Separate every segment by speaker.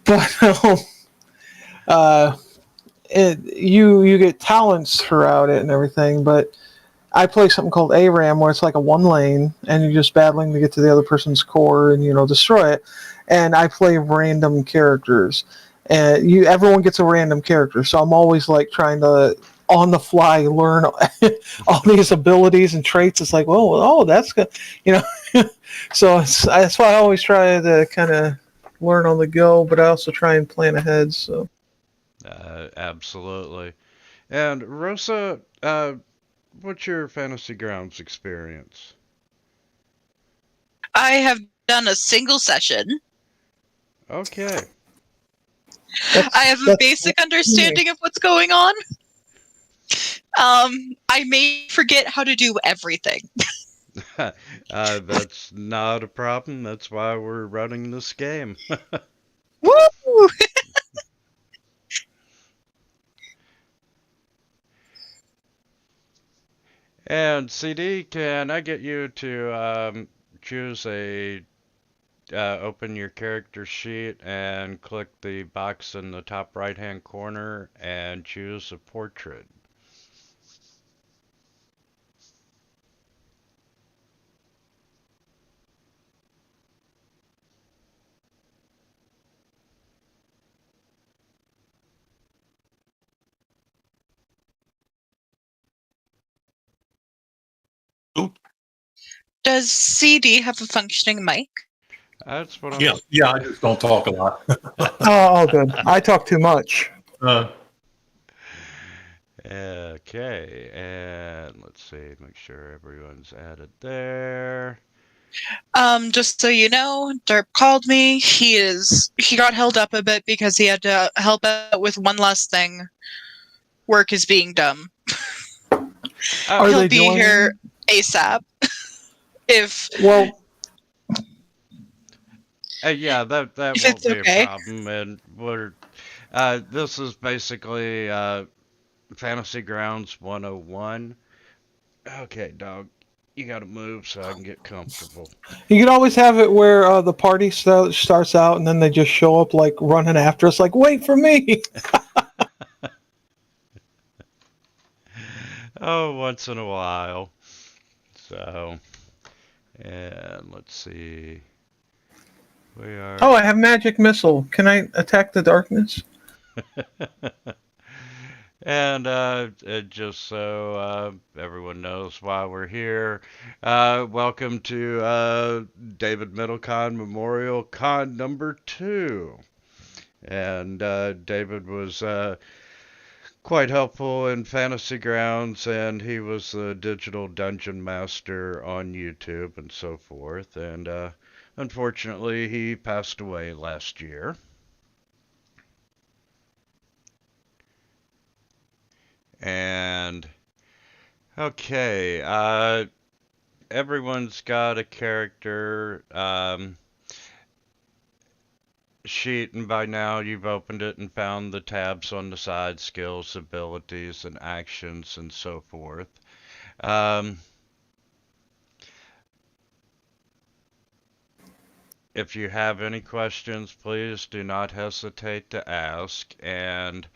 Speaker 1: But uh, you get talents throughout it and everything. But I play something called ARAM, where it's like a one lane, and you're just battling to get to the other person's core and destroy it. And I play random characters, and everyone gets a random character. So I'm always like trying to on the fly learn all these abilities and traits. It's like, well, oh, that's good, you know. So that's why I always try to kind of learn on the go, but I also try and plan ahead. So
Speaker 2: Absolutely. And Rosa, what's your Fantasy Grounds experience?
Speaker 3: I have done a single session.
Speaker 2: Okay.
Speaker 3: I have a basic understanding of what's going on. I may forget how to do everything.
Speaker 2: That's not a problem. That's why we're running this game.
Speaker 3: Woo!
Speaker 2: And CD, can I get you to choose open your character sheet and click the box in the top right hand corner and choose a portrait?
Speaker 3: Does CD have a functioning mic?
Speaker 2: That's what I'm.
Speaker 4: Yeah. I just don't talk a lot.
Speaker 1: oh, good. I talk too much.
Speaker 2: Okay, and let's see, make sure everyone's added there.
Speaker 3: Just so you know, Derp called me. He got held up a bit because he had to help out with one last thing. Work is being done. He'll be here ASAP.
Speaker 2: Yeah, that won't be a problem, and this is basically Fantasy Grounds 101. Okay, dog, you gotta move so I can get comfortable.
Speaker 1: You can always have it where the party starts out and then they just show up like running after us, like, wait for me.
Speaker 2: Oh, once in a while. So, and let's see. We are.
Speaker 1: Oh, I have magic missile. Can I attack the darkness?
Speaker 2: And just so everyone knows why we're here, welcome to David Middlecon Memorial Con number 2. And David was quite helpful in Fantasy Grounds, and he was the digital dungeon master on YouTube and so forth. And unfortunately, he passed away last year. And okay, everyone's got a character sheet, and by now you've opened it and found the tabs on the side: skills, abilities, and actions, and so forth. If you have any questions, please do not hesitate to ask. And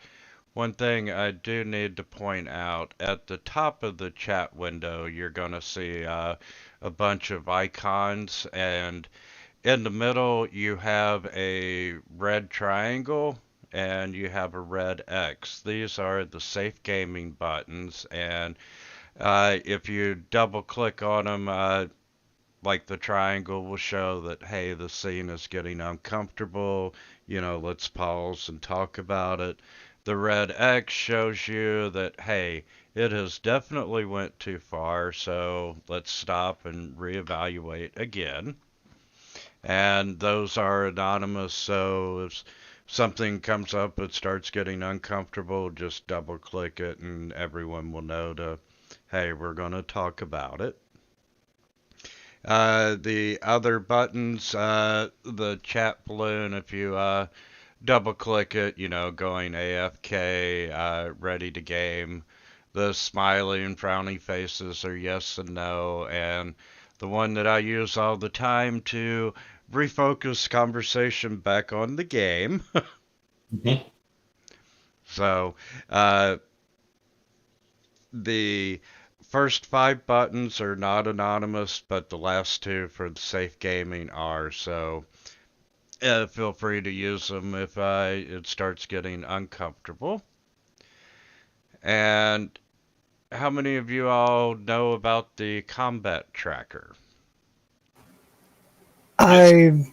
Speaker 2: one thing I do need to point out, at the top of the chat window, you're going to see a bunch of icons, and in the middle you have a red triangle and you have a red X. These are the safe gaming buttons, and if you double click on them, like the triangle will show that, hey, the scene is getting uncomfortable, let's pause and talk about it. The red X shows you that, hey, it has definitely went too far, so let's stop and reevaluate again. And those are anonymous, so if something comes up that starts getting uncomfortable, just double click it and everyone will know to, hey, we're going to talk about it. The other buttons, the chat balloon, if you double click it, going AFK, ready to game. The smiley and frowny faces are yes and no, and the one that I use all the time to refocus conversation back on the game.
Speaker 4: Mhm.
Speaker 2: So, the first 5 buttons are not anonymous, but the last 2 for the safe gaming are. So, feel free to use them if it starts getting uncomfortable. And how many of you all know about the combat tracker?
Speaker 1: I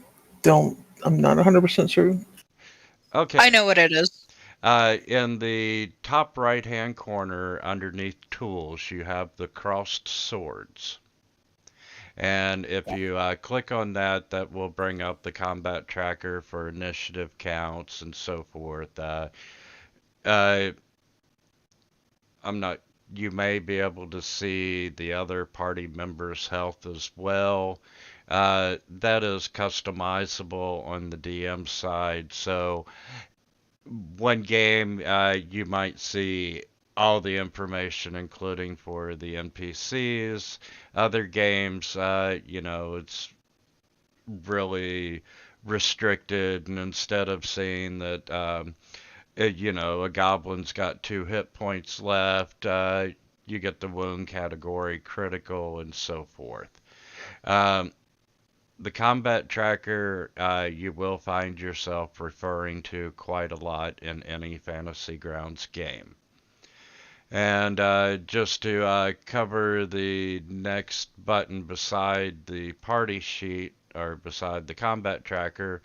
Speaker 1: don't. I'm not 100% sure.
Speaker 2: Okay.
Speaker 3: I know what it is.
Speaker 2: In the top right-hand corner underneath tools, you have the crossed swords. And if you click on that, that will bring up the combat tracker for initiative counts and so forth. Uh, I'm not. You may be able to see the other party members' health as well. That is customizable on the DM side. So one game, you might see all the information, including for the NPCs. Other games, it's really restricted, and instead of seeing that, a goblin's got 2 hit points left, you get the wound category, critical, and so forth. Um, the combat tracker, you will find yourself referring to quite a lot in any Fantasy Grounds game. And just to cover the next button beside the party sheet, or beside the combat tracker,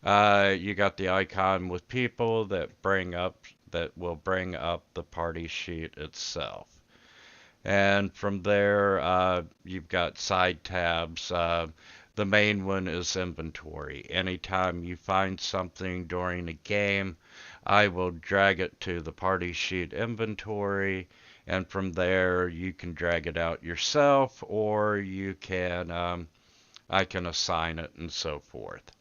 Speaker 2: you got the icon with people that will bring up the party sheet itself. And from there, you've got side tabs. The main one is inventory. Anytime you find something during a game, I will drag it to the party sheet inventory, and from there you can drag it out yourself, or I can assign it and so forth.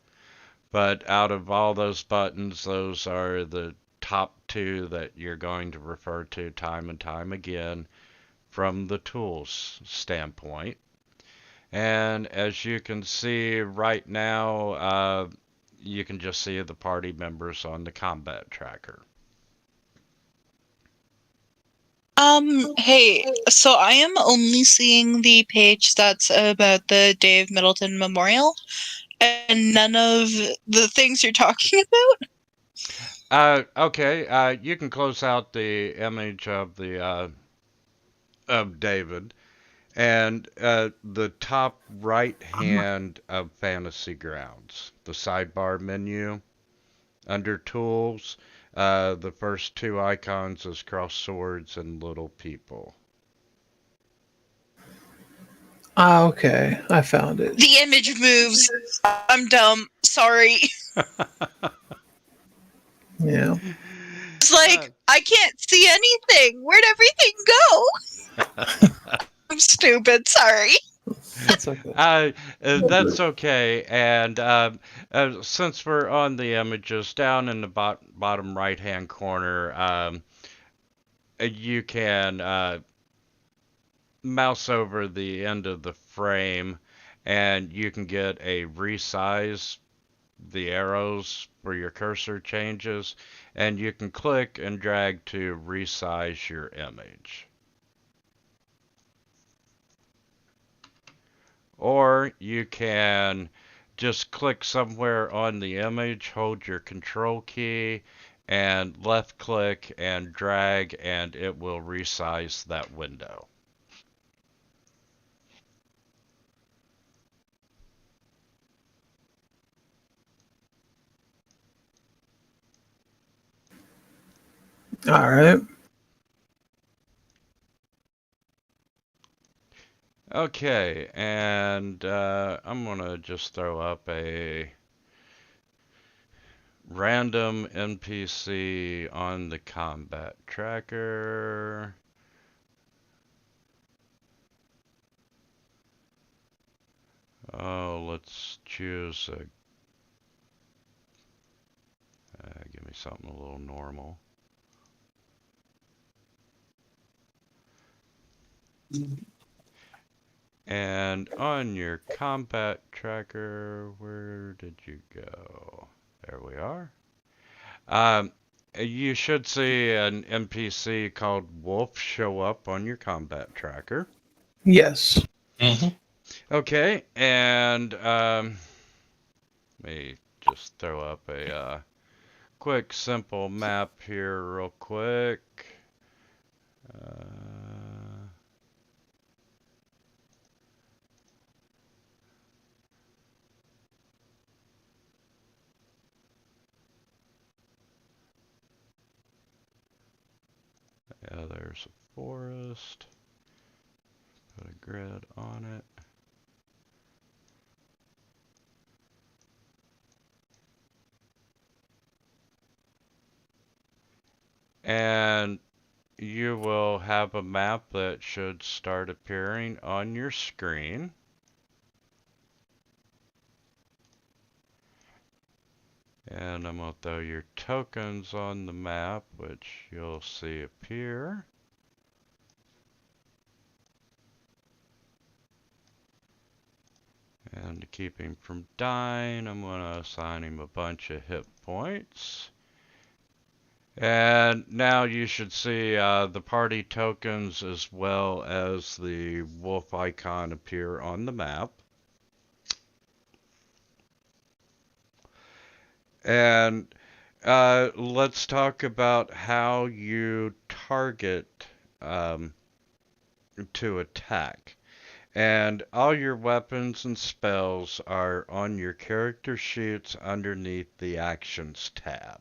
Speaker 2: But out of all those buttons, those are the top 2 that you're going to refer to time and time again from the tools standpoint. And as you can see right now, you can just see the party members on the combat tracker.
Speaker 3: Hey, so I am only seeing the page that's about the Dave Middleton Memorial, and none of the things you're talking about.
Speaker 2: Okay, you can close out the image of the of David, and the top right hand of Fantasy Grounds, the sidebar menu under Tools, the first 2 icons is cross swords and little people.
Speaker 1: Okay. I found it.
Speaker 3: The image moves. I'm dumb. Sorry.
Speaker 1: Yeah.
Speaker 3: It's like, I can't see anything. Where'd everything go? I'm stupid. Sorry.
Speaker 1: That's okay.
Speaker 2: That's okay. And since we're on the images, down in the bottom right-hand corner, you can mouse over the end of the frame, and you can get a resize the arrows for your cursor changes, and you can click and drag to resize your image. Or you can just click somewhere on the image, hold your control key, and left click and drag, and it will resize that window.
Speaker 1: All right.
Speaker 2: Okay, and I'm gonna just throw up a random NPC on the combat tracker. Oh, let's choose a. Give me something a little normal. And on your combat tracker, where did you go? There we are. You should see an NPC called Wolf show up on your combat tracker.
Speaker 1: Yes.
Speaker 4: Mm-hmm.
Speaker 2: Okay, and let me just throw up a quick, simple map here real quick. Yeah, there's a forest. Put a grid on it. And you will have a map that should start appearing on your screen. And I'm going to throw your tokens on the map, which you'll see appear. And to keep him from dying, I'm going to assign him a bunch of hit points. And now you should see the party tokens as well as the wolf icon appear on the map. And let's talk about how you target to attack. And all your weapons and spells are on your character sheets underneath the Actions tab.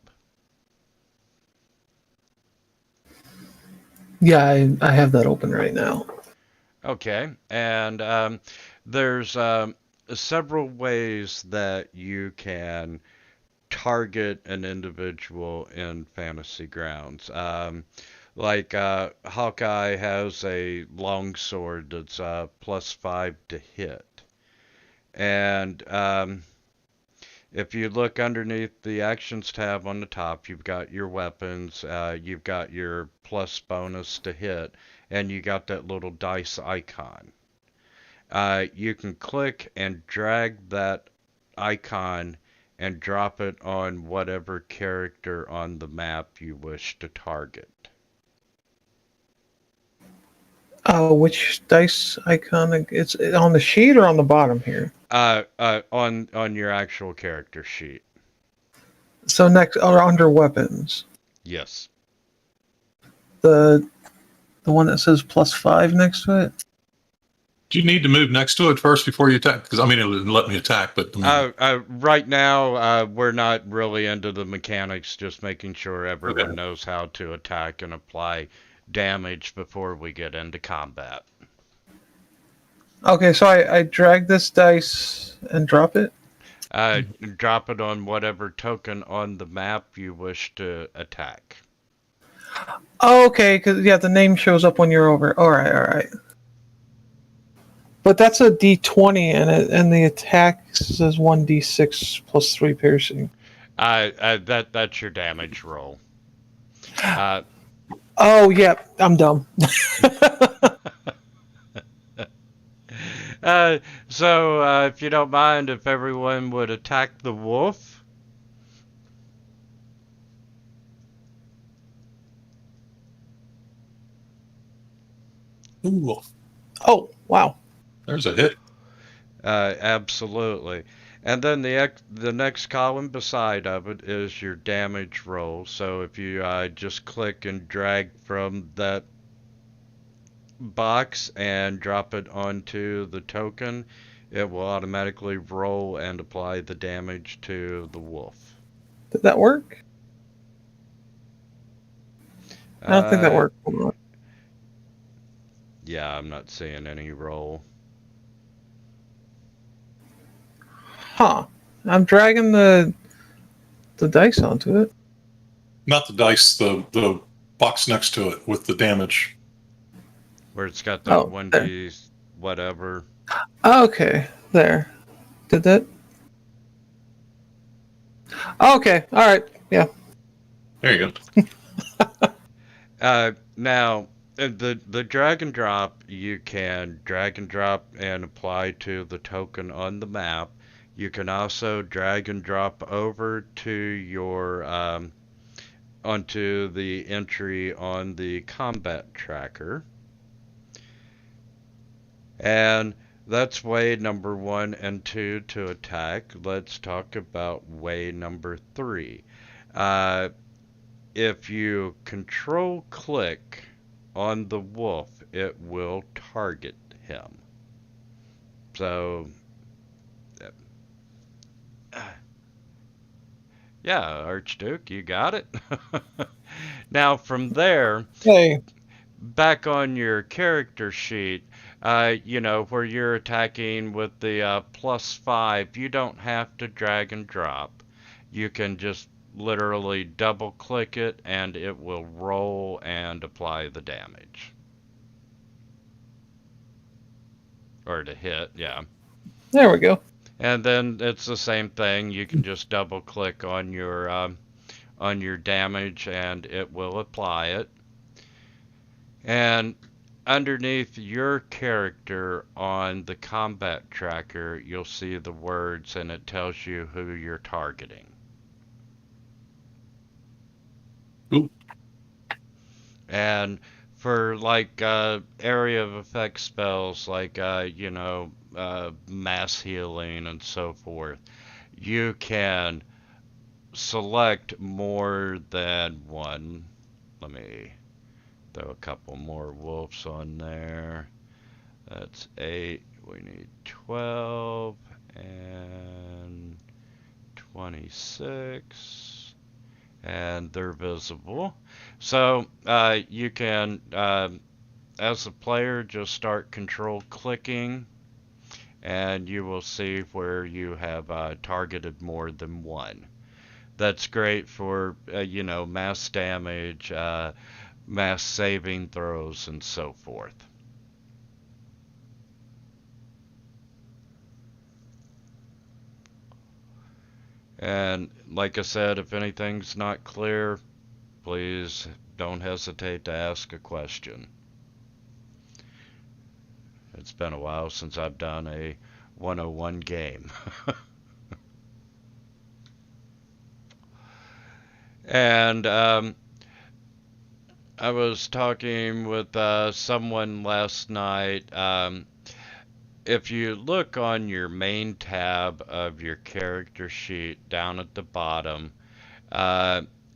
Speaker 1: Yeah, I have that open right now.
Speaker 2: Okay, and there's several ways that you can target an individual in Fantasy Grounds. Like Hawkeye has a longsword that's +5 to hit. And if you look underneath the Actions tab on the top, you've got your weapons, you've got your plus bonus to hit, and you got that little dice icon. You can click and drag that icon and drop it on whatever character on the map you wish to target.
Speaker 1: Which dice icon? It's on the sheet or on the bottom here?
Speaker 2: On your actual character sheet.
Speaker 1: So next, or under weapons,
Speaker 2: Yes.
Speaker 1: the one that says +5 next to it.
Speaker 4: Do you need to move next to it first before you attack? Because, I mean, it'll let me attack, but... I mean,
Speaker 2: Right now, we're not really into the mechanics, just making sure everyone
Speaker 4: Okay.
Speaker 2: knows how to attack and apply damage before we get into combat.
Speaker 1: Okay, so I drag this dice and drop it.
Speaker 2: Drop it on whatever token on the map you wish to attack.
Speaker 1: Oh, okay, because yeah, the name shows up when you're over. All right. But that's a D20 in it, and the attack says 1d6 +3 piercing.
Speaker 2: That's your damage roll.
Speaker 1: Oh, yeah, I'm dumb.
Speaker 2: So if you don't mind, if everyone would attack the wolf.
Speaker 4: ooh,
Speaker 1: Oh, wow.
Speaker 4: there's a hit.
Speaker 2: Absolutely. And then the next column beside of it is your damage roll. So if you just click and drag from that box and drop it onto the token, it will automatically roll and apply the damage to the wolf.
Speaker 1: Did that work? I don't think that worked. Hold on.
Speaker 2: Yeah, I'm not seeing any roll.
Speaker 1: Huh. I'm dragging the dice onto it.
Speaker 4: Not the dice, the box next to it with the damage.
Speaker 2: Where it's got the
Speaker 1: Oh,
Speaker 2: 1d whatever.
Speaker 1: Okay, there. Did that? Okay, all right. Yeah.
Speaker 4: There you go.
Speaker 2: Now, And the drag and drop, you can drag and drop and apply to the token on the map. You can also drag and drop over to your onto the entry on the combat tracker. And that's way number 1 and 2 to attack. Let's talk about way number 3. If you control click on the wolf, it will target him. So, yeah, Archduke, you got it. Now from there,
Speaker 1: Hey,
Speaker 2: back on your character sheet, where you're attacking with the +5, you don't have to drag and drop. You can just literally double click it and it will roll and apply the damage. Or to hit, yeah.
Speaker 1: there we go.
Speaker 2: And then it's the same thing. You can just double click on your damage and it will apply it. And underneath your character on the combat tracker, you'll see the words and it tells you who you're targeting.
Speaker 4: Ooh.
Speaker 2: And for like area of effect spells like mass healing and so forth, you can select more than one. Let me throw a couple more wolves on there. That's 8. We need 12 and 26. And they're visible. So you can, as a player, just start control clicking and you will see where you have targeted more than one. That's great for, mass damage, mass saving throws, and so forth. And like I said, if anything's not clear, please don't hesitate to ask a question. It's been a while since I've done a 101 game. And I was talking with someone last night. If you look on your main tab of your character sheet down at the bottom,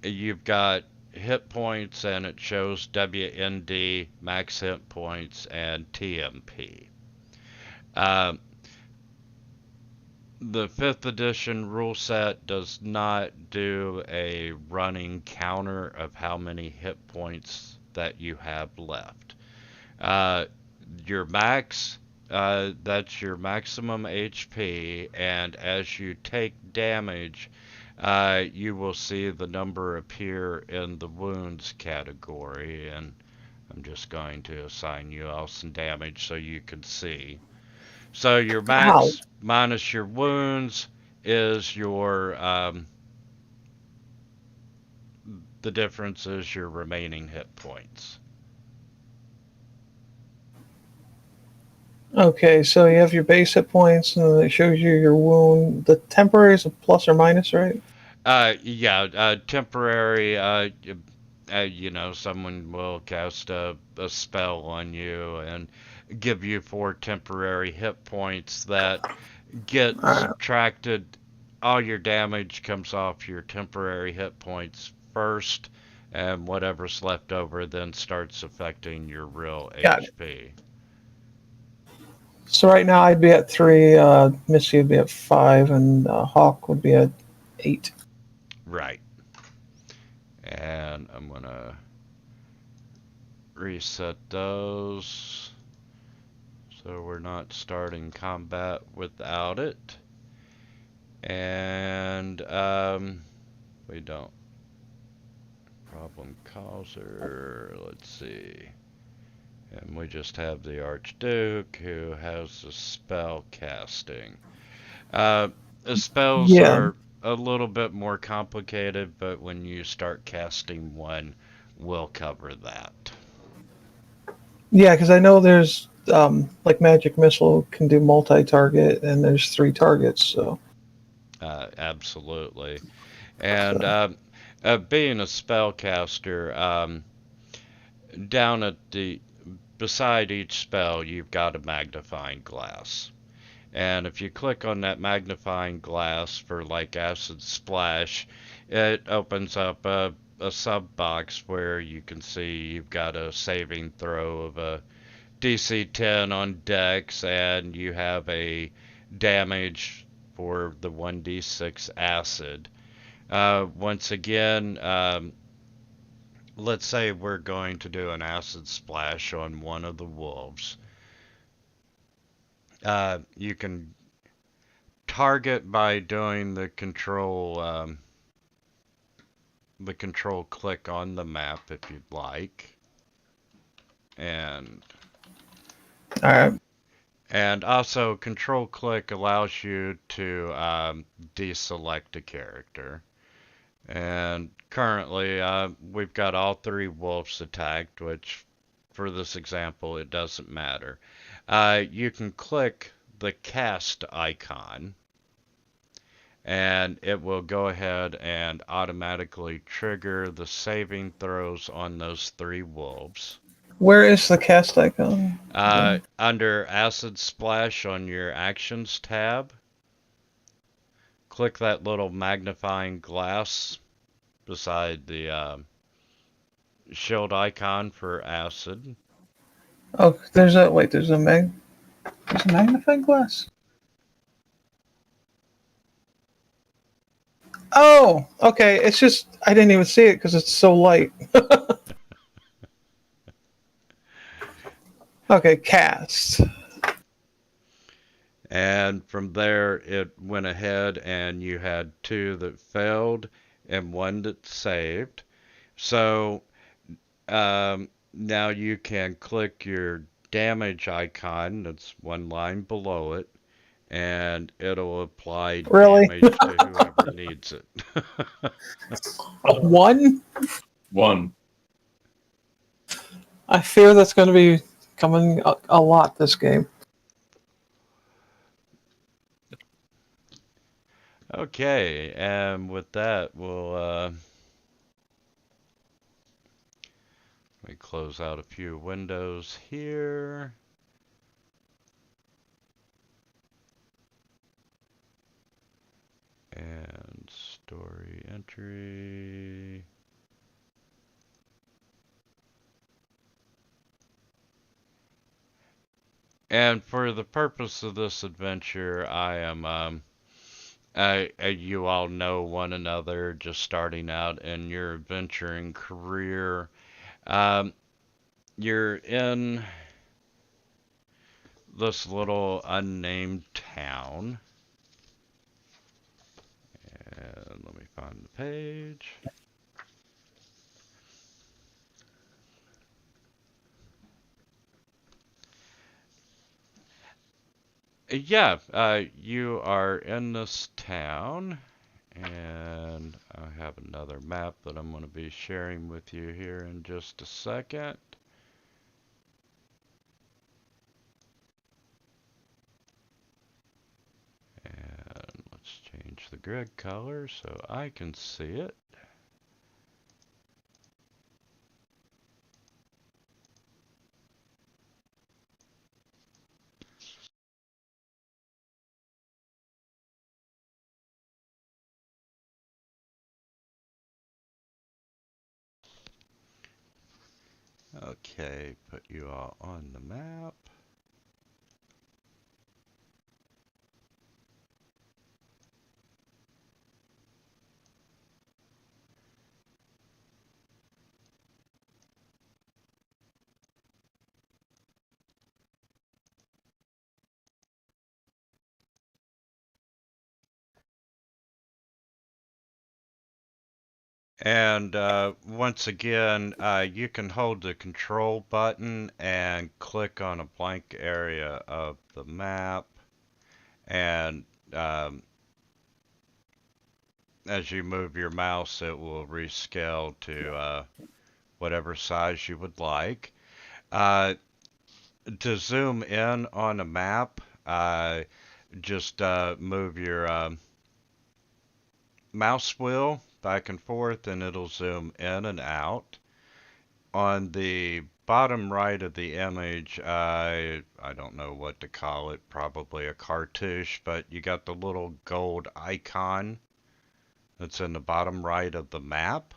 Speaker 2: you've got hit points and it shows WND, max hit points, and TMP. The 5th edition rule set does not do a running counter of how many hit points that you have left. Your max, that's your maximum HP, and as you take damage, you will see the number appear in the wounds category, and I'm just going to assign you all some damage so you can see. So your max minus your wounds is your, the difference is your remaining hit points.
Speaker 1: Okay, so you have your base hit points, and then it shows you your wound. The temporary is a plus or minus, right?
Speaker 2: Temporary, someone will cast a spell on you and give you 4 temporary hit points that get subtracted. All your damage comes off your temporary hit points first, and whatever's left over then starts affecting your real HP.
Speaker 1: So right now I'd be at 3, Missy would be at 5, and Hawk would be at 8.
Speaker 2: Right. And I'm gonna reset those so we're not starting combat without it. And we don't. Problem causer, let's see. And we just have the Archduke who has the spell casting. The spells are a little bit more complicated, but when you start casting one, we'll cover that.
Speaker 1: Yeah, because I know there's like Magic Missile can do multi-target, and there's 3 targets. So
Speaker 2: Absolutely. And
Speaker 1: so
Speaker 2: being a spellcaster, down at the beside each spell, you've got a magnifying glass. And if you click on that magnifying glass for like Acid Splash, it opens up a sub box where you can see you've got a saving throw of a DC 10 on Dex, and you have a damage for the 1d6 acid. Once again, let's say we're going to do an acid splash on one of the wolves. You can target by doing the control click on the map if you'd like, and
Speaker 1: all right.
Speaker 2: and also control click allows you to deselect a character. And currently, we've got all 3 wolves attacked, which for this example, it doesn't matter. You can click the cast icon, and it will go ahead and automatically trigger the saving throws on those 3 wolves.
Speaker 1: Where is the cast icon?
Speaker 2: Under Acid Splash on your Actions tab, click that little magnifying glass beside the shield icon for acid.
Speaker 1: Oh, there's a magnifying glass. Oh, okay. It's just I didn't even see it because it's so light. Okay, cast.
Speaker 2: And from there, it went ahead and you had 2 that failed and 1 that saved. So now you can click your damage icon, that's 1 line below it, and it'll apply
Speaker 1: Really?
Speaker 2: damage to whoever needs it.
Speaker 1: 1?
Speaker 4: 1.
Speaker 1: I fear that's going to be coming a lot this game.
Speaker 2: Okay, and with that, let me close out a few windows here. And story entry. And for the purpose of this adventure, I am, you all know one another, just starting out in your adventuring career. You're in this little unnamed town. And let me find the page. Yeah, you are in this town, and I have another map that I'm going to be sharing with you here in just a second. And let's change the grid color so I can see it. Okay, put you all on the map. And once again, you can hold the control button and click on a blank area of the map. And as you move your mouse, it will rescale to whatever size you would like. to zoom in on a map, just move your mouse wheel back and forth and it'll zoom in and out. On the bottom right of the image, I don't know what to call it, probably a cartouche, but you got the little gold icon that's in the bottom right of the map.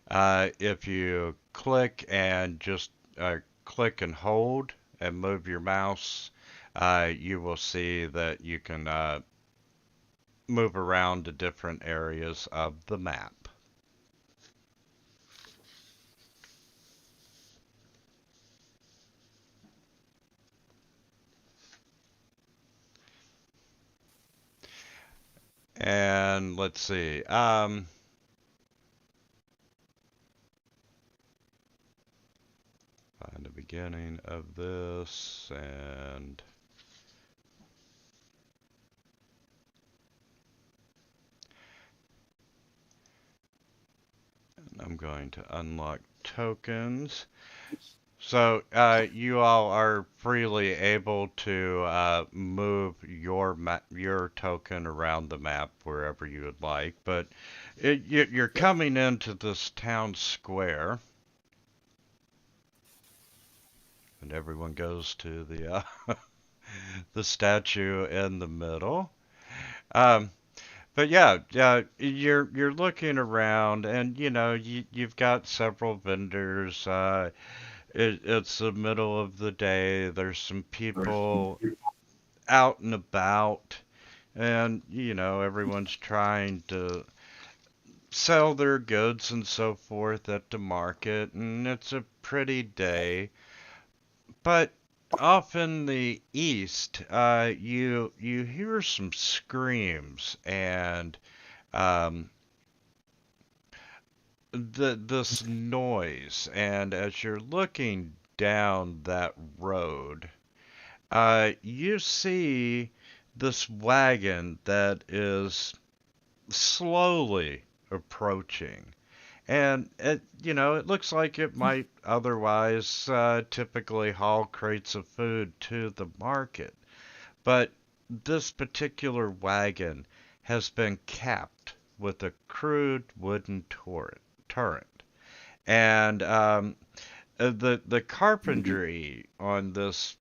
Speaker 2: If you click and just click and hold and move your mouse, you will see that you can move around to different areas of the map. And let's see. Find the beginning of this, and I'm going to unlock tokens. So you all are freely able to move your token around the map wherever you would like, but you're coming into this town square, and everyone goes to the the statue in the middle. But yeah, you're looking around, and you know you've got several vendors. It's the middle of the day. There's some people out and about, and you know everyone's trying to sell their goods and so forth at the market, and it's a pretty day. But off in the east, you hear some screams and um, this noise, and as you're looking down that road, you see this wagon that is slowly approaching. And it looks like it might otherwise typically haul crates of food to the market. But this particular wagon has been capped with a crude wooden turret. And the carpentry on this,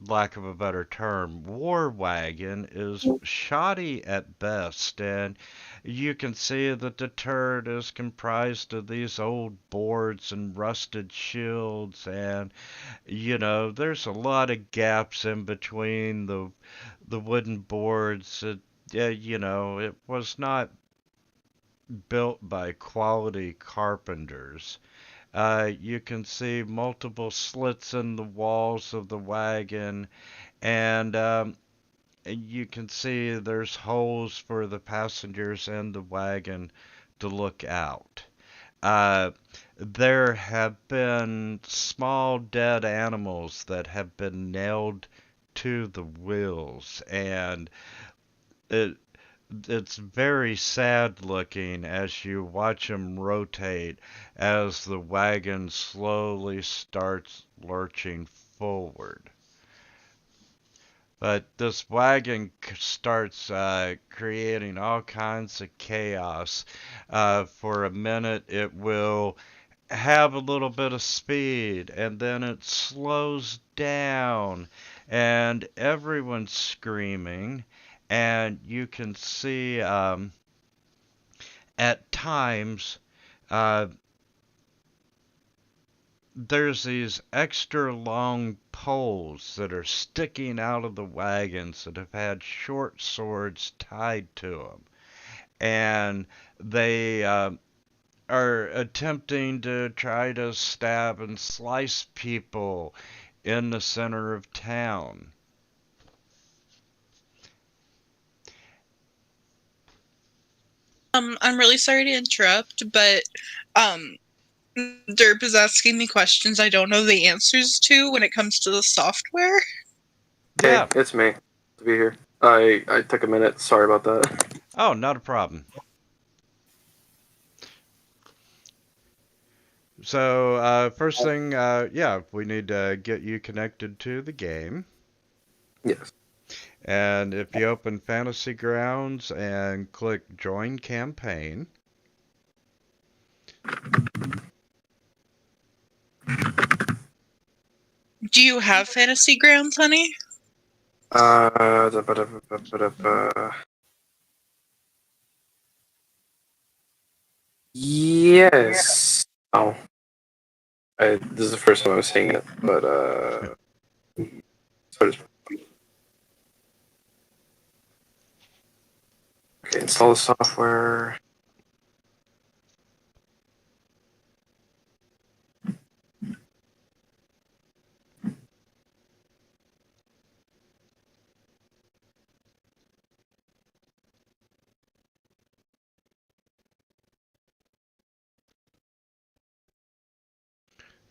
Speaker 2: lack of a better term, war wagon is shoddy at best, and you can see that the turret is comprised of these old boards and rusted shields, and there's a lot of gaps in between the wooden boards. It was not built by quality carpenters. You can see multiple slits in the walls of the wagon, and you can see there's holes for the passengers in the wagon to look out. There have been small dead animals that have been nailed to the wheels, and it it's very sad looking as you watch them rotate as the wagon slowly starts lurching forward. But this wagon starts creating all kinds of chaos. For a minute, it will have a little bit of speed, and then it slows down, and everyone's screaming. And you can see at times there's these extra long poles that are sticking out of the wagons that have had short swords tied to them. And they are attempting to try to stab and slice people in the center of town.
Speaker 3: I'm really sorry to interrupt, but Derp is asking me questions I don't know the answers to when it comes to the software.
Speaker 2: Yeah.
Speaker 5: Hey, it's me to be here. I took a minute. Sorry about that.
Speaker 2: Oh, not a problem. So, first thing, yeah, we need to get you connected to the game.
Speaker 5: Yes.
Speaker 2: And if you open Fantasy Grounds and click Join Campaign,
Speaker 3: Do you have Fantasy Grounds, honey?
Speaker 5: Yes. Oh. This is the first time I was seeing it, but so does. Okay, install the software.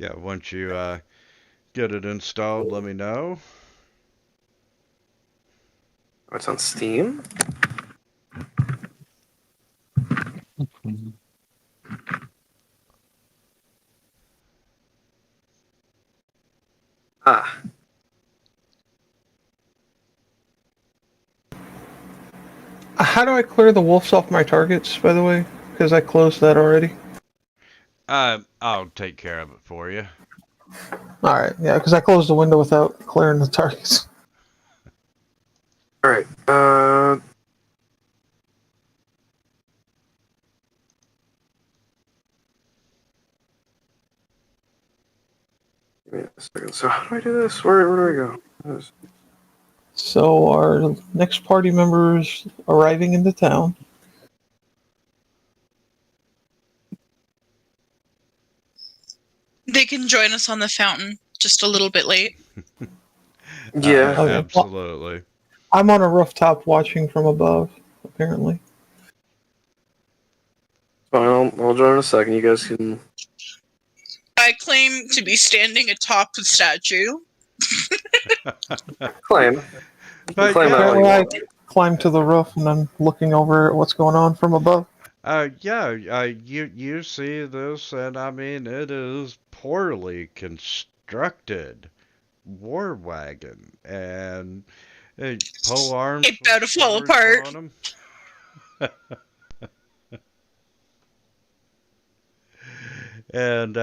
Speaker 2: yeah, once you get it installed, let me know.
Speaker 5: Oh, it's on Steam. Ah,
Speaker 1: How do I clear the wolves off my targets, by the way? Because I closed that already.
Speaker 2: I'll take care of it for you.
Speaker 1: Alright, yeah, because I closed the window without clearing the targets.
Speaker 5: all right. Give me a second. So how do I do this? Where do I go?
Speaker 1: So our next party members arriving into town.
Speaker 3: They can join us on the fountain, just a little bit late.
Speaker 5: Yeah.
Speaker 1: Okay.
Speaker 2: Absolutely.
Speaker 1: I'm on a rooftop watching from above, apparently.
Speaker 5: Fine. I'll join in a second. You guys can
Speaker 3: I claim to be standing atop the statue.
Speaker 5: claim.
Speaker 2: But
Speaker 5: Claim that all you
Speaker 1: Apparently I
Speaker 5: want.
Speaker 1: climb to the roof and I'm looking over at what's going on from above.
Speaker 2: you see this, and I mean, it is poorly constructed war wagon, and pole arms
Speaker 3: It's about to fall
Speaker 2: with
Speaker 3: apart.
Speaker 2: swords on 'em. And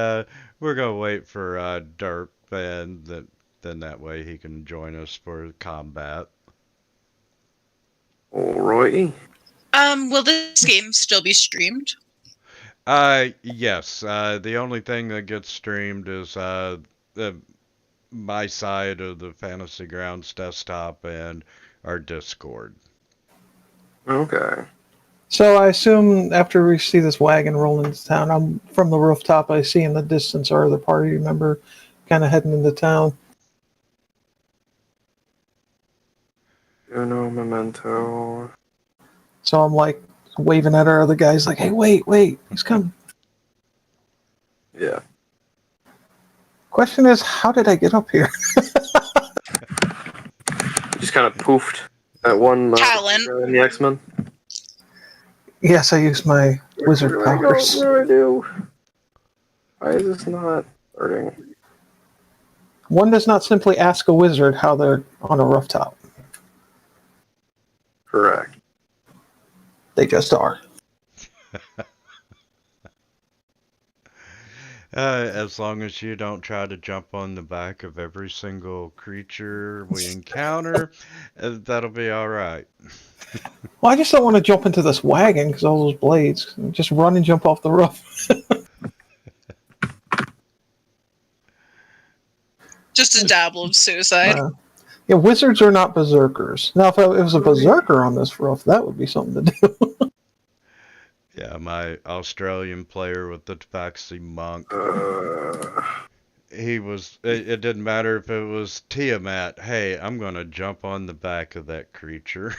Speaker 2: we're gonna wait for Derp, and then that way he can join us for combat.
Speaker 5: Alrighty.
Speaker 3: Will this game still be streamed?
Speaker 2: Yes. The only thing that gets streamed is my side of the Fantasy Grounds desktop and our Discord.
Speaker 5: Okay.
Speaker 1: So I assume after we see this wagon roll into town, I'm from the rooftop. I see in the distance our other party member kind of heading into town.
Speaker 5: Uno memento.
Speaker 1: So I'm like waving at our other guys, like, "Hey, wait, he's coming."
Speaker 5: Yeah.
Speaker 1: Question is, how did I get up here?
Speaker 5: Just kind of poofed at one
Speaker 3: Talent.
Speaker 5: in the X-Men.
Speaker 1: Yes, I used my wizard
Speaker 5: Where do I go?
Speaker 1: powers.
Speaker 5: What do I do? Why is this not starting?
Speaker 1: One does not simply ask a wizard how they're on a rooftop.
Speaker 5: Correct.
Speaker 1: They just are.
Speaker 2: As long as you don't try to jump on the back of every single creature we encounter, that'll be all right.
Speaker 1: Well, I just don't want to jump into this wagon because all those blades. Just run and jump off the roof.
Speaker 3: Just a dabble of suicide.
Speaker 1: Yeah, wizards are not berserkers. Now, if it was a berserker on this roof, that would be something to do.
Speaker 2: Yeah, my Australian player with the Tabaxi monk. He was. It didn't matter if it was Tiamat. Hey, I'm gonna jump on the back of that creature.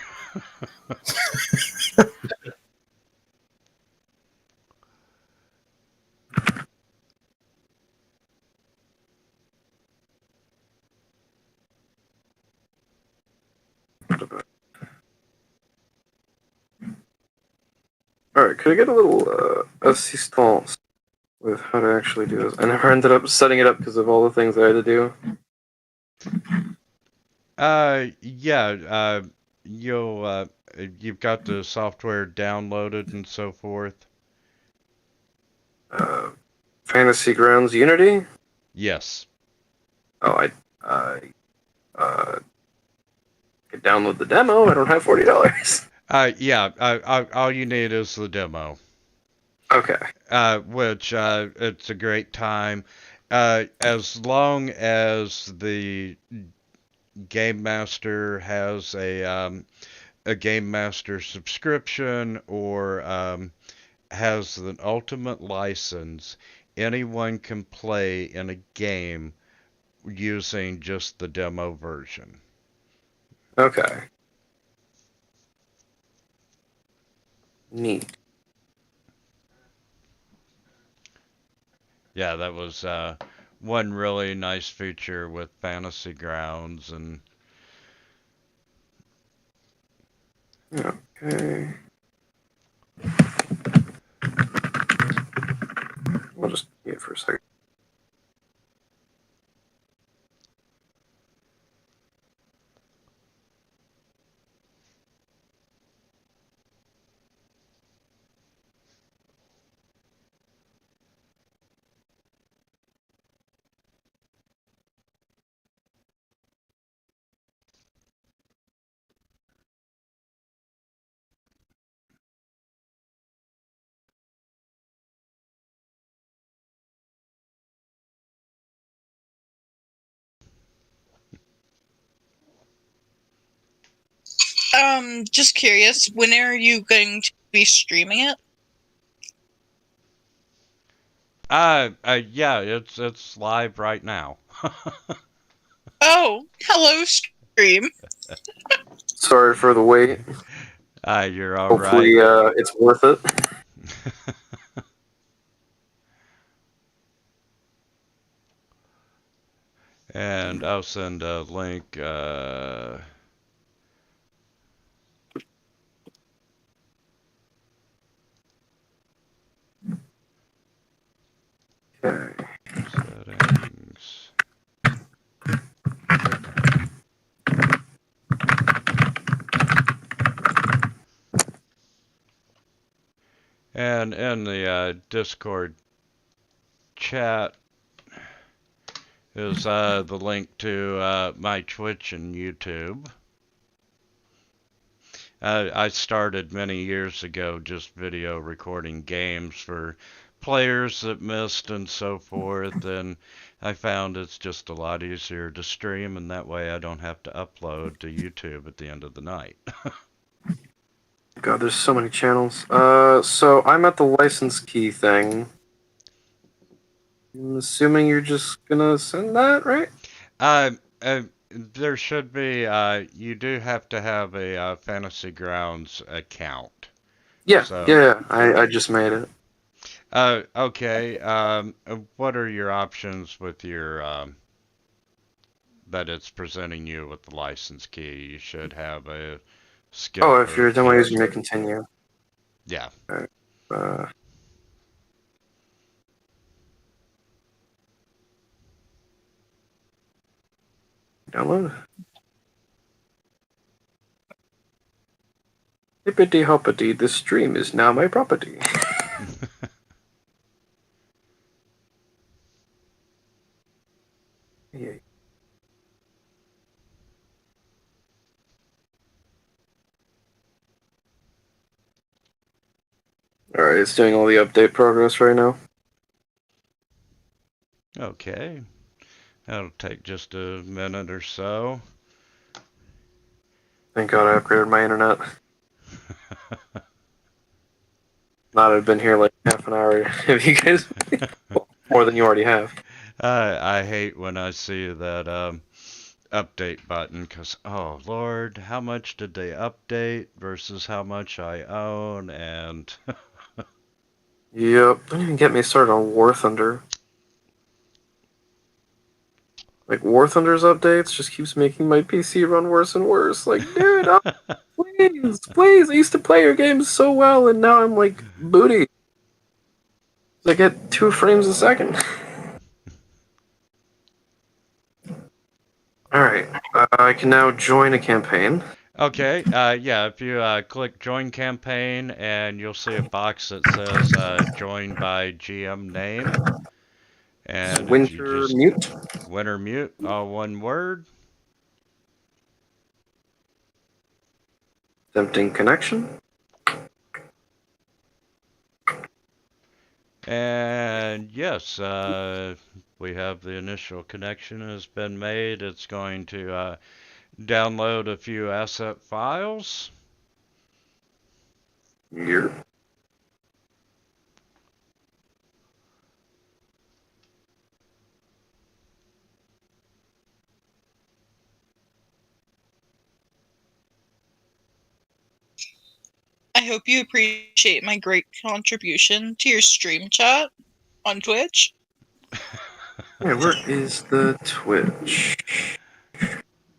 Speaker 5: Alright, could I get a little assistance? with how to actually do this. I never ended up setting it up because of all the things I had to do.
Speaker 2: Yeah, you've got the software downloaded and so forth.
Speaker 5: Fantasy Grounds Unity?
Speaker 2: Yes.
Speaker 5: Oh, could download the demo. I don't have $40.
Speaker 2: Yeah, all you need is the demo.
Speaker 5: Okay.
Speaker 2: Which, it's a great time. As long as the Game Master has a Game Master subscription or has an ultimate license, anyone can play in a game using just the demo version.
Speaker 5: Okay. Neat.
Speaker 2: Yeah, that was one really nice feature with Fantasy Grounds. And
Speaker 5: Okay. We'll just mute for a second.
Speaker 3: Just curious, when are you going to be streaming it?
Speaker 2: yeah, it's live right now.
Speaker 3: Oh, hello, stream.
Speaker 5: Sorry for the wait.
Speaker 2: You're all
Speaker 5: Hopefully,
Speaker 2: right.
Speaker 5: it's worth it.
Speaker 2: And I'll send a link.
Speaker 5: Okay.
Speaker 2: Settings. And in the Discord chat is the link to my Twitch and YouTube. I started many years ago just video recording games for players that missed and so forth, and I found it's just a lot easier to stream, and that way I don't have to upload to YouTube at the end of the night.
Speaker 5: God, there's so many channels. So I'm at the license key thing. I'm assuming you're just gonna send that, right?
Speaker 2: There should be, you do have to have a Fantasy Grounds account.
Speaker 5: Yeah,
Speaker 2: So,
Speaker 5: yeah, I just made it.
Speaker 2: Okay, what are your options with your, that it's presenting you with the license key? You should have a skip.
Speaker 5: Oh, if
Speaker 2: Or
Speaker 5: you're done using
Speaker 2: cancel.
Speaker 5: it, continue.
Speaker 2: Yeah.
Speaker 5: Alright. Download. Hippity hoppity, this stream is now my property. Yeah. Alright, it's doing all the update progress right now.
Speaker 2: Okay. That'll take just a minute or so.
Speaker 5: Thank God I upgraded my internet. Not I've been here like half an hour. Have you guys more than you already have?
Speaker 2: I hate when I see that update button because, oh Lord, how much did they update versus how much I own? And
Speaker 5: Yep. Don't even get me started on War Thunder. Like, War Thunder's updates just keeps making my PC run worse and worse. Like, dude, please, please. I used to play your games so well, and now I'm like booty. I get 2 frames a second. Alright, I can now join a campaign.
Speaker 2: Okay, yeah, if you click Join Campaign, and you'll see a box that says Join by GM Name. And if you
Speaker 5: Winter
Speaker 2: just
Speaker 5: mute.
Speaker 2: Winter Mute, all one word.
Speaker 5: Attempting connection.
Speaker 2: And yes, we have the initial connection has been made. It's going to download a few asset files.
Speaker 5: Here.
Speaker 3: I hope you appreciate my great contribution to your stream chat on Twitch.
Speaker 5: Yeah, where is the Twitch?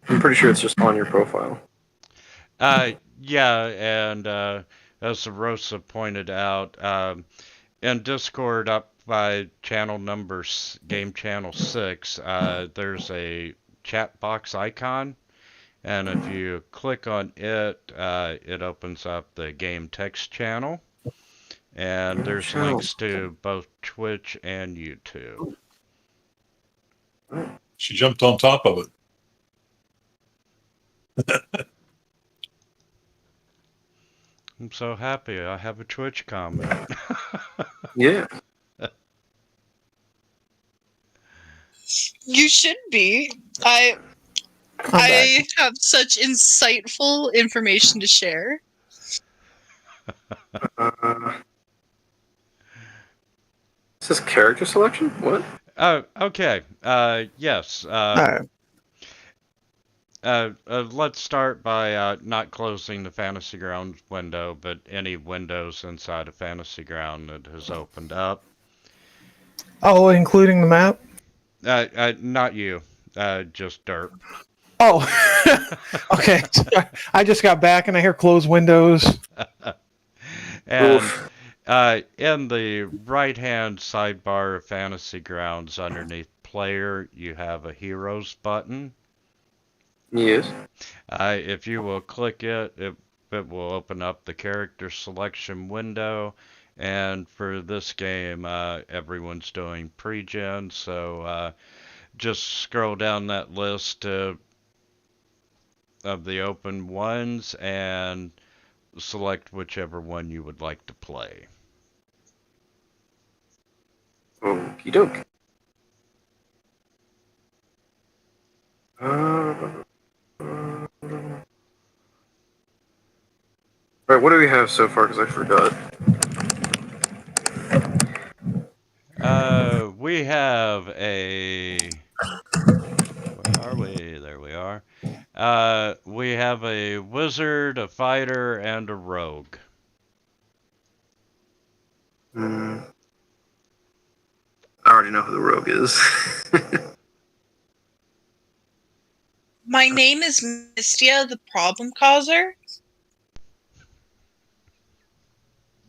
Speaker 5: I'm pretty sure it's just on your profile.
Speaker 2: Yeah, and as Rosa pointed out, in Discord up by channel number game channel 6, there's a chat box icon, and if you click on it, it opens up the game text channel, and there's links to both Twitch and YouTube.
Speaker 4: She jumped on top of it.
Speaker 2: I'm so happy I have a Twitch comment.
Speaker 5: Yeah.
Speaker 3: You should be. I have such insightful information to share.
Speaker 5: Is this character selection? What?
Speaker 2: Oh, okay. Yes.
Speaker 1: Alright.
Speaker 2: Let's start by not closing the Fantasy Grounds window, but any windows inside of Fantasy Ground that has opened up.
Speaker 1: Oh, including the map?
Speaker 2: Not you. Just Derp.
Speaker 1: Oh, okay. I just got back and I hear closed windows.
Speaker 2: And in the right-hand sidebar of Fantasy Grounds, underneath Player, you have a Heroes button.
Speaker 5: Yes.
Speaker 2: If you will click it, it will open up the character selection window. And for this game, everyone's doing pre-gen, so just scroll down that list of the open ones and select whichever one you would like to play.
Speaker 5: Okie doke. Alright, what do we have so far? Because I forgot.
Speaker 2: We have a... Where are we? There we are. We have a wizard, a fighter, and a rogue.
Speaker 5: I already know who the rogue is.
Speaker 3: My name is Mistia, the problem causer.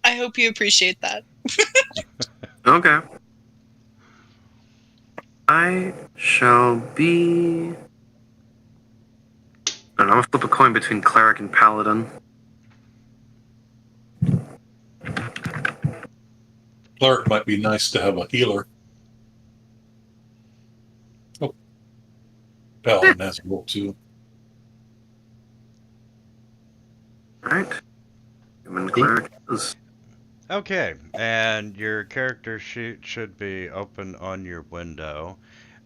Speaker 3: I hope you appreciate that.
Speaker 5: Okay. I shall be... I don't know, I'm gonna flip a coin between cleric and paladin.
Speaker 4: Cleric might be nice to have a healer. Oh. Paladin has a roll too.
Speaker 5: Alright. Human cleric is...
Speaker 2: Okay, and your character sheet should be open on your window.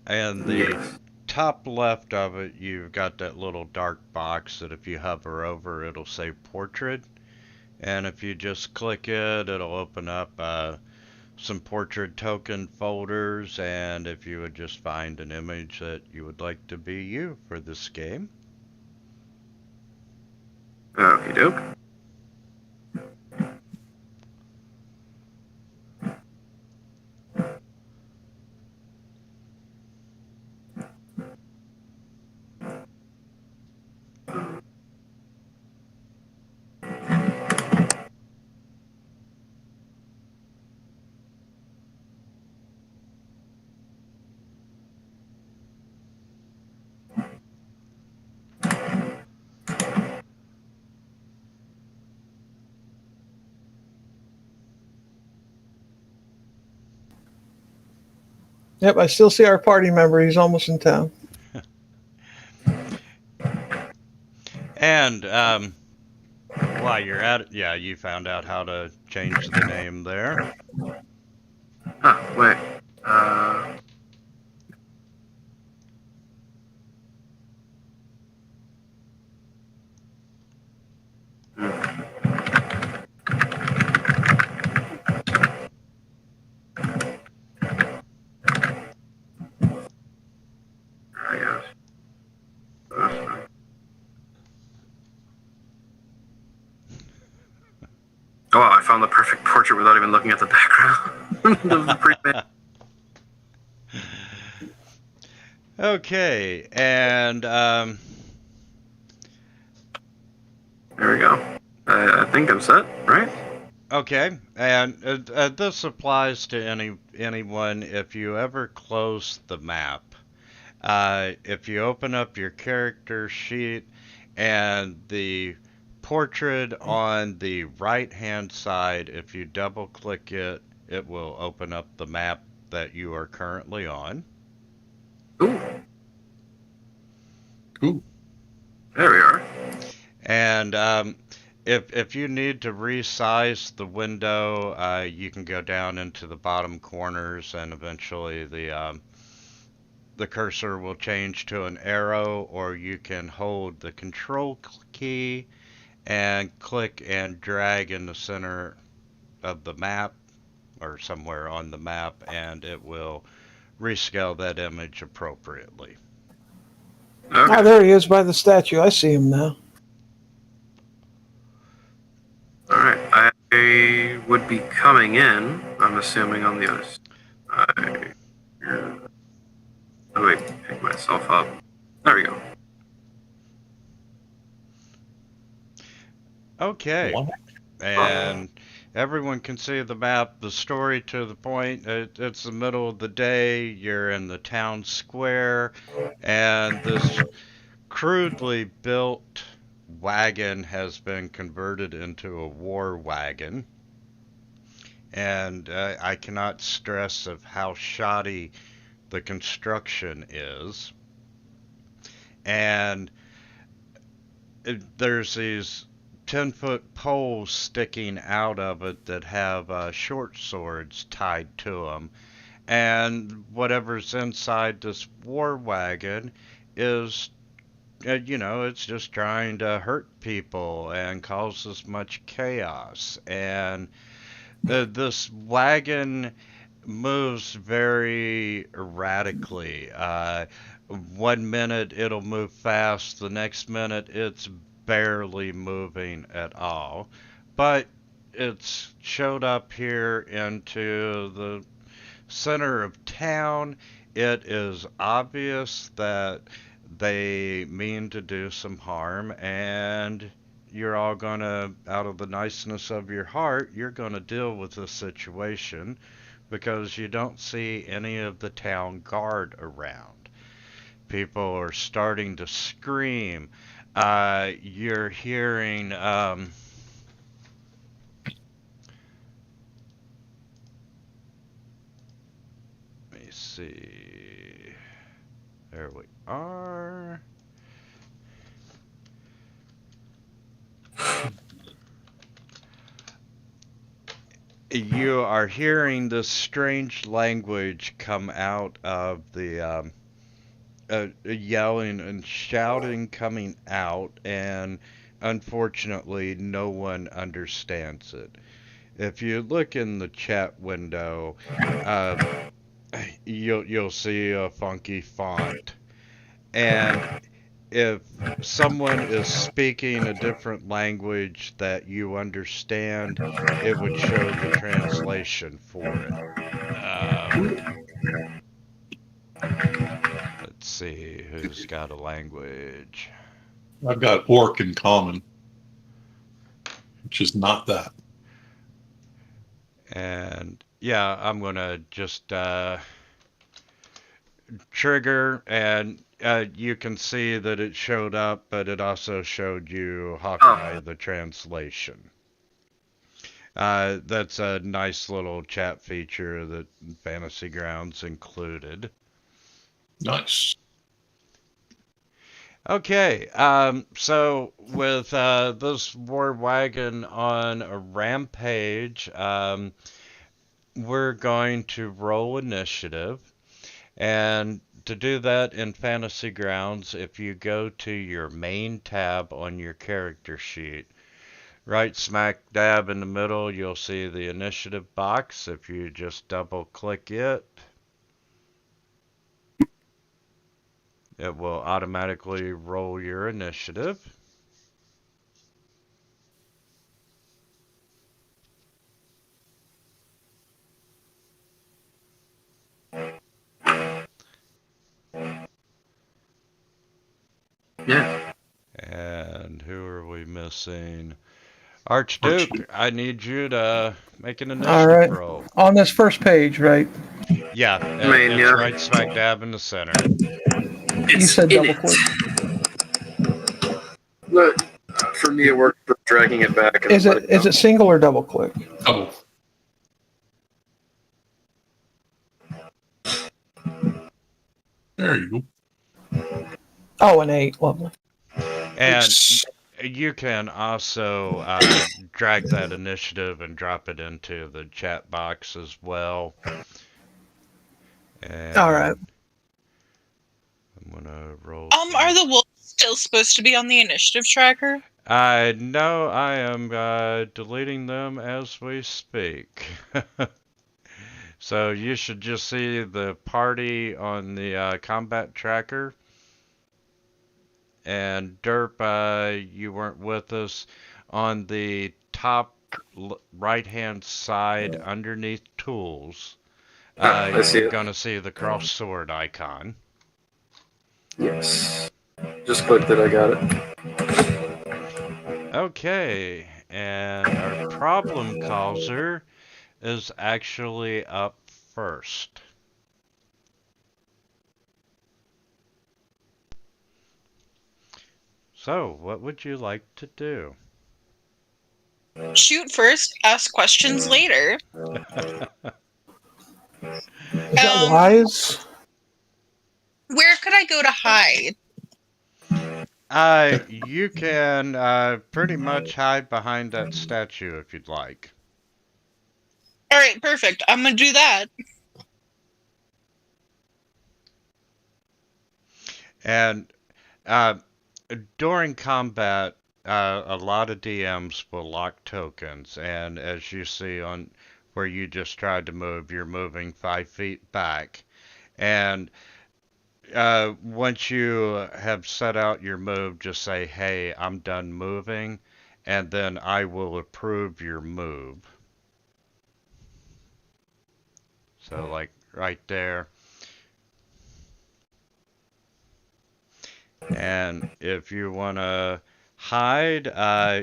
Speaker 2: And the top left of it, you've got that little dark box that if you hover over, it'll say portrait. And if you just click it, it'll open up some portrait token folders. And if you would just find an image that you would like to be you for this game.
Speaker 5: Okie doke.
Speaker 1: Yep, I still see our party member. He's almost in town.
Speaker 2: And while you're at it, yeah, you found out how to change the name there.
Speaker 5: Wait. I guess. Oh, I found the perfect portrait without even looking at the background. The pre-made.
Speaker 2: Okay, and
Speaker 5: There we go. I think I'm set, right?
Speaker 2: okay, and this applies to anyone if you ever close the map. If you open up your character sheet and the portrait on the right hand side, if you double click it, it will open up the map that you are currently on.
Speaker 5: Ooh.
Speaker 4: Cool.
Speaker 5: There we are.
Speaker 2: And if you need to resize the window, you can go down into the bottom corners, and eventually the cursor will change to an arrow, or you can hold the control key and click and drag in the center of the map or somewhere on the map, and it will rescale that image appropriately.
Speaker 5: Okay.
Speaker 1: Oh, there he is by the statue. I see him now.
Speaker 5: All right. I would be coming in. I'm assuming on the other side. Oh wait, pick myself up. There we go.
Speaker 2: Okay. And everyone can see the map, the story to the point. It's the middle of the day, you're in the town square, and this crudely built wagon has been converted into a war wagon. And I cannot stress of how shoddy the construction is. And there's these 10-foot poles sticking out of it that have short swords tied to them. And whatever's inside this war wagon is, it's just trying to hurt people and cause as much chaos. And this wagon moves very erratically. 1 minute it'll move fast, the next minute it's barely moving at all. But it's showed up here into the center of town. It is obvious that they mean to do some harm, and you're all gonna, out of the niceness of your heart, you're gonna deal with this situation because you don't see any of the town guard around. People are starting to scream. You're hearing, let me see. There we are. You are hearing this strange language come out of the yelling and shouting coming out, and unfortunately no one understands it. If you look in the chat window, you'll see a funky font, and if someone is speaking a different language that you understand, it would show the translation for it. Let's see who's got a language.
Speaker 4: I've got orc in common, which is not that.
Speaker 2: And yeah, I'm gonna just trigger, and you can see that it showed up, but it also showed you Hawkeye, the translation. That's a nice little chat feature that Fantasy Grounds included.
Speaker 4: Nice.
Speaker 2: Okay, so with this war wagon on a rampage, we're going to roll initiative. And to do that in Fantasy Grounds, if you go to your main tab on your character sheet, right smack dab in the middle, you'll see the initiative box. If you just double click it, it will automatically roll your initiative.
Speaker 5: Yeah.
Speaker 2: And who are we missing? Archduke, I need you to make an initiative
Speaker 1: All right.
Speaker 2: roll.
Speaker 1: On this first page, right?
Speaker 2: Yeah,
Speaker 5: Main,
Speaker 2: it's
Speaker 5: yeah.
Speaker 2: right smack dab in the center.
Speaker 1: You said
Speaker 5: in
Speaker 1: double click.
Speaker 5: But for me, it worked for dragging it back. And
Speaker 1: Is it single or double click?
Speaker 4: Double. There you go.
Speaker 1: Oh, an 8. Lovely.
Speaker 2: And you can also drag that initiative and drop it into the chat box as well. And
Speaker 1: All right.
Speaker 2: I'm gonna roll.
Speaker 3: Are the wolves still supposed to be on the initiative tracker?
Speaker 2: No, I am deleting them as we speak. So you should just see the party on the combat tracker. And Derp, you weren't with us. On the top right-hand side underneath tools,
Speaker 5: I see
Speaker 2: you're
Speaker 5: it.
Speaker 2: going to see the cross sword icon.
Speaker 5: Yes. Just clicked it. I got it.
Speaker 2: Okay, and our problem causer is actually up first. So, what would you like to do?
Speaker 3: Shoot first, ask questions later.
Speaker 1: Is that wise?
Speaker 3: Where could I go to hide?
Speaker 2: You can pretty much hide behind that statue if you'd like.
Speaker 3: All right, perfect. I'm gonna do that.
Speaker 2: And during combat, a lot of DMs will lock tokens, and as you see on where you just tried to move, you're moving 5 feet back. And once you have set out your move, just say, hey, I'm done moving, and then I will approve your move. So, like, right there. And if you want to hide,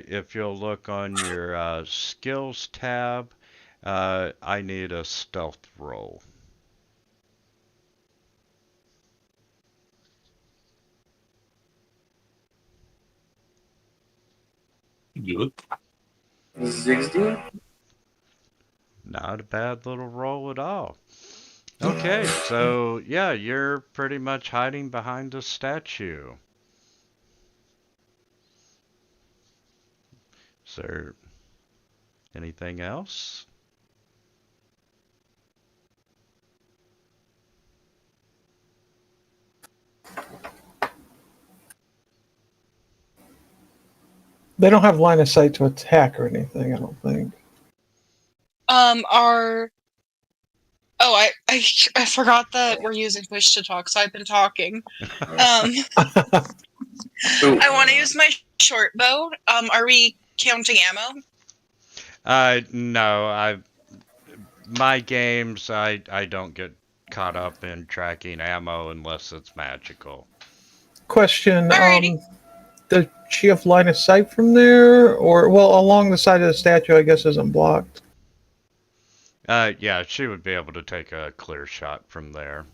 Speaker 2: if you'll look on your skills tab, I need a stealth roll.
Speaker 4: Good.
Speaker 5: 60?
Speaker 2: Not a bad little roll at all. Okay, so yeah, you're pretty much hiding behind a statue. Is there anything else?
Speaker 1: They don't have line of sight to attack or anything, I don't think.
Speaker 3: I forgot that we're using push to talk, so I've been talking. I want to use my short bow. Are we counting ammo?
Speaker 2: No, my games, I don't get caught up in tracking ammo unless it's magical.
Speaker 1: Question,
Speaker 3: Alrighty.
Speaker 1: does she have line of sight from there? Or, well, along the side of the statue, I guess, isn't blocked.
Speaker 2: Yeah, she would be able to take a clear shot from there.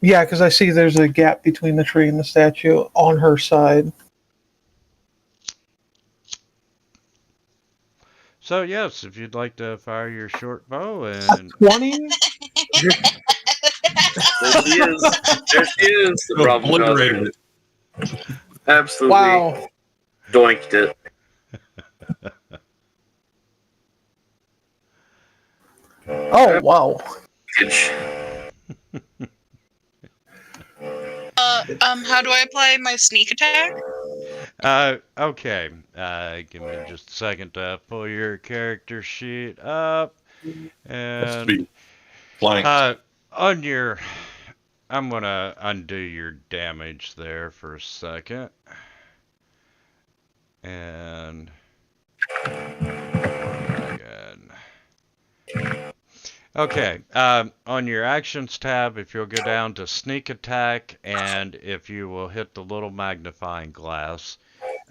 Speaker 1: Yeah, because I see there's a gap between the tree and the statue on her side.
Speaker 2: So yes, if you'd like to fire your short bow and
Speaker 1: 20?
Speaker 5: There she is. There she is. The problem
Speaker 4: Obliterated
Speaker 5: causer.
Speaker 4: it.
Speaker 5: Absolutely
Speaker 1: Wow.
Speaker 5: doinked it.
Speaker 1: Oh, wow.
Speaker 3: How do I apply my sneak attack?
Speaker 2: okay. Give me just a second to pull your character sheet up.
Speaker 4: Has to
Speaker 2: And
Speaker 4: be flanked.
Speaker 2: on your, I'm gonna undo your damage there for a second. And Wagon. Okay, on your actions tab, if you'll go down to sneak attack, and if you will hit the little magnifying glass,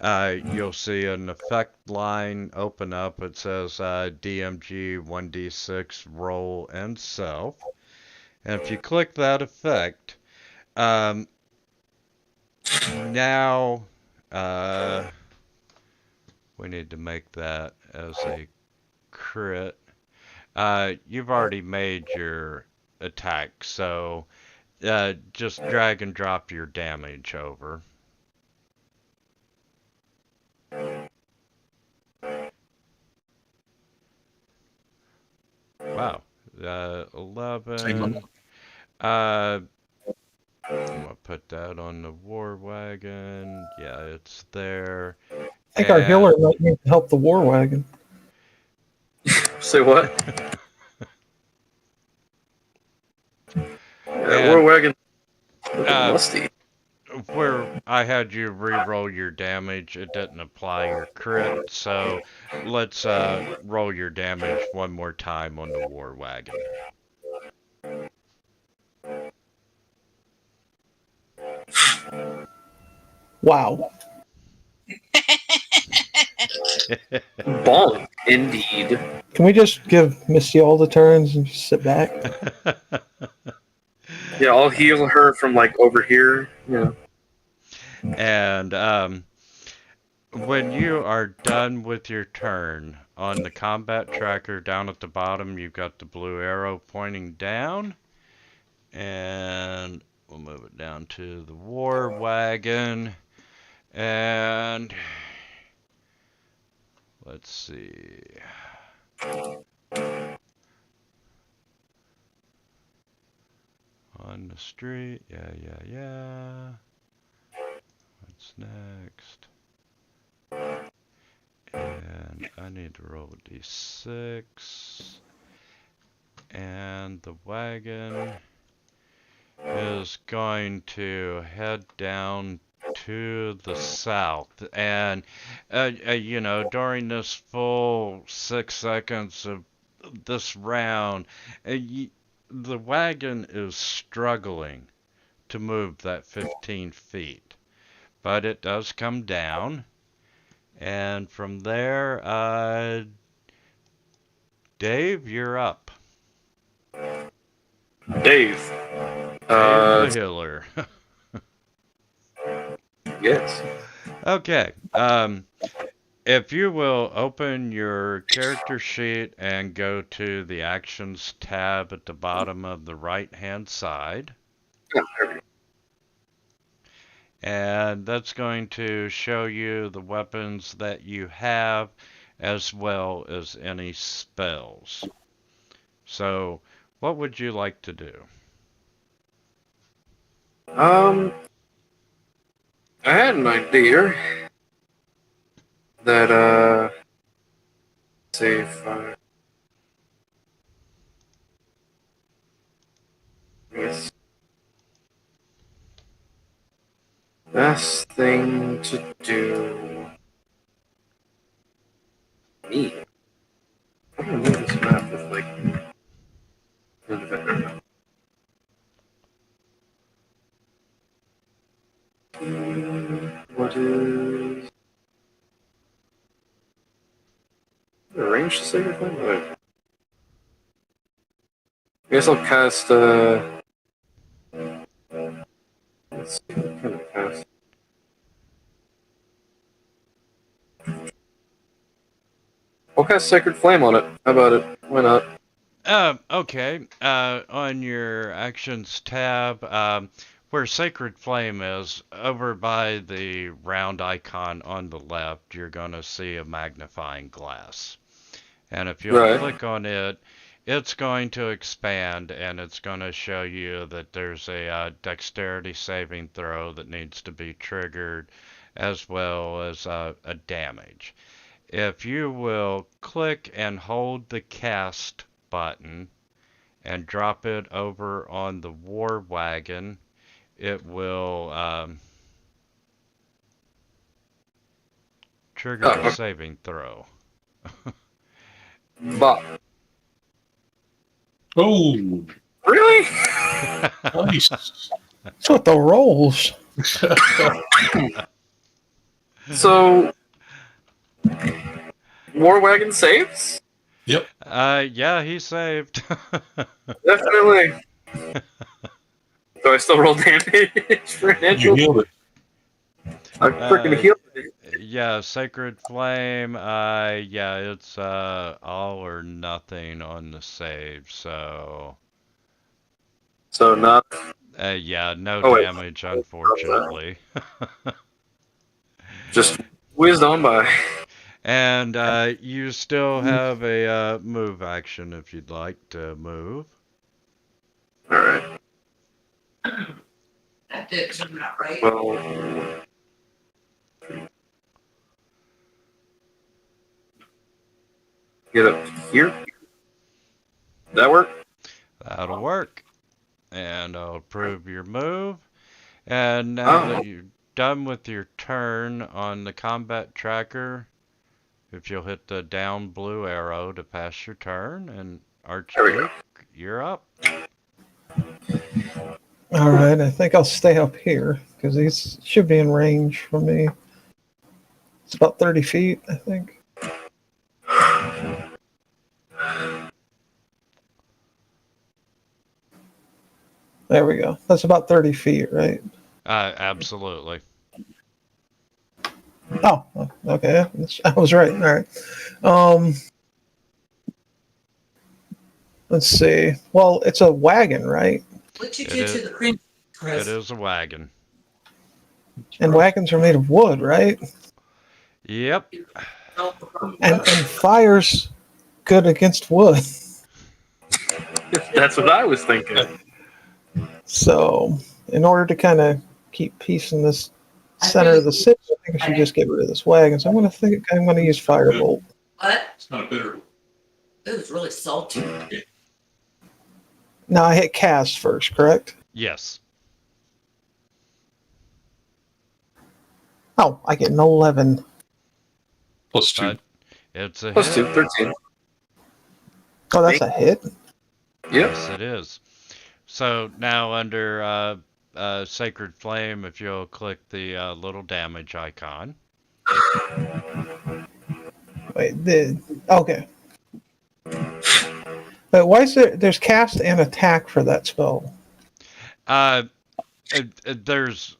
Speaker 2: you'll see an effect line open up. It says DMG 1d6 roll and self. And if you click that effect, now we need to make that as a crit. You've already made your attack, so just drag and drop your damage over. Wow. 11. I'm gonna put that on the war wagon. Yeah, it's there.
Speaker 1: I think our healer might need to help the war wagon.
Speaker 5: Say what? War wagon. Musty.
Speaker 2: Where I had you re-roll your damage, it didn't apply your crit, so let's roll your damage one more time on the war wagon.
Speaker 1: Wow.
Speaker 5: Bonk, indeed.
Speaker 1: Can we just give Misty all the turns and just sit back?
Speaker 5: Yeah, I'll heal her from like over here. Yeah.
Speaker 2: And when you are done with your turn, on the combat tracker down at the bottom, you've got the blue arrow pointing down. And we'll move it down to the war wagon. And let's see. On the street, yeah. What's next? And I need to roll a d6. And the wagon is going to head down to the south. And, you know, during this full 6 seconds of this round, the wagon is struggling to move that 15 feet. But it does come down. And from there, Dave, you're up.
Speaker 5: Dave.
Speaker 2: Dave the healer.
Speaker 5: Yes.
Speaker 2: Okay. If you will open your character sheet and go to the actions tab at the bottom of the right-hand side. And that's going to show you the weapons that you have as well as any spells. So, what would you like to do?
Speaker 5: I had an idea that let's see if yes. Best thing to do. Me. I'm gonna move this map with like. What is the range to say everything? I guess I'll cast let's see what kind of cast. I'll has Sacred Flame on it. How about it? Why not?
Speaker 2: Okay. On your actions tab, where Sacred Flame is, over by the round icon on the left, you're going to see a magnifying glass. And if you'll click on it, it's going to expand and it's going to show you that there's a dexterity saving throw that needs to be triggered, as well as a damage. If you will click and hold the cast button and drop it over on the War Wagon, it will trigger the saving throw.
Speaker 5: Bop.
Speaker 4: Oh,
Speaker 5: Really?
Speaker 4: nice.
Speaker 1: That's what the rolls.
Speaker 5: So, War Wagon saves?
Speaker 4: Yep.
Speaker 2: Yeah, he saved.
Speaker 5: Definitely. Do I still roll damage for an
Speaker 4: You
Speaker 5: initial?
Speaker 4: healed it.
Speaker 5: I freaking healed it.
Speaker 2: Yeah, Sacred Flame, yeah, it's all or nothing on the save, so
Speaker 5: So not.
Speaker 2: yeah, no
Speaker 5: Oh, wait.
Speaker 2: damage, unfortunately.
Speaker 5: Just whizzed on by.
Speaker 2: And you still have a move action if you'd like to move.
Speaker 5: Alright.
Speaker 6: That didn't come out right.
Speaker 5: Well. Get up here. That work?
Speaker 2: That'll work. And I'll approve your move. And now that you're done with your turn on the combat tracker, if you'll hit the down blue arrow to pass your turn, and Archduke, you're up.
Speaker 1: All right, I think I'll stay up here because these should be in range from me. It's about 30 feet, I think. There we go. That's about 30 feet, right?
Speaker 2: Absolutely.
Speaker 1: Oh, okay. I was right. All right. Let's see. Well, it's a wagon, right?
Speaker 6: What you
Speaker 2: It
Speaker 6: do
Speaker 2: is-
Speaker 6: to the print, Chris?
Speaker 2: It is a wagon.
Speaker 1: And wagons are made of wood, right?
Speaker 2: Yep.
Speaker 1: And fire's good against wood.
Speaker 5: That's what I was thinking.
Speaker 1: So, in order to kind of keep peace in this center of the city, I think I should just get rid of this wagon. So I'm going to use Firebolt.
Speaker 6: What?
Speaker 4: It's not bitter.
Speaker 6: It was really salty.
Speaker 1: Now I hit cast first, correct?
Speaker 2: Yes.
Speaker 1: Oh, I get an 11.
Speaker 4: Plus 2.
Speaker 2: It's a
Speaker 5: Plus
Speaker 2: hit.
Speaker 5: 2, 13.
Speaker 1: Oh, that's a hit.
Speaker 5: Yep.
Speaker 2: Yes, it is. So now under Sacred Flame, if you'll click the little damage icon.
Speaker 1: Wait, okay. But why is there's cast and attack for that spell?
Speaker 2: There's,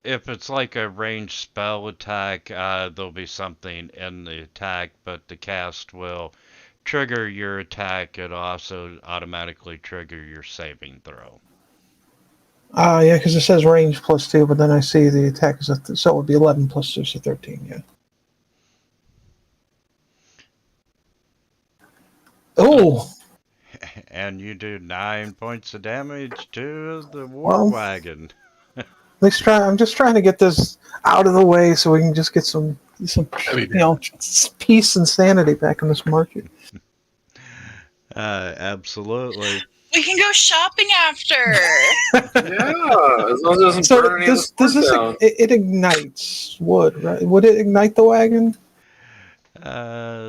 Speaker 2: if it's like a ranged spell attack, there'll be something in the attack, but the cast will trigger your attack. It'll also automatically trigger your saving throw.
Speaker 1: Yeah, because it says range plus 2, but then I see the attack is so it would be 11 plus 2, so 13, yeah. Oh!
Speaker 2: And you do 9 points of damage to the War Wagon.
Speaker 1: I'm just trying to get this out of the way so we can just get some peace and sanity back in this market.
Speaker 2: Absolutely.
Speaker 3: We can go shopping after.
Speaker 5: Yeah, as long as it doesn't
Speaker 1: So
Speaker 5: burn any of the
Speaker 1: does this
Speaker 5: down.
Speaker 1: it ignites wood, right? Would it ignite the wagon?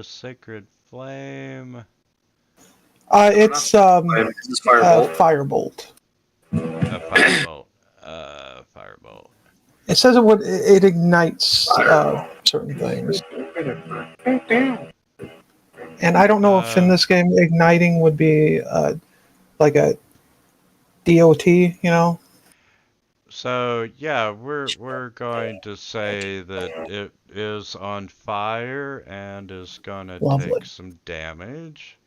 Speaker 2: Sacred Flame.
Speaker 1: It's
Speaker 5: This is Firebolt.
Speaker 1: Firebolt.
Speaker 2: Firebolt. Firebolt.
Speaker 1: It says it ignites certain things. And I don't know if in this game igniting would be like a DOT, you know?
Speaker 2: So yeah, we're going to say that it is on fire and is gonna
Speaker 1: Lovely.
Speaker 2: take some damage.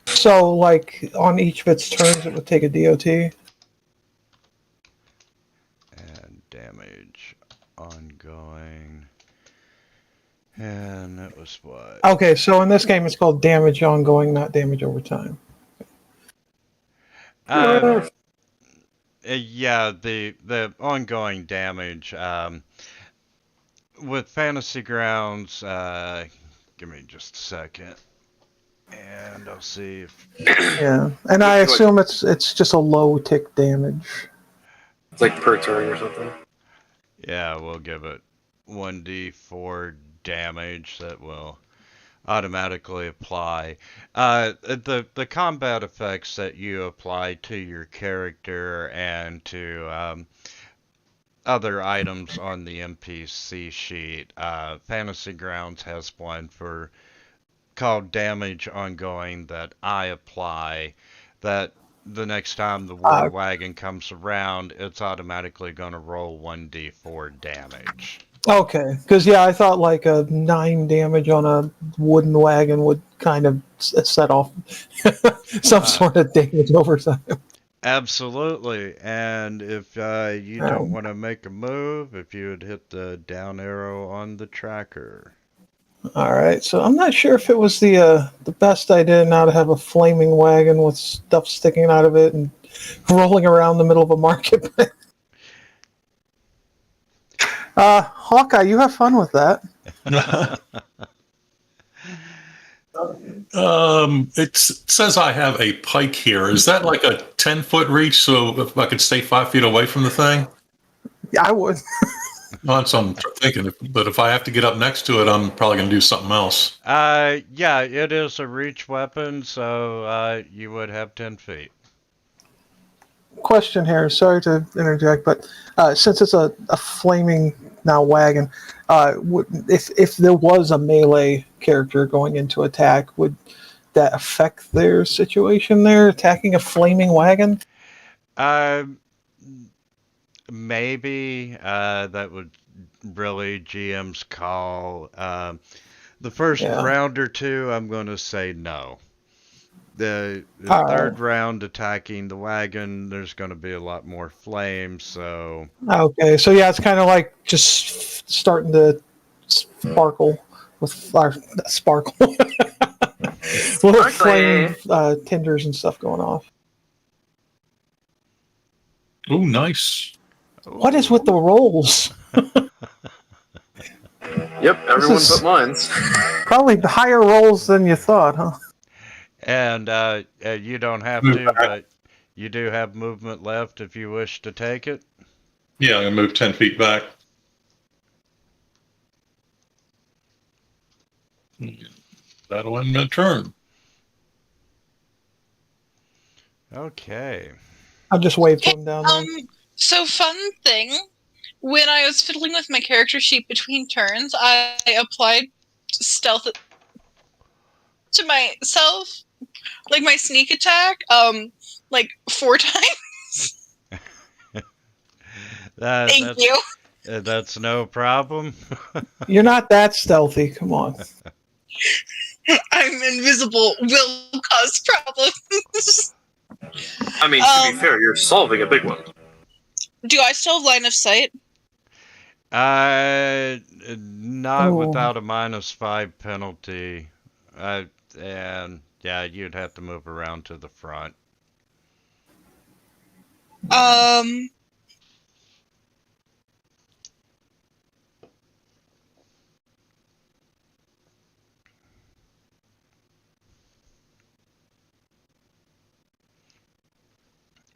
Speaker 1: So, like, on each of its turns, it would take a DOT.
Speaker 2: And damage ongoing. And that was what?
Speaker 1: Okay, so in this game, it's called damage ongoing, not damage over time.
Speaker 2: Yeah, the ongoing damage. With Fantasy Grounds, give me just a second, and I'll see if
Speaker 1: Yeah, and I assume it's just a low tick damage.
Speaker 5: It's like per turn or something.
Speaker 2: yeah, we'll give it 1d4 damage that will automatically apply. The combat effects that you apply to your character and to other items on the NPC sheet. Fantasy Grounds has one for called damage ongoing that I apply. That the next time the war wagon comes around, it's automatically going to roll 1d4 damage.
Speaker 1: Okay, because yeah, I thought like a 9 damage on a wooden wagon would kind of set off some sort of damage over time.
Speaker 2: Absolutely, and if you don't want to make a move, if you would hit the down arrow on the tracker.
Speaker 1: All right, so I'm not sure if it was the best idea now to have a flaming wagon with stuff sticking out of it and rolling around the middle of a market. Hawkeye, you have fun with that.
Speaker 4: It says I have a pike here. Is that like a 10-foot reach? So if I could stay 5 feet away from the thing?
Speaker 1: Yeah, I would.
Speaker 4: That's what I'm thinking. But if I have to get up next to it, I'm probably going to do something else.
Speaker 2: Yeah, it is a reach weapon, so you would have 10 feet.
Speaker 1: Question here. Sorry to interject, but since it's a flaming now wagon, if there was a melee character going into attack, would that affect their situation there, attacking a flaming wagon?
Speaker 2: Maybe that would really GM's call. The first round or two, I'm going to say no. The third round attacking the wagon, there's going to be a lot more flames, so...
Speaker 1: Okay, so yeah, it's kind of like just starting to sparkle with sparkle. Little flame tinders and stuff going off.
Speaker 4: Oh, nice.
Speaker 1: What is with the rolls?
Speaker 5: Yep, everyone but mines.
Speaker 1: Probably higher rolls than you thought, huh?
Speaker 2: And you don't have to, but you do have movement left if you wish to take it.
Speaker 4: Yeah, I'm going to move 10 feet back. That'll end my turn.
Speaker 2: Okay.
Speaker 1: I'll just wave to him down there.
Speaker 3: So fun thing, when I was fiddling with my character sheet between turns, I applied stealth to myself, like my sneak attack, like 4 times. Thank you.
Speaker 2: That's no problem.
Speaker 1: You're not that stealthy. Come on.
Speaker 3: I'm invisible. Will cause problems.
Speaker 5: I mean, to be fair, you're solving a big one.
Speaker 3: Do I still have line of sight?
Speaker 2: Not without a -5 penalty. And yeah, you'd have to move around to the front.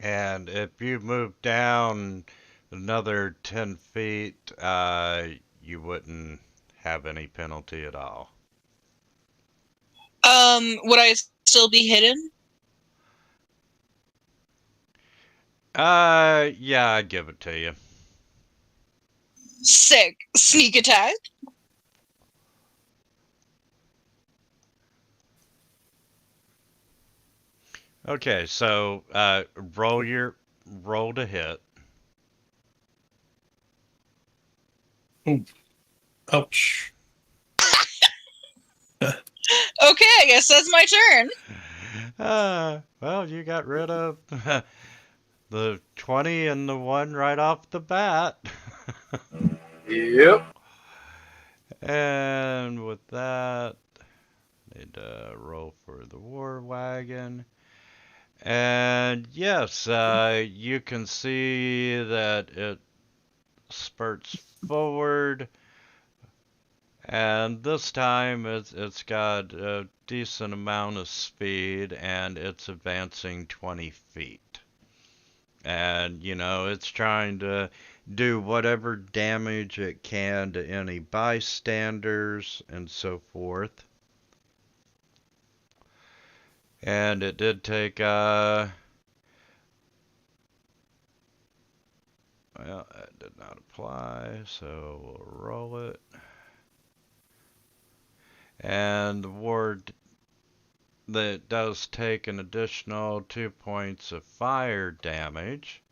Speaker 2: And if you move down another 10 feet, you wouldn't have any penalty at all.
Speaker 3: Would I still be hidden?
Speaker 2: Yeah, I'd give it to you.
Speaker 3: Sick. Sneak attack.
Speaker 2: Okay, so roll to hit.
Speaker 4: Ouch.
Speaker 3: Okay, I guess that's my turn.
Speaker 2: Well, you got rid of the 20 and the 1 right off the bat.
Speaker 5: Yep.
Speaker 2: And with that, need to roll for the war wagon. And yes, you can see that it spurts forward. And this time it's got a decent amount of speed and it's advancing 20 feet. And, you know, it's trying to do whatever damage it can to any bystanders and so forth. And it did take, well, that did not apply, so we'll roll it. And the ward that does take an additional 2 points of fire damage.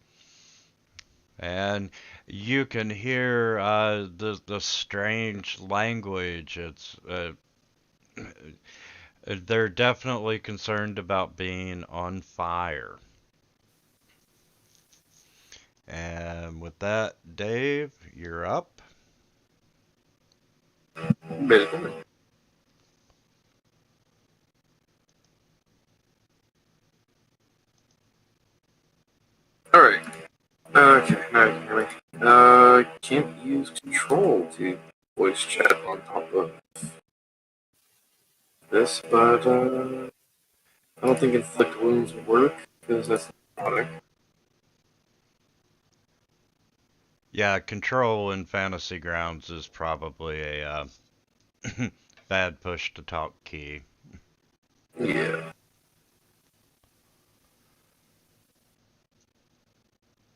Speaker 2: And you can hear the strange language. It's they're definitely concerned about being on fire. And with that, Dave, you're up.
Speaker 5: Basically. Alright. Okay, now you can hear me. Can't use control to voice chat on top of this, but I don't think inflict wounds would work because that's not.
Speaker 2: Yeah, control in Fantasy Grounds is probably a bad push to talk key.
Speaker 5: Yeah.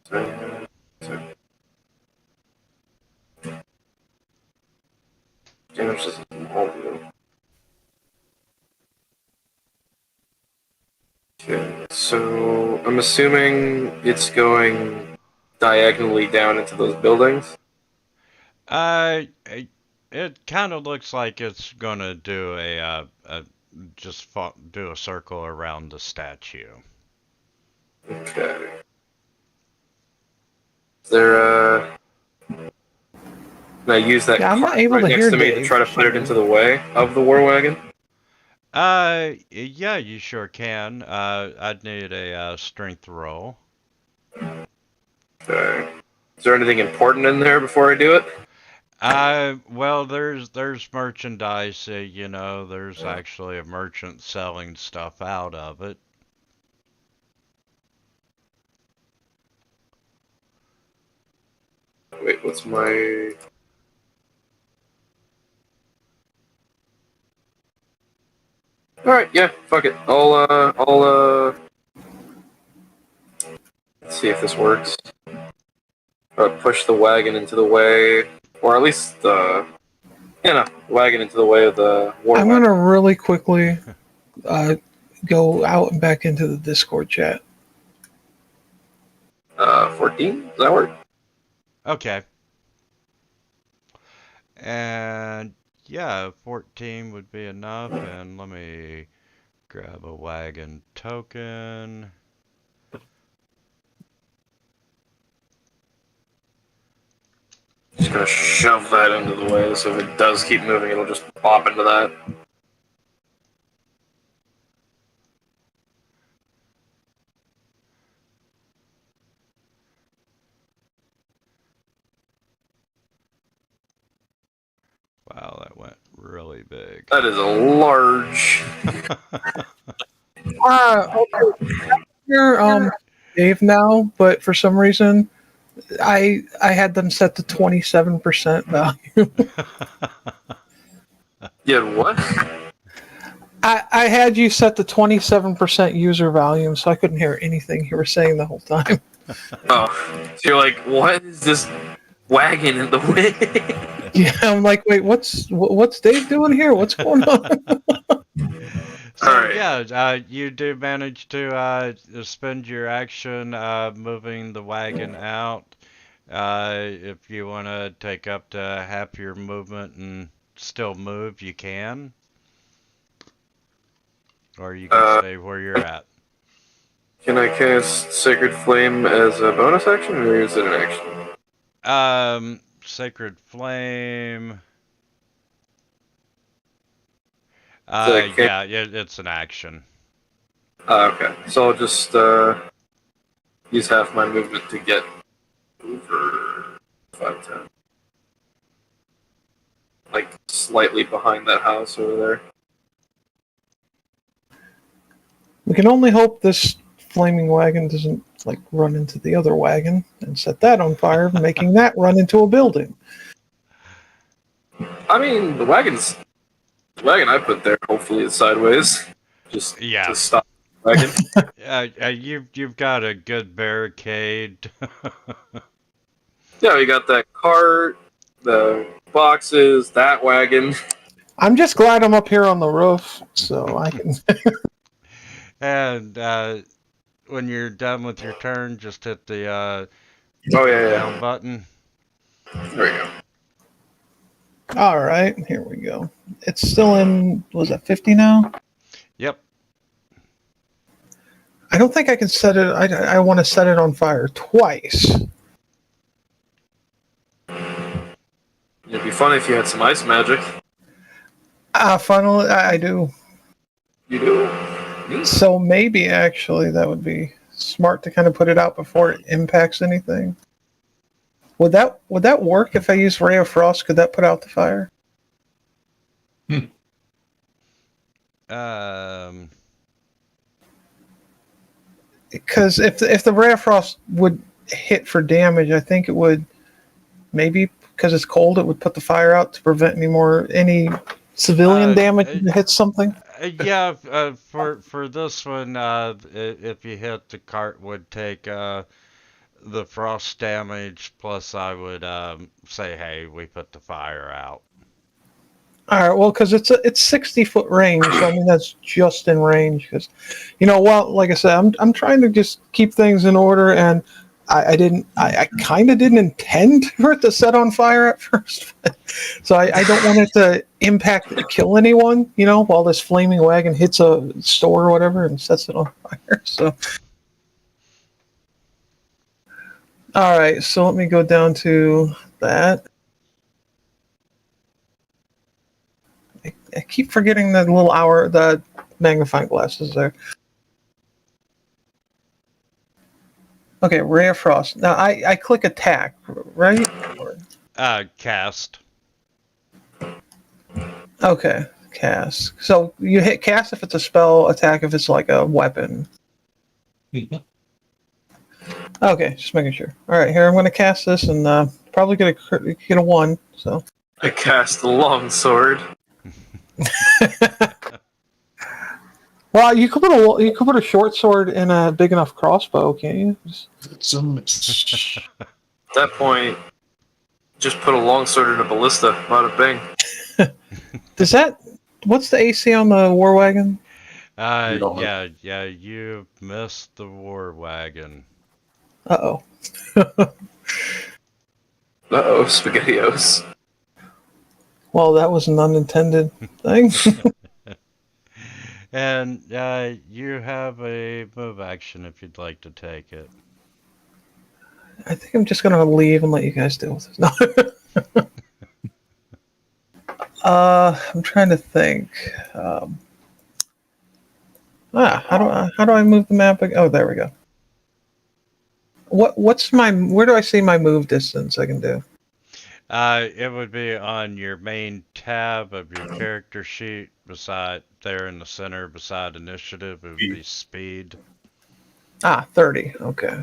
Speaker 5: So, damage doesn't all do. Okay, so I'm assuming it's going diagonally down into those buildings.
Speaker 2: It kind of looks like it's gonna do do a circle around the statue.
Speaker 5: Okay. Is there can I use that
Speaker 1: Yeah, I'm not
Speaker 5: cart
Speaker 1: able
Speaker 5: right
Speaker 1: to
Speaker 5: next
Speaker 1: hear
Speaker 5: to me to
Speaker 1: Dave
Speaker 5: try to
Speaker 1: for
Speaker 5: put
Speaker 1: some
Speaker 5: it into the way of the war wagon?
Speaker 2: Yeah, you sure can. I'd need a strength roll.
Speaker 5: Okay. Is there anything important in there before I do it?
Speaker 2: Well, there's merchandise. You know, there's actually a merchant selling stuff out of it.
Speaker 5: Wait, what's my... Alright, yeah, fuck it. Let's see if this works. Push the wagon into the way, or at least wagon into the way of the war
Speaker 1: I'm
Speaker 5: wagon.
Speaker 1: gonna really quickly go out and back into the Discord chat.
Speaker 5: 14? Does that work?
Speaker 2: Okay. And yeah, 14 would be enough. And let me grab a wagon token.
Speaker 5: Just gonna shove that into the way, so if it does keep moving, it'll just pop into that.
Speaker 2: Wow, that went really big.
Speaker 5: That is a large...
Speaker 1: Okay. Here, Dave now, but for some reason, I had them set to 27% value.
Speaker 5: You had what?
Speaker 1: I had you set to 27% user volume, so I couldn't hear anything you were saying the whole time.
Speaker 5: Oh, so you're like, what is this wagon in the way?
Speaker 1: Yeah, I'm like, wait, what's Dave doing here? What's going on?
Speaker 2: So
Speaker 5: Alright.
Speaker 2: yeah, you do manage to spend your action moving the wagon out. If you want to take up to half your movement and still move, you can. Or you can stay where you're at.
Speaker 5: Can I cast Sacred Flame as a bonus action, or is it an action?
Speaker 2: Sacred Flame.
Speaker 5: So
Speaker 2: Yeah, it's an action.
Speaker 5: Okay. So I'll just use half my movement to get over 5'10". Like, slightly behind that house over there.
Speaker 1: We can only hope this flaming wagon doesn't like run into the other wagon and set that on fire, making that run into a building.
Speaker 5: I mean, the wagon I put there hopefully is sideways. Just
Speaker 2: Yeah.
Speaker 5: to stop the wagon.
Speaker 2: You've got a good barricade.
Speaker 5: Yeah, we got that cart, the boxes, that wagon.
Speaker 1: I'm just glad I'm up here on the roof, so I can.
Speaker 2: And when you're done with your turn, just hit the
Speaker 5: Oh yeah,
Speaker 2: down button.
Speaker 5: There we go.
Speaker 1: All right, here we go. It's still in. Was it 50 now?
Speaker 2: Yep.
Speaker 1: I don't think I can set it. I want to set it on fire twice.
Speaker 5: It'd be fun if you had some ice magic.
Speaker 1: Finally, I do.
Speaker 5: You do. Neat.
Speaker 1: So maybe actually that would be smart to kind of put it out before it impacts anything. Would that work if I use Ray of Frost? Could that put out the fire? Because if the Ray of Frost would hit for damage, I think it would maybe because it's cold, it would put the fire out to prevent any civilian damage if it hits something.
Speaker 2: Yeah, for this one, if you hit, the cart would take the frost damage. Plus, I would say, hey, we put the fire out.
Speaker 1: All right, well, because it's 60-foot range, so I mean that's just in range. Because, well, like I said, I'm trying to just keep things in order, and I kind of didn't intend for it to set on fire at first, so I don't want it to impact or kill anyone, while this flaming wagon hits a store or whatever and sets it on fire. So, all right, so let me go down to that. I keep forgetting the magnifying glasses there. Okay, Ray of Frost. Now I click attack, right?
Speaker 2: Cast.
Speaker 1: Okay, cast. So you hit cast if it's a spell, attack if it's like a weapon. Okay, just making sure. All right, here I'm going to cast this and probably get a 1. So
Speaker 5: I cast the long sword.
Speaker 1: well, you could put a short sword in a big enough crossbow, can't you?
Speaker 5: At that point, just put a long sword in a ballista. Bada bing.
Speaker 1: What's the AC on the war wagon?
Speaker 2: Yeah, you missed the war wagon.
Speaker 1: Uh-oh.
Speaker 5: Uh-oh, SpaghettiOs.
Speaker 1: Well, that was an unintended thing.
Speaker 2: And you have a move action if you'd like to take it.
Speaker 1: I think I'm just going to leave and let you guys deal with this. No. I'm trying to think. How do I move the map? Oh, there we go. Where do I see my move distance I can do?
Speaker 2: It would be on your main tab of your character sheet, beside there in the center, beside initiative. It would be speed.
Speaker 1: 30. Okay.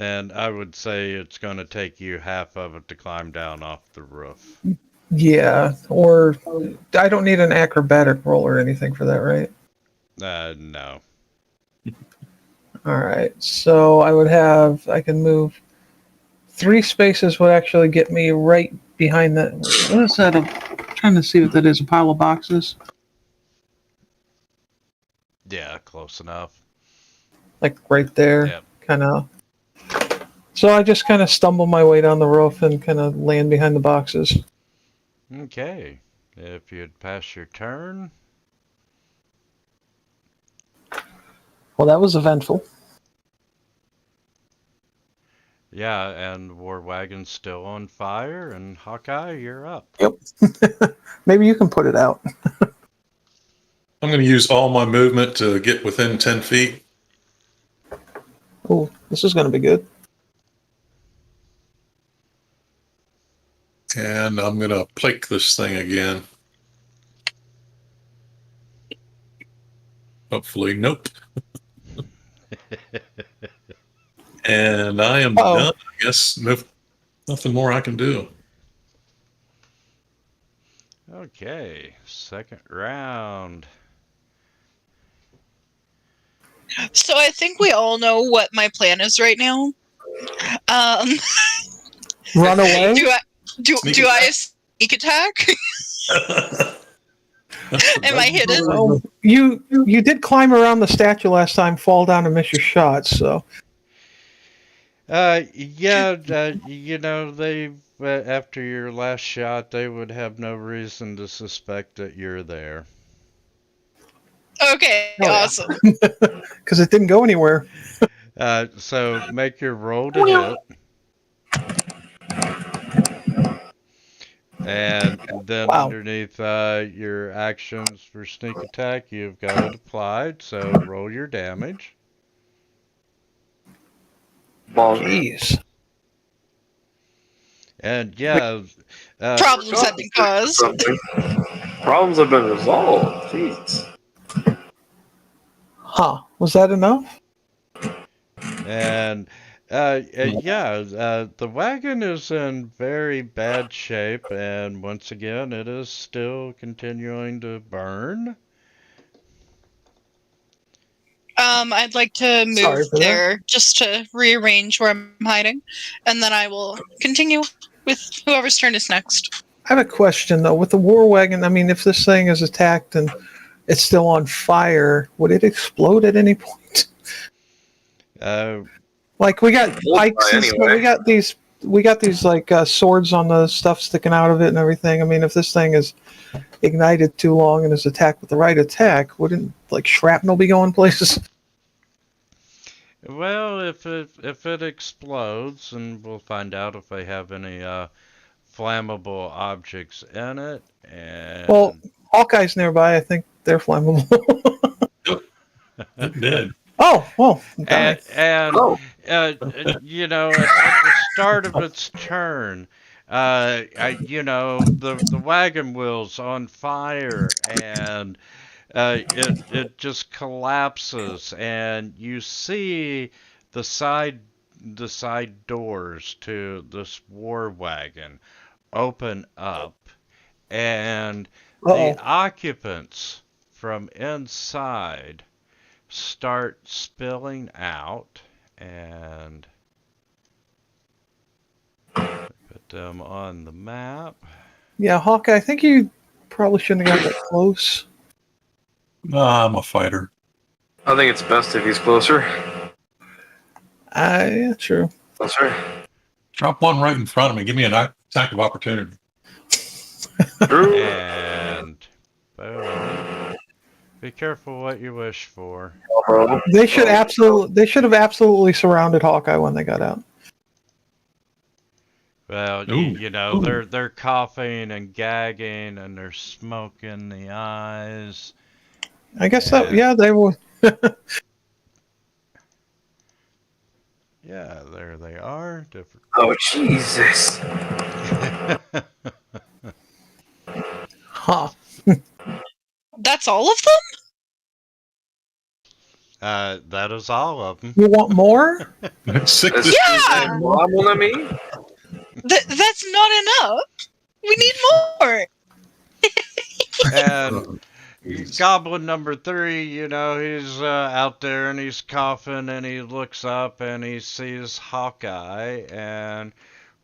Speaker 2: And I would say it's going to take you half of it to climb down off the roof.
Speaker 1: Yeah, or I don't need an acrobatic roll or anything for that, right?
Speaker 2: No.
Speaker 1: All right. So I can move 3 spaces would actually get me right behind that. What is that? I'm trying to see what that is. A pile of boxes?
Speaker 2: Yeah, close enough.
Speaker 1: Like right there?
Speaker 2: Yep.
Speaker 1: Kind of. So I just kind of stumble my way down the roof and kind of land behind the boxes.
Speaker 2: Okay. If you'd pass your turn.
Speaker 1: Well, that was eventful.
Speaker 2: Yeah, and War Wagon's still on fire, and Hawkeye, you're up.
Speaker 1: Yep. Maybe you can put it out.
Speaker 4: I'm going to use all my movement to get within 10 feet.
Speaker 1: Oh, this is going to be good.
Speaker 4: And I'm going to plake this thing again. Hopefully, nope. And I am
Speaker 1: Uh-oh.
Speaker 4: done. I guess nothing more I can do.
Speaker 2: Okay, second round.
Speaker 3: So I think we all know what my plan is right now.
Speaker 1: Run away?
Speaker 3: Do I sneak attack? Am I hidden?
Speaker 1: Oh, you did climb around the statue last time, fall down and miss your shots, so.
Speaker 2: Yeah, you know, they after your last shot, they would have no reason to suspect that you're there.
Speaker 3: Okay,
Speaker 1: Oh, yeah.
Speaker 3: awesome.
Speaker 1: Because it didn't go anywhere.
Speaker 2: So make your roll to hit. And then
Speaker 1: Wow.
Speaker 2: underneath your actions for sneak attack, you've got it applied. So roll your damage.
Speaker 5: Bonk.
Speaker 1: Jeez.
Speaker 2: And yeah,
Speaker 3: Problems have been caused.
Speaker 5: Something. Problems have been resolved. Jeez.
Speaker 1: Huh. Was that enough?
Speaker 2: and the wagon is in very bad shape, and once again, it is still continuing to burn.
Speaker 3: I'd like to
Speaker 1: Sorry
Speaker 3: move
Speaker 1: for that.
Speaker 3: there just to rearrange where I'm hiding, and then I will continue with whoever's turn is next.
Speaker 1: I have a question, though. With the war wagon, I mean, if this thing is attacked and it's still on fire, would it explode at any point? Like, we got pikes and stuff.
Speaker 5: Anyway.
Speaker 1: We got these like swords on the stuff sticking out of it and everything. I mean, if this thing is ignited too long and is attacked with the right attack, wouldn't like shrapnel be going places?
Speaker 2: Well, if it explodes, and we'll find out if they have any flammable objects in it. And
Speaker 1: Well, Hawkeye's nearby. I think they're flammable.
Speaker 4: It did.
Speaker 1: Oh, well. Die.
Speaker 2: and
Speaker 5: Oh.
Speaker 2: You know, at the start of its turn, you know, the wagon wheel's on fire, and it just collapses, and you see the side doors to this war wagon open up, and
Speaker 1: Uh-oh.
Speaker 2: the occupants from inside start spilling out, and put them on the map.
Speaker 1: Yeah, Hawkeye, I think you probably shouldn't have got that close.
Speaker 4: I'm a fighter.
Speaker 5: I think it's best if he's closer.
Speaker 1: Yeah, true.
Speaker 5: Closer.
Speaker 4: Drop one right in front of me. Give me an attack of opportunity.
Speaker 5: True.
Speaker 2: And boom. Be careful what you wish for.
Speaker 1: They should have absolutely surrounded Hawkeye when they got out.
Speaker 2: Well, you know, they're coughing and gagging, and they're smoke in the eyes.
Speaker 1: I guess they were.
Speaker 2: Yeah, there they are. Different.
Speaker 5: Oh, Jesus.
Speaker 1: Huh.
Speaker 3: That's all of them?
Speaker 2: That is all of them.
Speaker 1: You want more?
Speaker 4: Six.
Speaker 5: Is
Speaker 3: Yeah!
Speaker 5: Mon ami?
Speaker 3: That's not enough. We need more.
Speaker 2: And Goblin number 3, you know, he's out there and he's coughing, and he looks up and he sees Hawkeye, and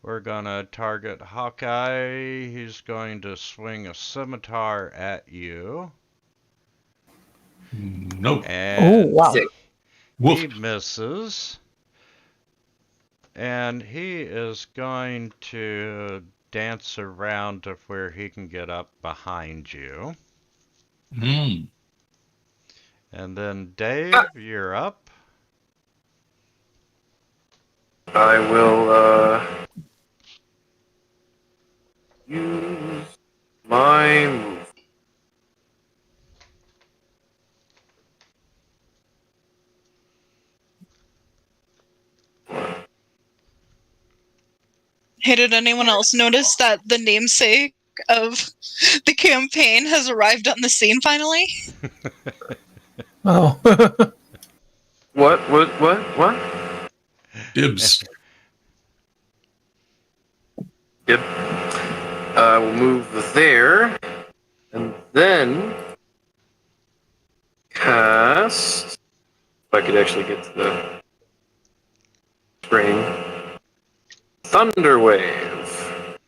Speaker 2: we're gonna target Hawkeye. He's going to swing a scimitar at you.
Speaker 4: Nope.
Speaker 2: And
Speaker 1: Oh, wow.
Speaker 5: Sick.
Speaker 2: he misses. And he is going to dance around to where he can get up behind you.
Speaker 4: Hmm.
Speaker 2: And then Dave, you're up.
Speaker 5: I will use my move.
Speaker 3: Hey, did anyone else notice that the namesake of the campaign has arrived on the scene finally?
Speaker 1: Oh.
Speaker 5: What?
Speaker 4: Dibs.
Speaker 5: Yep. We'll move there, and then cast. If I could actually get to the screen. Thunderwave.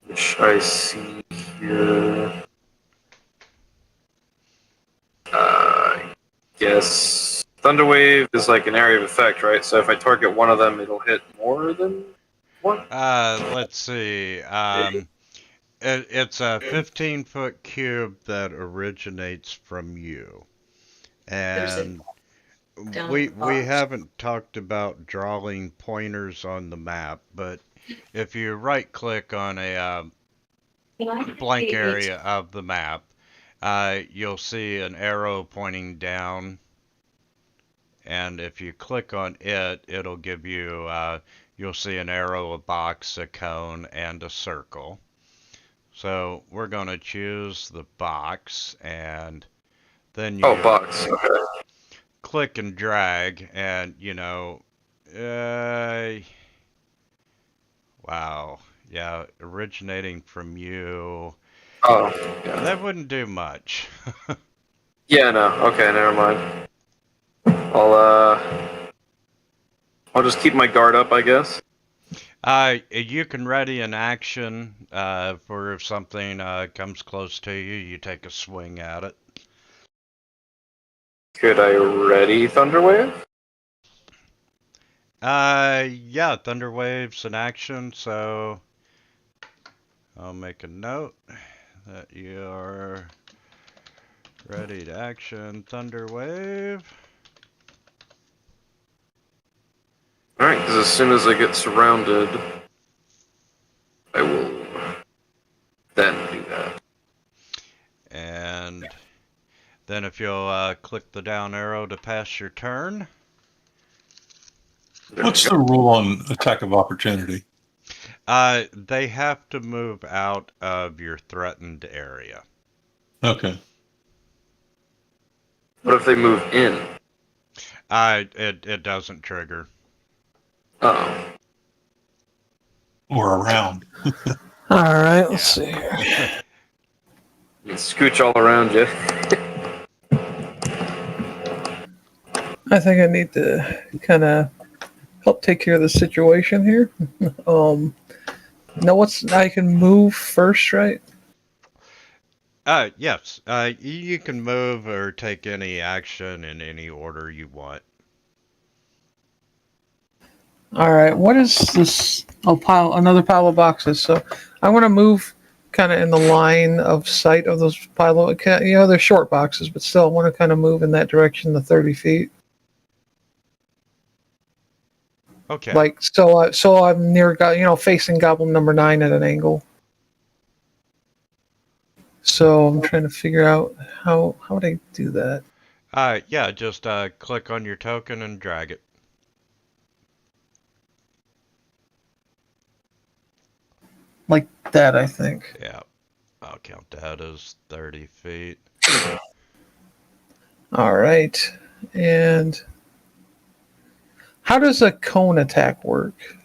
Speaker 5: Which I see here. Yes. Thunderwave is like an area of effect, right? So if I target one of them, it'll hit more than one?
Speaker 2: Let's see. It's a 15-foot cube that originates from you. And
Speaker 6: down
Speaker 2: we
Speaker 6: in the box.
Speaker 2: haven't talked about drawing pointers on the map, but if you right click on a blank area of the map, you'll see an arrow pointing down, and if you click on it, it'll give you you'll see an arrow, a box, a cone, and a circle. So we're going to choose the box, and then you
Speaker 5: Box. Okay.
Speaker 2: click and drag, and wow, yeah, originating from you.
Speaker 5: Oh, yeah.
Speaker 2: That wouldn't do much.
Speaker 5: Yeah, no. Okay, never mind. I'll just keep my guard up, I guess.
Speaker 2: You can ready an action for if something comes close to you, you take a swing at it.
Speaker 5: Could I ready Thunderwave?
Speaker 2: Yeah, Thunder Wave's an action, so I'll make a note that you're ready to action Thunder Wave.
Speaker 5: Alright, because as soon as I get surrounded, I will then do that.
Speaker 2: And then if you'll click the down arrow to pass your turn.
Speaker 4: What's the rule on attack of opportunity?
Speaker 2: They have to move out of your threatened area.
Speaker 4: Okay.
Speaker 5: What if they move in?
Speaker 2: It doesn't trigger.
Speaker 5: Oh.
Speaker 4: Or around.
Speaker 1: All right, let's see here.
Speaker 5: You can scooch all around you.
Speaker 1: I think I need to kind of help take care of the situation here. Now, I can move first, right?
Speaker 2: Yes. You can move or take any action in any order you want.
Speaker 1: All right. What is this? Another pile of boxes. So I want to move kind of in the line of sight of those pile of. They're short boxes, but still, I want to kind of move in that direction, the 30 feet.
Speaker 2: Okay.
Speaker 1: Like so I'm near, facing goblin number 9 at an angle. So I'm trying to figure out how would I do that?
Speaker 2: Yeah, just click on your token and drag it.
Speaker 1: Like that, I think.
Speaker 2: Yeah. I'll count that as 30 feet.
Speaker 1: All right. And how does a cone attack work?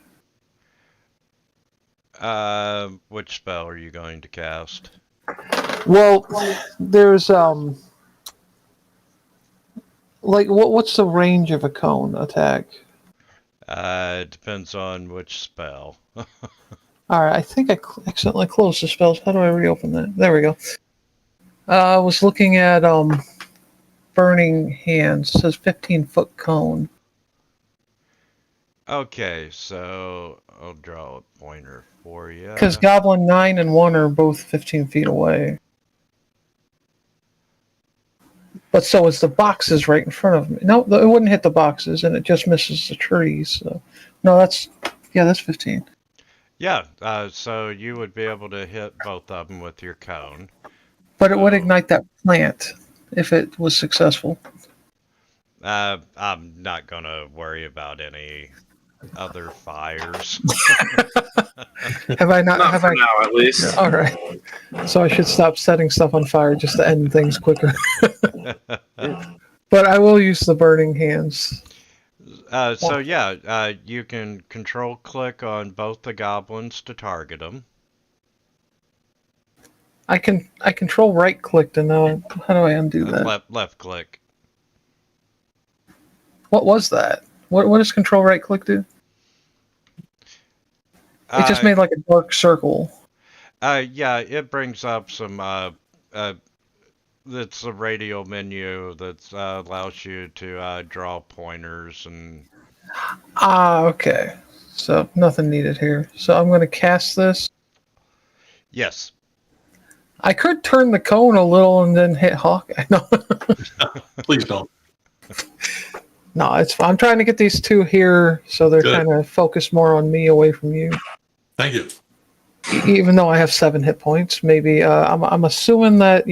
Speaker 2: Which spell are you going to cast?
Speaker 1: Well, there's like what's the range of a cone attack?
Speaker 2: It depends on which spell.
Speaker 1: All right, I think I accidentally closed the spells. How do I reopen that? There we go. I was looking at Burning Hands. It says 15-foot cone.
Speaker 2: Okay, so I'll draw a pointer for you.
Speaker 1: Because Goblin 9 and 1 are both 15 feet away. But so is the boxes right in front of me. No, it wouldn't hit the boxes, and it just misses the trees. So, no, that's 15.
Speaker 2: Yeah, so you would be able to hit both of them with your cone.
Speaker 1: But it would
Speaker 2: So-
Speaker 1: ignite that plant if it was successful.
Speaker 2: I'm not gonna worry about any other fires.
Speaker 1: Have I not?
Speaker 5: Not
Speaker 1: Have
Speaker 5: for
Speaker 1: I?
Speaker 5: now, at least.
Speaker 1: All right. So I should stop setting stuff on fire just to end things quicker. But I will use the burning hands.
Speaker 2: So yeah, you can control click on both the goblins to target them.
Speaker 1: I control right click to know how do I undo that?
Speaker 2: Left click.
Speaker 1: What was that? What does control right click do? It just
Speaker 2: Uh,
Speaker 1: made like a dark circle.
Speaker 2: Yeah, it brings up some that's a radio menu that allows you to draw pointers and.
Speaker 1: Ah, okay. So nothing needed here. So I'm going to cast this.
Speaker 2: Yes.
Speaker 1: I could turn the cone a little and then hit Hawkeye. No,
Speaker 4: Please don't.
Speaker 1: no, it's fine. I'm trying to get these two here so they're
Speaker 4: Good.
Speaker 1: kind of focused more on me away from you.
Speaker 4: Thank you.
Speaker 1: Even though I have 7 hit points, maybe I'm assuming that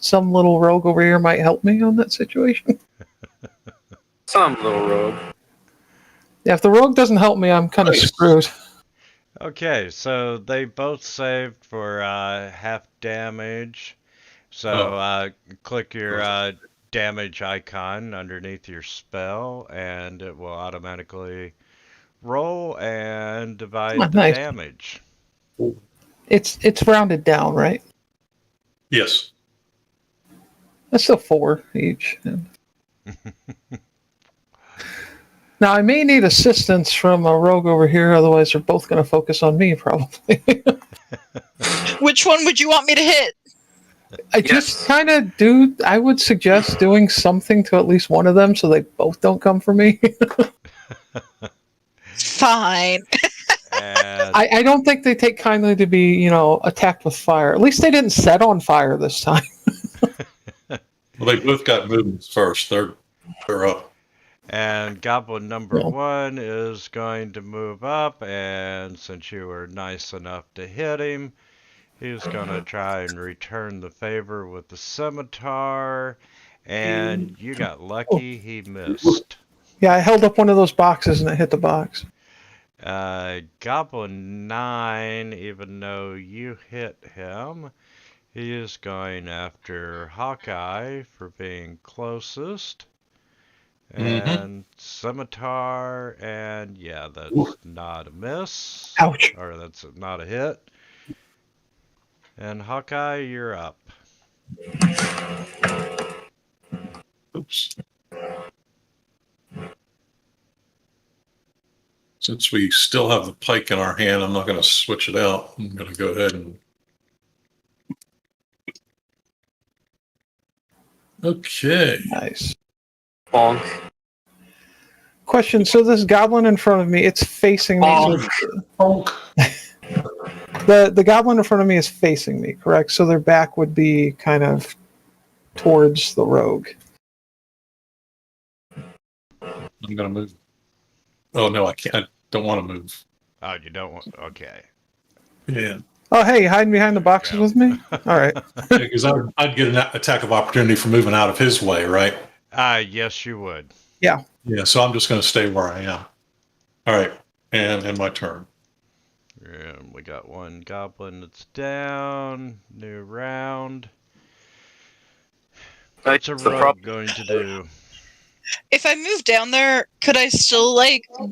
Speaker 1: some little rogue over here might help me on that situation.
Speaker 5: Some little rogue.
Speaker 1: Yeah, if the rogue doesn't help me, I'm kind of
Speaker 4: Nice.
Speaker 1: screwed.
Speaker 2: Okay, so they both saved for half damage. So click your damage icon underneath your spell, and it will automatically roll and divide
Speaker 1: Oh,
Speaker 2: the
Speaker 1: nice.
Speaker 2: damage.
Speaker 1: It's rounded down, right?
Speaker 4: Yes.
Speaker 1: That's still 4 each. Now, I may need assistance from a rogue over here, otherwise they're both going to focus on me, probably.
Speaker 3: Which one would you want me to hit?
Speaker 1: I
Speaker 5: Yes.
Speaker 1: just kind of do. I would suggest doing something to at least one of them so they both don't come for me.
Speaker 3: Fine.
Speaker 2: And
Speaker 1: I don't think they take kindly to be, attacked with fire. At least they didn't set on fire this time.
Speaker 4: Well, they both got movements first. They're up.
Speaker 2: And goblin number
Speaker 1: Yeah.
Speaker 2: 1 is going to move up, and since you were nice enough to hit him, he's going to try and return the favor with the scimitar, and you got lucky, he missed.
Speaker 1: Yeah, I held up one of those boxes and it hit the box.
Speaker 2: Goblin 9, even though you hit him, he is going after Hawkeye for being closest. And scimitar, and yeah, that's not a miss.
Speaker 1: Ouch.
Speaker 2: Or that's not a hit. And Hawkeye, you're up.
Speaker 4: Oops. Since we still have the pike in our hand, I'm not going to switch it out. I'm going to go ahead and. Okay.
Speaker 1: Nice.
Speaker 5: Bonk.
Speaker 1: Question, so this goblin in front of me, it's facing me.
Speaker 4: Bonk.
Speaker 1: The goblin in front of me is facing me, correct? So their back would be kind of towards the rogue.
Speaker 4: I'm going to move. Oh, no, I can't. I don't want to move.
Speaker 2: Oh, you don't want. Okay.
Speaker 4: Yeah.
Speaker 1: Oh, hey, hiding behind the boxes with me? All right.
Speaker 4: Because I'd get an attack of opportunity for moving out of his way, right?
Speaker 2: Yes, you would.
Speaker 1: Yeah.
Speaker 4: Yeah, so I'm just going to stay where I am. All right. And end my turn.
Speaker 2: And we got one goblin that's down. New round. What's a
Speaker 5: That's the
Speaker 2: rogue
Speaker 5: problem.
Speaker 2: going to do?
Speaker 3: If I move down there, could I still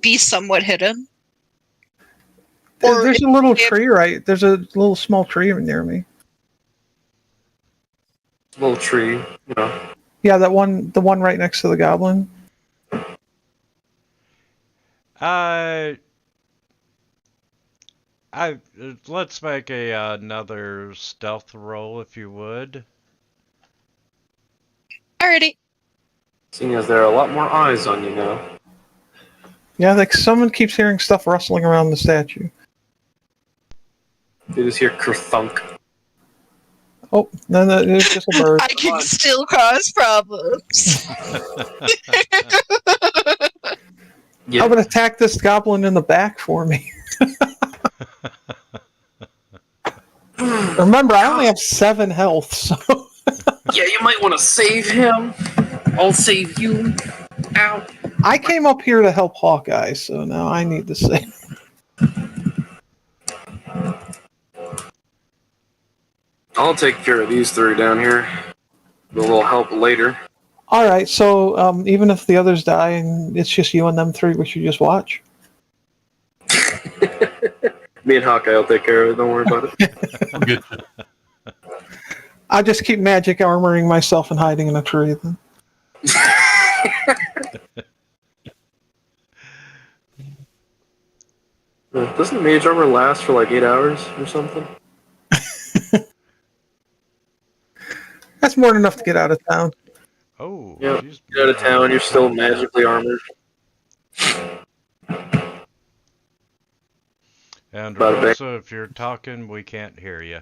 Speaker 3: be somewhat hidden? Or
Speaker 1: There's a little
Speaker 3: if-
Speaker 1: tree, right? There's a little small tree near me.
Speaker 5: Little tree,
Speaker 1: Yeah, the one right next to the goblin.
Speaker 2: Let's make another stealth roll, if you would.
Speaker 3: Alrighty.
Speaker 5: Seeing as there are a lot more eyes on you now.
Speaker 1: Yeah, like someone keeps hearing stuff rustling around the statue.
Speaker 5: You just hear kerthunk.
Speaker 1: Oh, no, it's just a bird.
Speaker 3: I can still cause problems.
Speaker 1: How about attack this goblin in the back for me? Remember, I only have 7 health, so...
Speaker 5: Yeah, you might want to save him. I'll save you. Ow.
Speaker 1: I came up here to help Hawkeye, so now I need to save.
Speaker 5: I'll take care of these 3 down here. A little help later.
Speaker 1: Alright, so even if the others die and it's just you and them 3, we should just watch?
Speaker 5: Me and Hawkeye will take care of it. Don't worry about it.
Speaker 4: I'm good.
Speaker 1: I'll just keep magic armoring myself and hiding in a tree then.
Speaker 5: Doesn't mage armor last for like 8 hours or something?
Speaker 1: That's more than enough to get out of town.
Speaker 2: Oh,
Speaker 5: Yeah,
Speaker 2: she's
Speaker 5: get out of town, you're still magically armored.
Speaker 2: And
Speaker 5: Bada bing.
Speaker 2: Rosa, if you're talking, we can't hear you.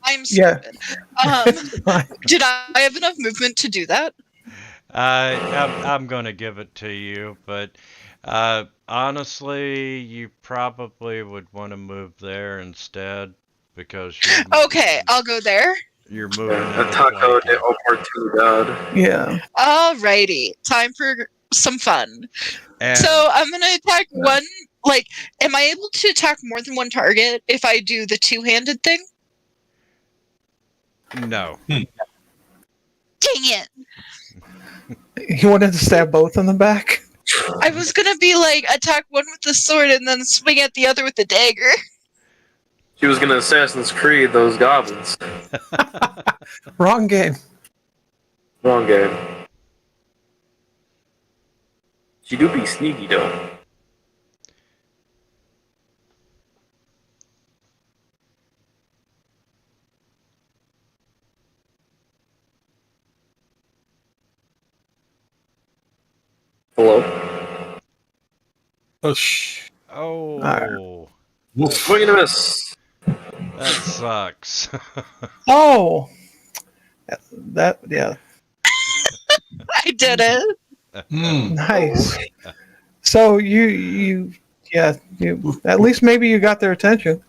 Speaker 3: I'm
Speaker 1: Yeah.
Speaker 3: stupid. Did I have enough movement to do that?
Speaker 2: I'm gonna give it to you, but honestly, you probably would want to move there instead because
Speaker 3: Okay, I'll go there.
Speaker 2: you're moving.
Speaker 5: A
Speaker 2: into
Speaker 5: taco de
Speaker 2: flanking.
Speaker 5: oportunidad.
Speaker 1: Yeah.
Speaker 3: Alrighty, time for some fun.
Speaker 2: And
Speaker 3: So I'm gonna attack one. Like, am I able to attack more than one target if I do the 2-handed thing?
Speaker 2: no,
Speaker 3: Dang it!
Speaker 1: You wanted to stab both in the back?
Speaker 3: I was gonna be like, attack one with the sword and then swing at the other with the dagger.
Speaker 5: She was gonna Assassin's Creed those goblins.
Speaker 1: Wrong game.
Speaker 5: Wrong game. She do be sneaky though. Hello?
Speaker 4: Oh, shh.
Speaker 2: oh,
Speaker 4: Woof.
Speaker 5: Swing and a miss.
Speaker 2: that sucks.
Speaker 1: Oh! That, yeah.
Speaker 3: I did it.
Speaker 4: Mm.
Speaker 1: Nice. So you at least maybe you got their attention.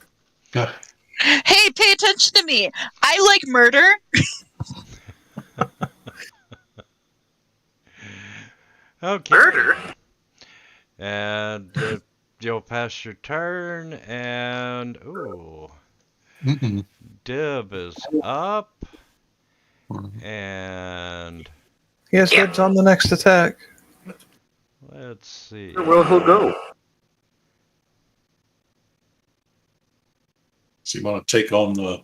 Speaker 4: God.
Speaker 3: Hey, pay attention to me. I like murder.
Speaker 2: Okay.
Speaker 5: Murder?
Speaker 2: And you'll pass your turn, and ooh,
Speaker 4: Mm-mm.
Speaker 2: Dib is up, and
Speaker 1: He has dibs on the next attack.
Speaker 2: let's see.
Speaker 5: Where will he'll go?
Speaker 4: So you want to take on the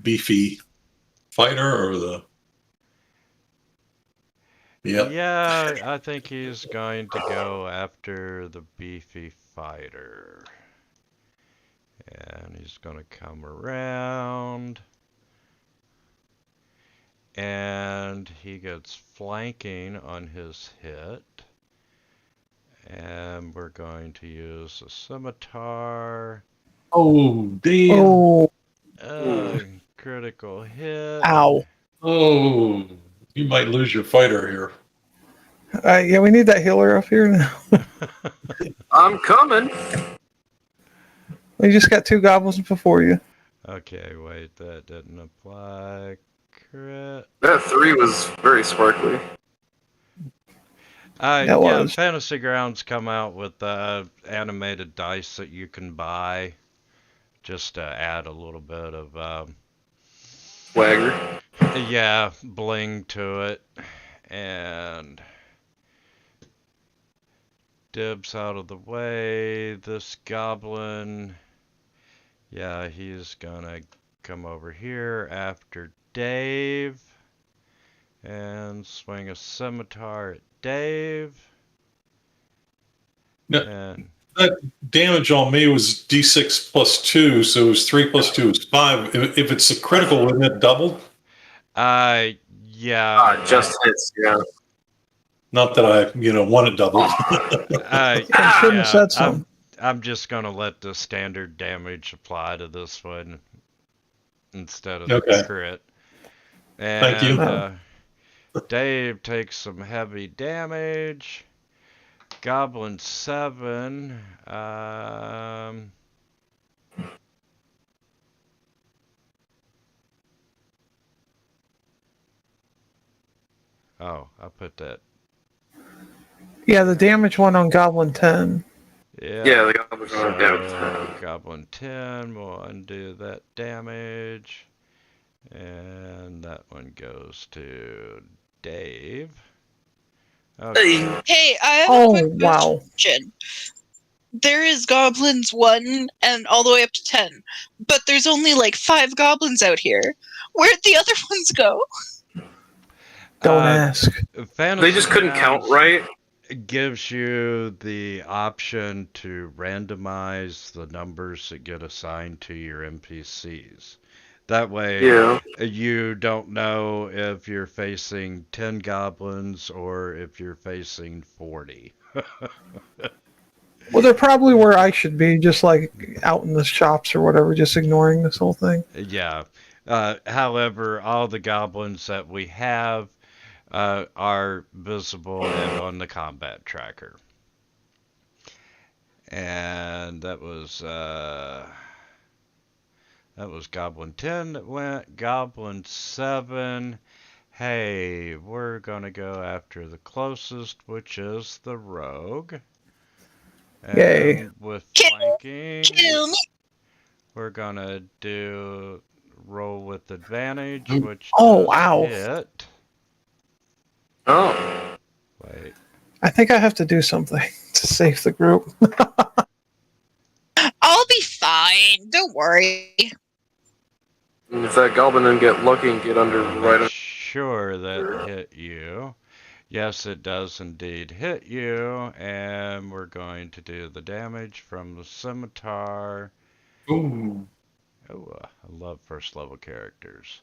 Speaker 4: beefy fighter or the... Yep.
Speaker 2: Yeah, I think he's going to go after the beefy fighter. And he's going to come around. And he gets flanking on his hit. And we're going to use a scimitar.
Speaker 4: Oh, damn.
Speaker 1: Oh,
Speaker 2: Critical hit.
Speaker 1: ow.
Speaker 4: Oh, you might lose your fighter here.
Speaker 1: Yeah, we need that healer up here now.
Speaker 5: I'm coming.
Speaker 1: We just got 2 goblins before you.
Speaker 2: Okay, wait, that didn't apply. Crit.
Speaker 5: That 3 was very sparkly.
Speaker 1: That
Speaker 2: Yeah,
Speaker 1: was.
Speaker 2: Fantasy Grounds come out with animated dice that you can buy just to add a little bit of
Speaker 5: Swagger.
Speaker 2: yeah, bling to it. And Dibs out of the way. This goblin, yeah, he's gonna come over here after Dave and swing a scimitar at Dave.
Speaker 4: No.
Speaker 2: And
Speaker 4: That damage on me was D6 plus 2, so it was 3 plus 2 is 5. If it's a critical, wouldn't it double?
Speaker 2: yeah.
Speaker 5: Just hits, yeah.
Speaker 4: Not that I, want it doubled.
Speaker 1: I shouldn't have said something.
Speaker 2: I'm just gonna let the standard damage apply to this one instead of
Speaker 4: Okay.
Speaker 2: the crit.
Speaker 4: Thank you.
Speaker 2: And Dave takes some heavy damage. Goblin 7. Oh, I put that.
Speaker 1: Yeah, the damage one on Goblin 10.
Speaker 5: Yeah, the goblins are
Speaker 2: So,
Speaker 5: damage.
Speaker 2: Goblin 10 will undo that damage. And that one goes to Dave. Okay.
Speaker 3: Hey, I have a quick question. There is goblins 1 and all the way up to 10, but there's only like 5 goblins out here. Where'd the other ones go?
Speaker 1: Don't ask.
Speaker 5: They just couldn't count right.
Speaker 2: It gives you the option to randomize the numbers that get assigned to your NPCs. That way, you don't know if you're facing 10 goblins or if you're facing 40.
Speaker 1: Well, they're probably where I should be, just like out in the shops or whatever, just ignoring this whole thing.
Speaker 2: Yeah. However, all the goblins that we have are visible and on the combat tracker. And that was Goblin 10 that went. Goblin 7. Hey, we're gonna go after the closest, which is the rogue. And
Speaker 1: Yay.
Speaker 2: with flanking,
Speaker 3: Kill me.
Speaker 2: we're gonna do roll with advantage, which
Speaker 1: wow.
Speaker 2: hit.
Speaker 5: Oh.
Speaker 2: Wait.
Speaker 1: I think I have to do something to save the group.
Speaker 3: I'll be fine. Don't worry.
Speaker 5: And if that goblin didn't get lucky and get under right.
Speaker 2: Sure, that hit you. Yes, it does indeed hit you, and we're going to do the damage from the scimitar.
Speaker 4: Ooh.
Speaker 2: Oh, I love first level characters.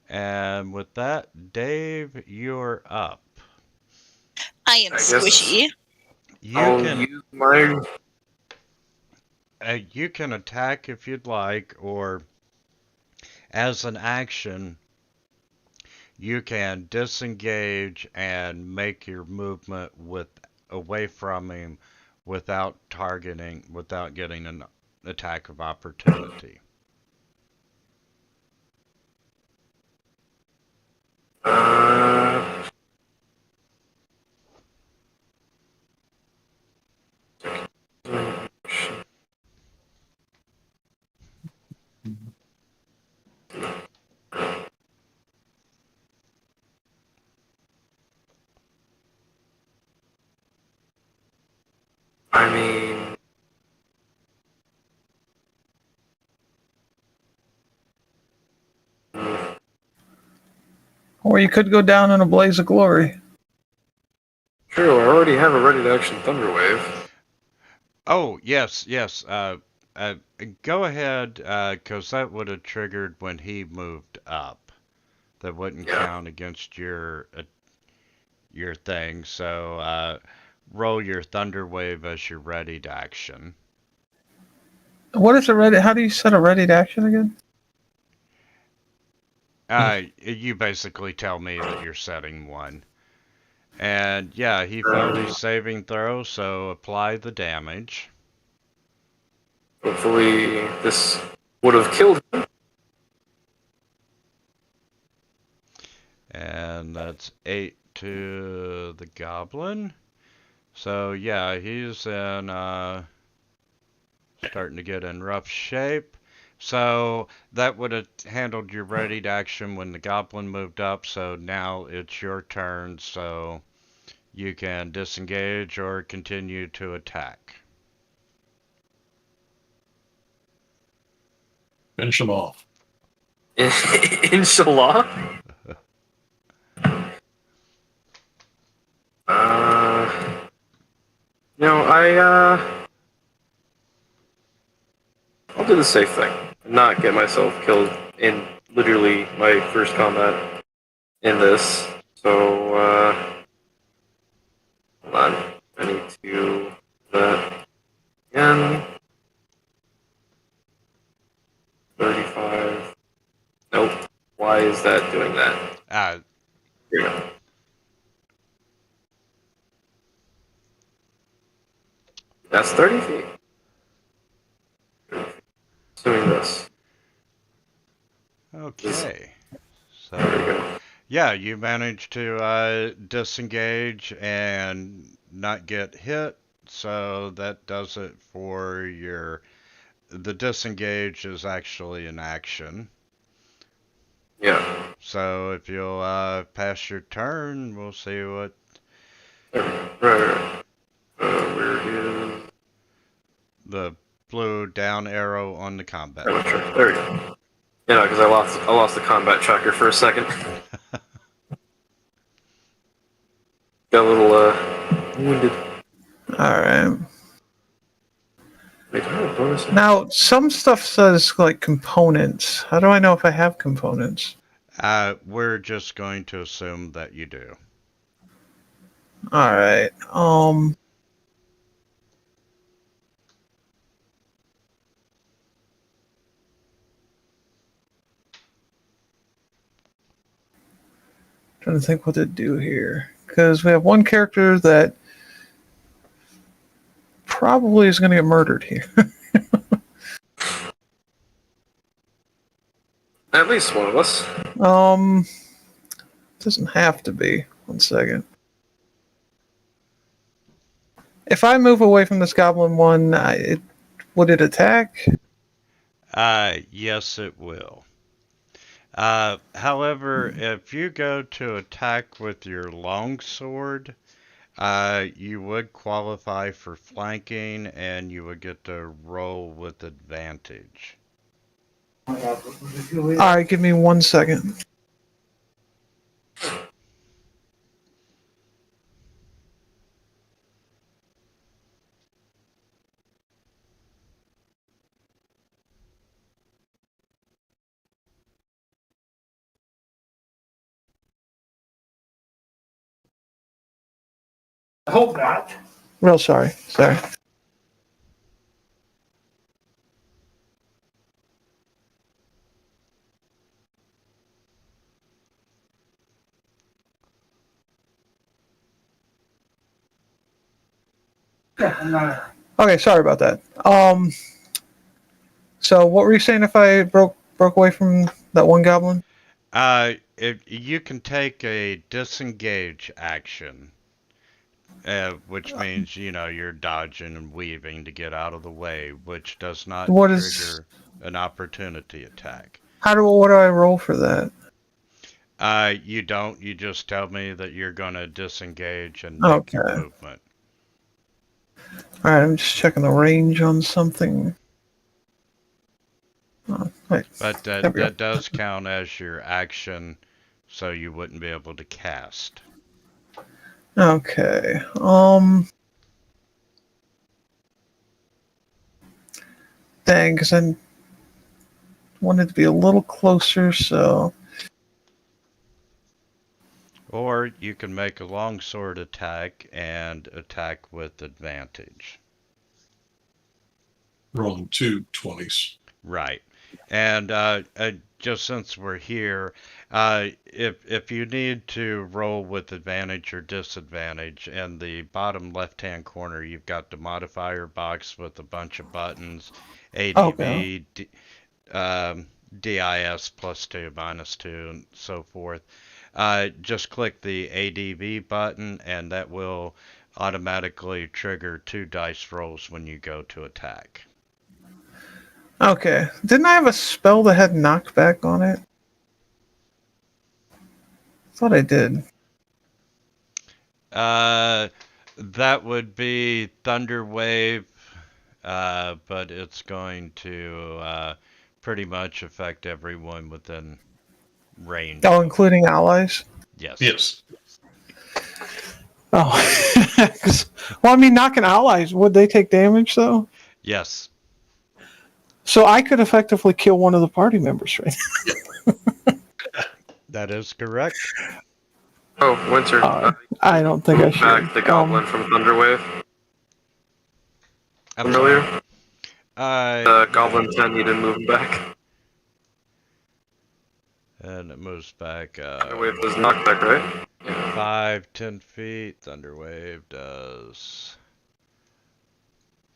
Speaker 2: And with that, Dave, you're up.
Speaker 3: I am squishy.
Speaker 2: You can attack if you'd like, or as an action, you can disengage and make your movement away from him without getting an attack of opportunity.
Speaker 5: I mean,
Speaker 1: Or you could go down in a blaze of glory.
Speaker 5: true. I already have a ready to action thunder wave.
Speaker 2: Oh, yes. Go ahead, because that would have triggered when he moved up. That wouldn't count against your thing. So roll your thunder wave as your ready to action.
Speaker 1: What is a ready? How do you set a ready to action again?
Speaker 2: You basically tell me that you're setting one. And yeah, he failed his saving throw, so apply the damage.
Speaker 5: Hopefully, this would have killed him.
Speaker 2: And that's 8 to the goblin. So yeah, he's in starting to get in rough shape. So that would have handled your ready to action when the goblin moved up. So now it's your turn. So you can disengage or continue to attack.
Speaker 4: Finish him off.
Speaker 5: Inshallah. I'll do the safe thing. Not get myself killed in literally my first combat in this. So, is that doing that?
Speaker 2: Uh,
Speaker 5: Here we go. That's 30 feet. Doing this.
Speaker 2: okay.
Speaker 5: There we
Speaker 2: So,
Speaker 5: go.
Speaker 2: yeah, you managed to disengage and not get hit. So that does it for your. The disengage is actually an action.
Speaker 5: Yeah.
Speaker 2: So if you'll pass your turn, we'll see what.
Speaker 5: There we go. Right. Where is...
Speaker 2: The blue down arrow on the combat.
Speaker 5: There we go. Yeah, because I lost the combat tracker for a second. Got a little wounded.
Speaker 1: Alright.
Speaker 5: Wait, do I have a bonus?
Speaker 1: Now, some stuff says, like, components. How do I know if I have components?
Speaker 2: We're just going to assume that you do.
Speaker 1: Alright. Trying to think what to do here. Because we have one character that probably is going to get murdered here.
Speaker 5: At least one of us.
Speaker 1: Doesn't have to be. 1 second. If I move away from this goblin one, would it attack?
Speaker 2: Yes, it will. However, if you go to attack with your longsword, you would qualify for flanking and you would get to roll with advantage.
Speaker 1: Alright, give me 1 second.
Speaker 7: I hope not.
Speaker 1: Real sorry. Sorry. Okay, sorry about that. So what were you saying if I broke away from that one goblin?
Speaker 2: If you can take a disengage action, which means, you're dodging and weaving to get out of the way, which does not trigger an opportunity attack.
Speaker 1: What do I roll for that?
Speaker 2: You don't. You just tell me that you're going to disengage and make your movement.
Speaker 1: Alright, I'm just checking the range on something. Oh, wait.
Speaker 2: But that does count as your action, so you wouldn't be able to cast.
Speaker 1: Okay. Dang, because I wanted to be a little closer, so...
Speaker 2: Or you can make a longsword attack and attack with advantage.
Speaker 4: Rolling 2 20s.
Speaker 2: Right. And just since we're here, if you need to roll with advantage or disadvantage, in the bottom left-hand corner, you've got the modifier box with a bunch of buttons, ADV, DIS +2, -2, and so forth. Just click the ADV button, and that will automatically trigger 2 dice rolls when you go to attack.
Speaker 1: Okay. Didn't I have a spell that had knockback on it? I thought I did.
Speaker 2: That would be Thunder Wave, but it's going to pretty much affect everyone within range.
Speaker 1: Oh, including allies?
Speaker 2: Yes.
Speaker 4: Yes.
Speaker 1: Oh. Well, I mean, knocking allies, would they take damage, though?
Speaker 2: Yes.
Speaker 1: So I could effectively kill one of the party members, right?
Speaker 2: That is correct.
Speaker 5: Oh, Winter.
Speaker 1: I don't think I should.
Speaker 5: Back the goblin from Thunderwave. Familiar?
Speaker 2: I
Speaker 5: The goblin 10 needed moving back.
Speaker 2: and and it moves back
Speaker 5: Thunderwave does knockback, right? Yeah.
Speaker 2: 5, 10 feet. Thunderwave does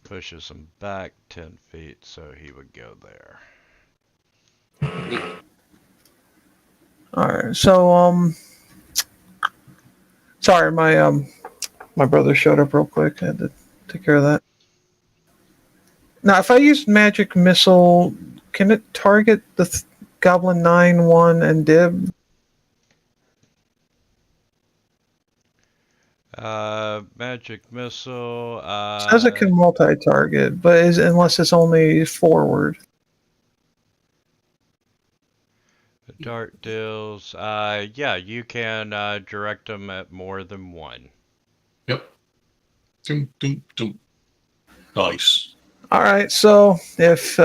Speaker 2: pushes him back 10 feet, so he would go there.
Speaker 5: Neat.
Speaker 1: All right. So sorry, my brother showed up real quick. I had to take care of that. Now, if I use magic missile, can it target the Goblin 9, 1, and Dib?
Speaker 2: Magic missile.
Speaker 1: It says it can multi-target, but unless it's only forward.
Speaker 2: Dart deals. Yeah, you can direct them at more than one.
Speaker 4: Yep. Doom, doom, doom. Nice.
Speaker 1: All right. So if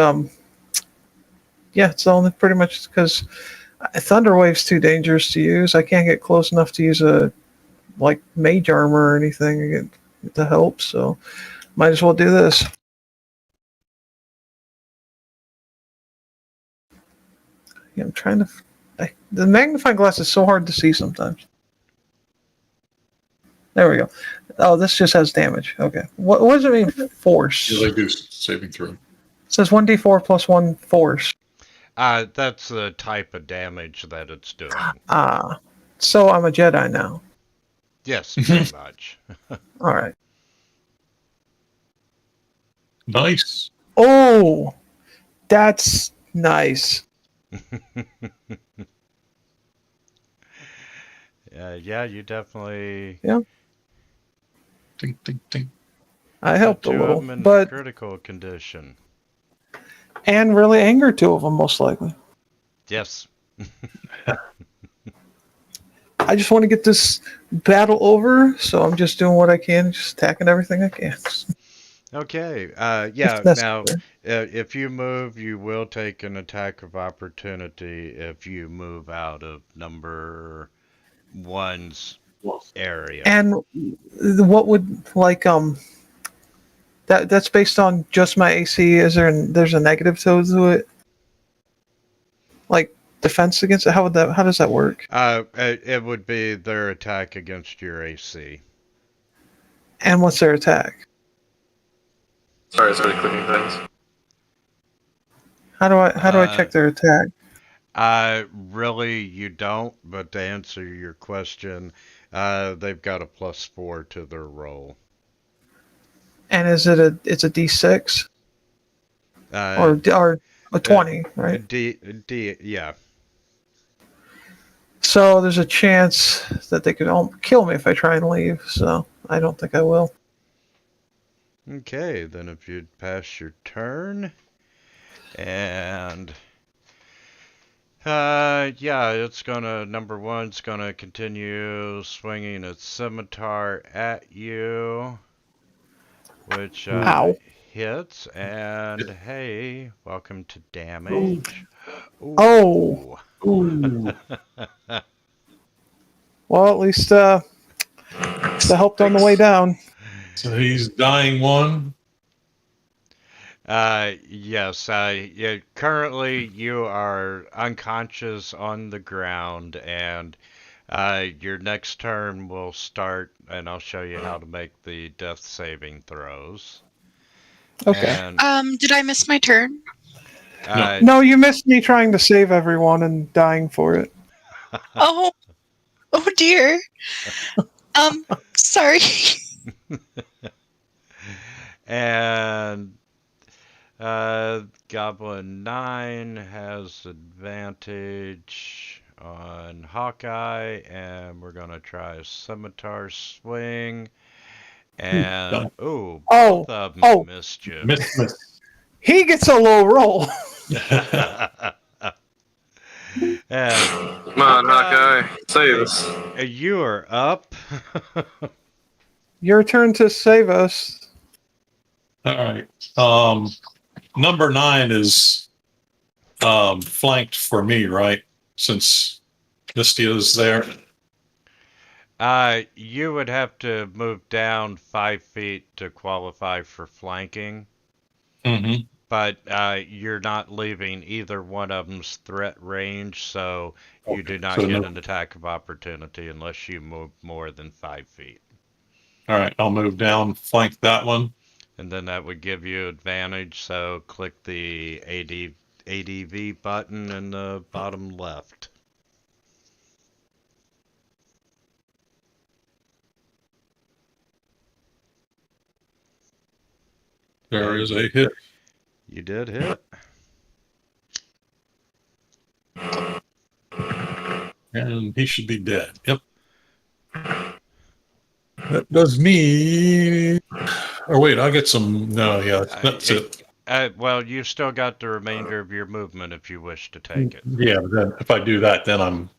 Speaker 1: yeah, it's only pretty much because Thunderwave's too dangerous to use. I can't get close enough to use a like mage armor or anything to help. So might as well do this. Yeah, I'm trying to. The magnifying glass is so hard to see sometimes. There we go. Oh, this just has damage. Okay. What does it mean? Force.
Speaker 4: Yeah, they do saving throw.
Speaker 1: It says 1d4 plus 1 force.
Speaker 2: That's the type of damage that it's doing.
Speaker 1: So I'm a Jedi now.
Speaker 2: Yes, pretty much.
Speaker 1: All right.
Speaker 4: Nice.
Speaker 1: Oh, that's nice.
Speaker 2: Yeah, you definitely.
Speaker 1: Yeah.
Speaker 4: Ding, ding, ding.
Speaker 1: I helped a
Speaker 2: Two of
Speaker 1: little,
Speaker 2: them in
Speaker 1: but
Speaker 2: critical condition.
Speaker 1: and really angered two of them most likely.
Speaker 2: Yes.
Speaker 1: I just want to get this battle over, so I'm just doing what I can, just attacking everything I can.
Speaker 2: Okay. Yeah.
Speaker 1: If
Speaker 2: Now,
Speaker 1: necessary.
Speaker 2: if you move, you will take an attack of opportunity if you move out of number one's area.
Speaker 1: And what would that's based on just my AC? There's a negative to it? Like defense against it? How does that work?
Speaker 2: It would be their attack against your AC.
Speaker 1: And what's their attack?
Speaker 5: Sorry, I started clicking things.
Speaker 1: How do I check their attack?
Speaker 2: Really, you don't. But to answer your question, they've got a +4 to their roll.
Speaker 1: And it's a D6 or a 20, right?
Speaker 2: Yeah.
Speaker 1: So there's a chance that they could kill me if I try and leave. So I don't think I will.
Speaker 2: Okay, then if you'd pass your turn, and yeah, it's gonna number one's gonna continue swinging its scimitar at you, which
Speaker 1: Ow.
Speaker 2: hits, and hey, welcome to damage. Ooh.
Speaker 1: Oh.
Speaker 4: Ooh.
Speaker 1: Well, at least that helped on the way down.
Speaker 4: So he's dying one.
Speaker 2: Yes, yeah, currently you are unconscious on the ground, and your next turn will start, and I'll show you how to make the death saving throws.
Speaker 1: Okay.
Speaker 2: And,
Speaker 3: Did I miss my turn?
Speaker 1: No, you missed me trying to save everyone and dying for it.
Speaker 3: Oh dear. Sorry.
Speaker 2: And Goblin 9 has advantage on Hawkeye, and we're gonna try a scimitar swing. And both of them missed you.
Speaker 4: Miss.
Speaker 1: He gets a low roll.
Speaker 2: And
Speaker 5: Come on, Hawkeye, save us.
Speaker 2: you are up.
Speaker 1: Your turn to save us.
Speaker 4: All right. Number 9 is flanked for me, right? Since Mistia is there.
Speaker 2: You would have to move down 5 feet to qualify for flanking.
Speaker 4: Mm-hmm.
Speaker 2: but you're not leaving either one of them's threat range, so you do not
Speaker 4: so
Speaker 2: get
Speaker 4: no-
Speaker 2: an attack of opportunity unless you move more than 5 feet.
Speaker 4: All right, I'll move down, flank that one.
Speaker 2: And then that would give you advantage, so click the ADV button in the bottom left.
Speaker 4: There is a hit.
Speaker 2: You did hit.
Speaker 4: And he should be dead. Yep. That does me. Or wait, I'll get some. No, yeah, that's it.
Speaker 2: Well, you still got the remainder of your movement if you wish to take it.
Speaker 4: Yeah, but then if I do that, then I'm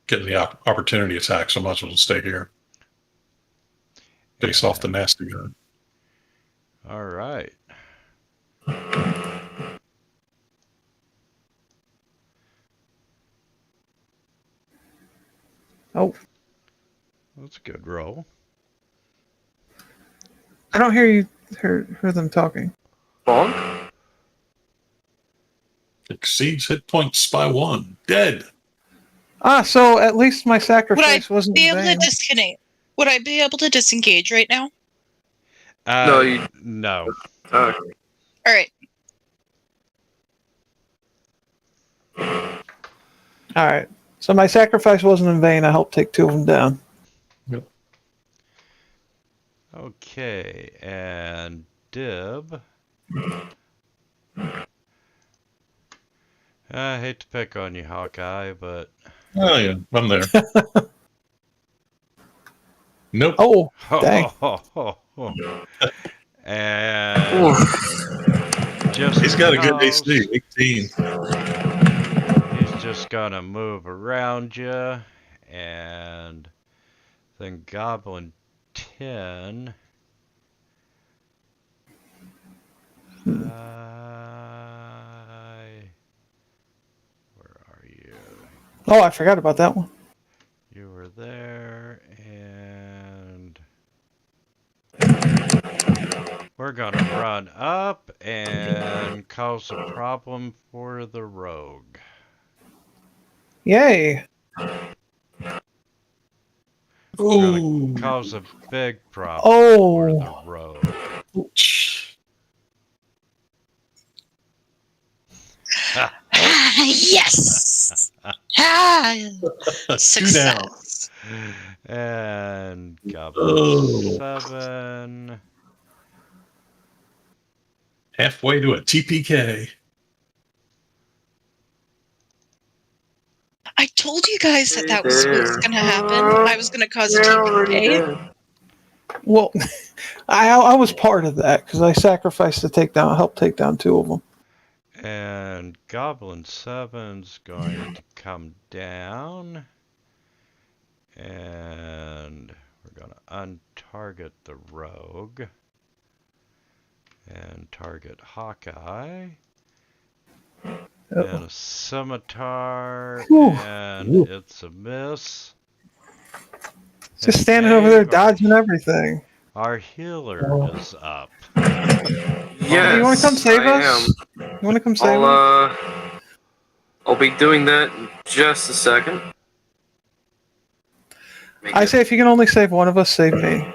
Speaker 4: getting the opportunity attack, so I might as well stay here. Face off the nasty guy.
Speaker 2: All right.
Speaker 1: Oh,
Speaker 2: That's a good roll.
Speaker 1: I don't hear them talking.
Speaker 5: Bonk?
Speaker 4: Exceeds hit points by 1. Dead.
Speaker 1: Ah, so at least my
Speaker 3: Would I
Speaker 1: sacrifice wasn't
Speaker 3: be
Speaker 1: in
Speaker 3: able to
Speaker 1: vain.
Speaker 3: disconnect? Would I be able to disengage right now?
Speaker 5: No, you-
Speaker 2: No.
Speaker 3: All right.
Speaker 1: All right. So my sacrifice wasn't in vain. I helped take 2 of them down.
Speaker 2: Okay, and Dib. I hate to pick on you, Hawkeye, but
Speaker 4: Oh, yeah, I'm there. Nope.
Speaker 1: Oh, dang.
Speaker 2: And just
Speaker 4: He's got a good
Speaker 2: because
Speaker 4: AC, 18.
Speaker 2: he's just gonna move around you, and then Goblin 10. Where are you?
Speaker 1: Oh, I forgot about that one.
Speaker 2: You were there, and we're gonna run up and cause a problem for the rogue.
Speaker 1: Yay.
Speaker 2: We're
Speaker 4: Ooh.
Speaker 2: gonna cause a big problem for the
Speaker 1: Oh.
Speaker 2: rogue.
Speaker 3: Yes.
Speaker 4: 2 down.
Speaker 3: Success.
Speaker 2: And Goblin
Speaker 4: Oh.
Speaker 2: 7.
Speaker 4: Halfway to a TPK.
Speaker 3: I told you guys that was what was going to happen. I was going to cause a TPK.
Speaker 1: Well, I was part of that because I sacrificed to help take down 2 of them.
Speaker 2: And Goblin 7's going to come down. And we're going to untarget the rogue. And target Hawkeye. And a scimitar.
Speaker 1: Whew.
Speaker 2: And
Speaker 4: Whew.
Speaker 2: it's a miss.
Speaker 1: Just
Speaker 2: And
Speaker 1: standing over there
Speaker 2: Dave,
Speaker 1: dodging everything.
Speaker 2: Our healer is up.
Speaker 5: Yes,
Speaker 1: you want to come save
Speaker 5: I
Speaker 1: us? You want to come save
Speaker 5: am.
Speaker 1: us?
Speaker 5: I'll be doing that in just a second.
Speaker 1: I say if you can only save one of us, save me.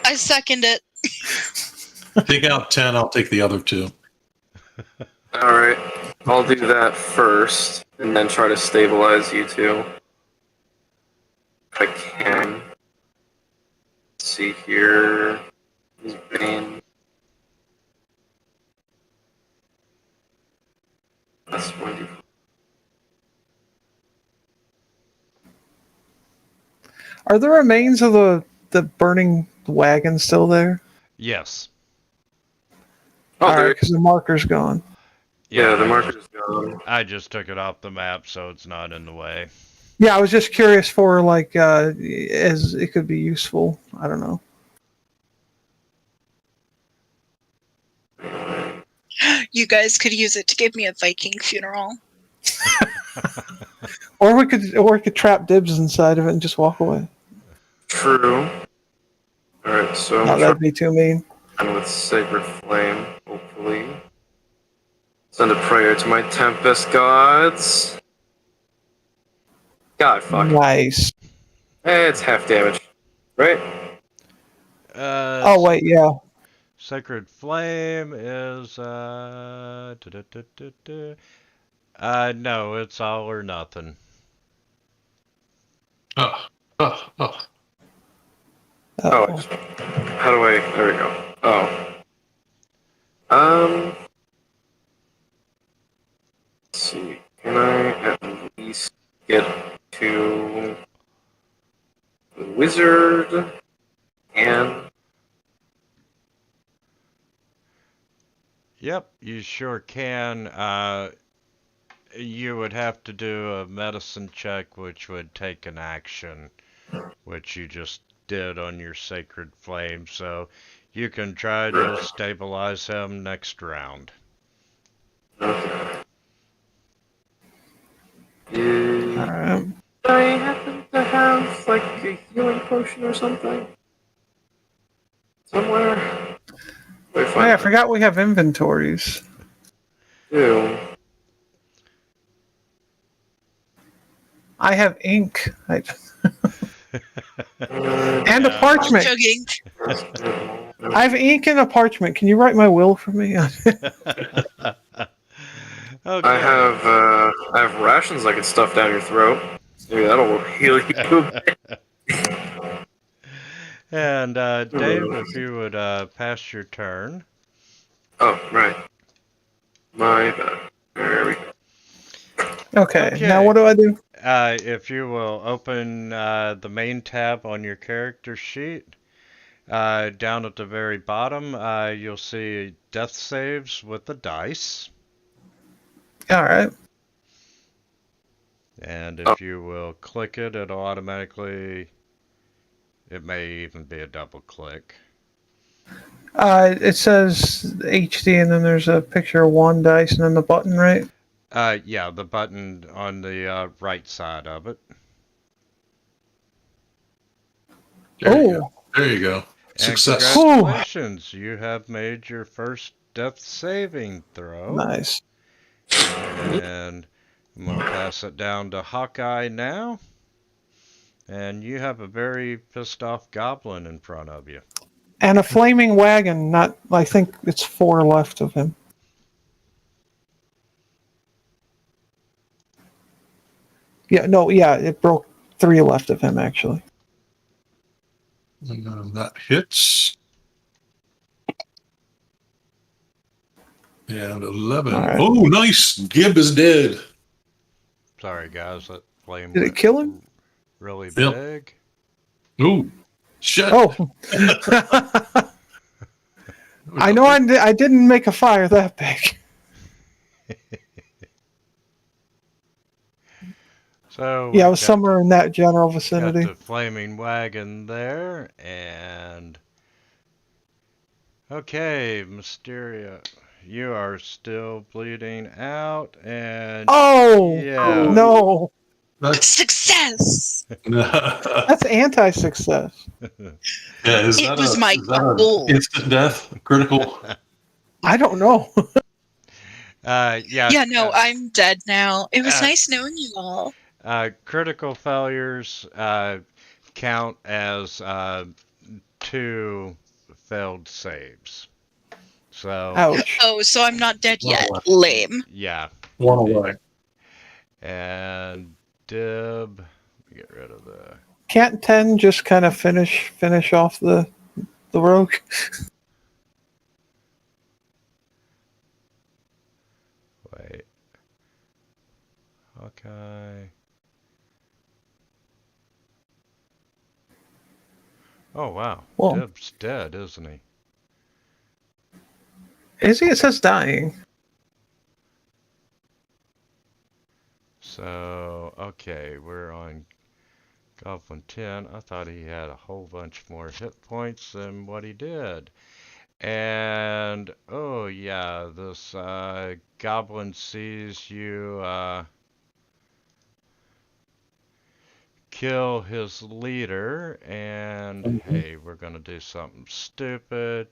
Speaker 3: I second it.
Speaker 4: Take out 10, I'll take the other 2.
Speaker 5: Alright, I'll do that first, and then try to stabilize you two. If I can. Let's see here. Is Bane. That's 1d4.
Speaker 1: Are the remains of the burning wagon still there?
Speaker 2: Yes.
Speaker 5: Oh,
Speaker 1: All
Speaker 5: there.
Speaker 1: right, because the marker's gone.
Speaker 5: Yeah, the
Speaker 2: I
Speaker 5: marker's gone.
Speaker 2: I just took it off the map so it's not in the way.
Speaker 1: Yeah, I was just curious for as it could be useful. I don't know.
Speaker 3: You guys could use it to give me a Viking funeral.
Speaker 1: Or we could trap Dibs inside of it and just walk away.
Speaker 5: True. Alright, so
Speaker 1: No, that'd be too mean.
Speaker 5: And with Sacred Flame, hopefully. Send a prayer to my Tempest gods. God, fuck.
Speaker 1: Nice.
Speaker 5: It's half damage, right?
Speaker 1: Oh wait, yeah.
Speaker 2: Sacred Flame is no, it's all or nothing.
Speaker 4: Oh, oh, oh.
Speaker 5: Oh,
Speaker 1: Uh-oh.
Speaker 5: how do I? There we go. Oh. Let's see. Can I at least get to the wizard and
Speaker 2: Yep, you sure can. You would have to do a medicine check, which would take an action, which you just did on your Sacred Flame, so you can try to stabilize him next round.
Speaker 5: okay.
Speaker 1: Alright.
Speaker 5: I happen to have like a healing potion or something somewhere. Where
Speaker 1: Oh, yeah, I forgot we have inventories.
Speaker 5: do?
Speaker 1: I have ink. And a
Speaker 2: Yeah.
Speaker 1: parchment.
Speaker 3: Joking.
Speaker 1: I have ink and a parchment. Can you write my will for me?
Speaker 2: Okay.
Speaker 5: I have rations I can stuff down your throat. Maybe that'll heal you.
Speaker 2: And Dave, if you would pass your turn.
Speaker 5: Oh, right. My bad. There we go.
Speaker 1: Okay, now what do I do?
Speaker 2: If you will open the main tab on your character sheet, down at the very bottom, you'll see death saves with the dice.
Speaker 1: Alright.
Speaker 2: And if you will click it, it'll automatically, it may even be a double click.
Speaker 1: It says HD and then there's a picture of one dice and then the button, right?
Speaker 2: Yeah, the button on the right side of it.
Speaker 4: There you
Speaker 1: Oh,
Speaker 4: go. There you go.
Speaker 2: And
Speaker 4: Success.
Speaker 2: congratulations, you have made your first death saving throw.
Speaker 1: nice.
Speaker 2: And I'm going to pass it down to Hawkeye now. And you have a very pissed off goblin in front of you.
Speaker 1: And a flaming wagon, not, I think it's 4 left of him. Yeah, no, yeah, it broke 3 left of him, actually.
Speaker 4: And that hits. And 11.
Speaker 1: All right.
Speaker 4: Oh, nice. Gib is dead.
Speaker 2: Sorry, guys, that flame
Speaker 1: Did it
Speaker 2: went
Speaker 1: kill him?
Speaker 2: really
Speaker 4: Yep.
Speaker 2: big.
Speaker 4: Ooh. Shit.
Speaker 1: Oh. I know I didn't make a fire that big.
Speaker 2: So
Speaker 1: Yeah, it
Speaker 2: we
Speaker 1: was
Speaker 2: got
Speaker 1: somewhere in that general
Speaker 2: got
Speaker 1: vicinity.
Speaker 2: the flaming wagon there, and okay, Mysteria, you are still bleeding out, and
Speaker 1: Oh,
Speaker 2: yeah,
Speaker 1: no.
Speaker 4: That's,
Speaker 3: Success!
Speaker 1: That's anti-success.
Speaker 4: yeah, is
Speaker 3: It
Speaker 4: that
Speaker 3: was my
Speaker 4: is that
Speaker 3: goal.
Speaker 4: an instant death? Critical?
Speaker 1: I don't know.
Speaker 2: yeah,
Speaker 3: Yeah, no, I'm dead now. It was
Speaker 2: uh,
Speaker 3: nice knowing you all.
Speaker 2: critical failures count as 2 failed saves. So
Speaker 1: Ouch.
Speaker 3: Oh, so I'm not dead yet.
Speaker 4: Well,
Speaker 3: Lame.
Speaker 2: yeah,
Speaker 4: One away.
Speaker 2: and Dib, let me get rid of the.
Speaker 1: Can't 10 just kind of finish off the rogue?
Speaker 2: Wait. Okay. Oh, wow.
Speaker 1: Well,
Speaker 2: Dib's dead, isn't he?
Speaker 1: is he? It says dying.
Speaker 2: So, okay, we're on Goblin 10. I thought he had a whole bunch more hit points than what he did. And, oh yeah, this goblin sees you kill his leader, and hey, we're gonna do something stupid.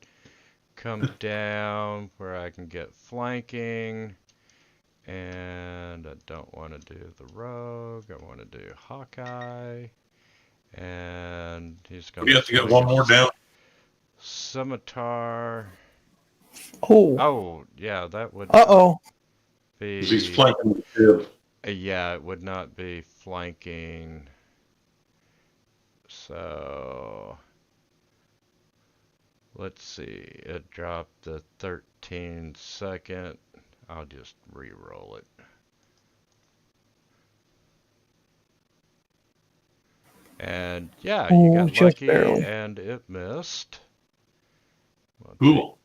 Speaker 2: come down where I can get flanking. And I don't want to do the rogue. I want to do Hawkeye. And he's going
Speaker 4: We have to get one more down.
Speaker 2: Scimitar.
Speaker 1: Oh.
Speaker 2: Oh, yeah, that would
Speaker 1: Uh-oh.
Speaker 2: be...
Speaker 4: He's flanking the Dib.
Speaker 2: Yeah, it would not be flanking. So... Let's see. It dropped the 13 second. I'll just re-roll it. And yeah, you got
Speaker 1: just
Speaker 2: lucky
Speaker 1: barely.
Speaker 2: and it missed. We'll
Speaker 4: Cool.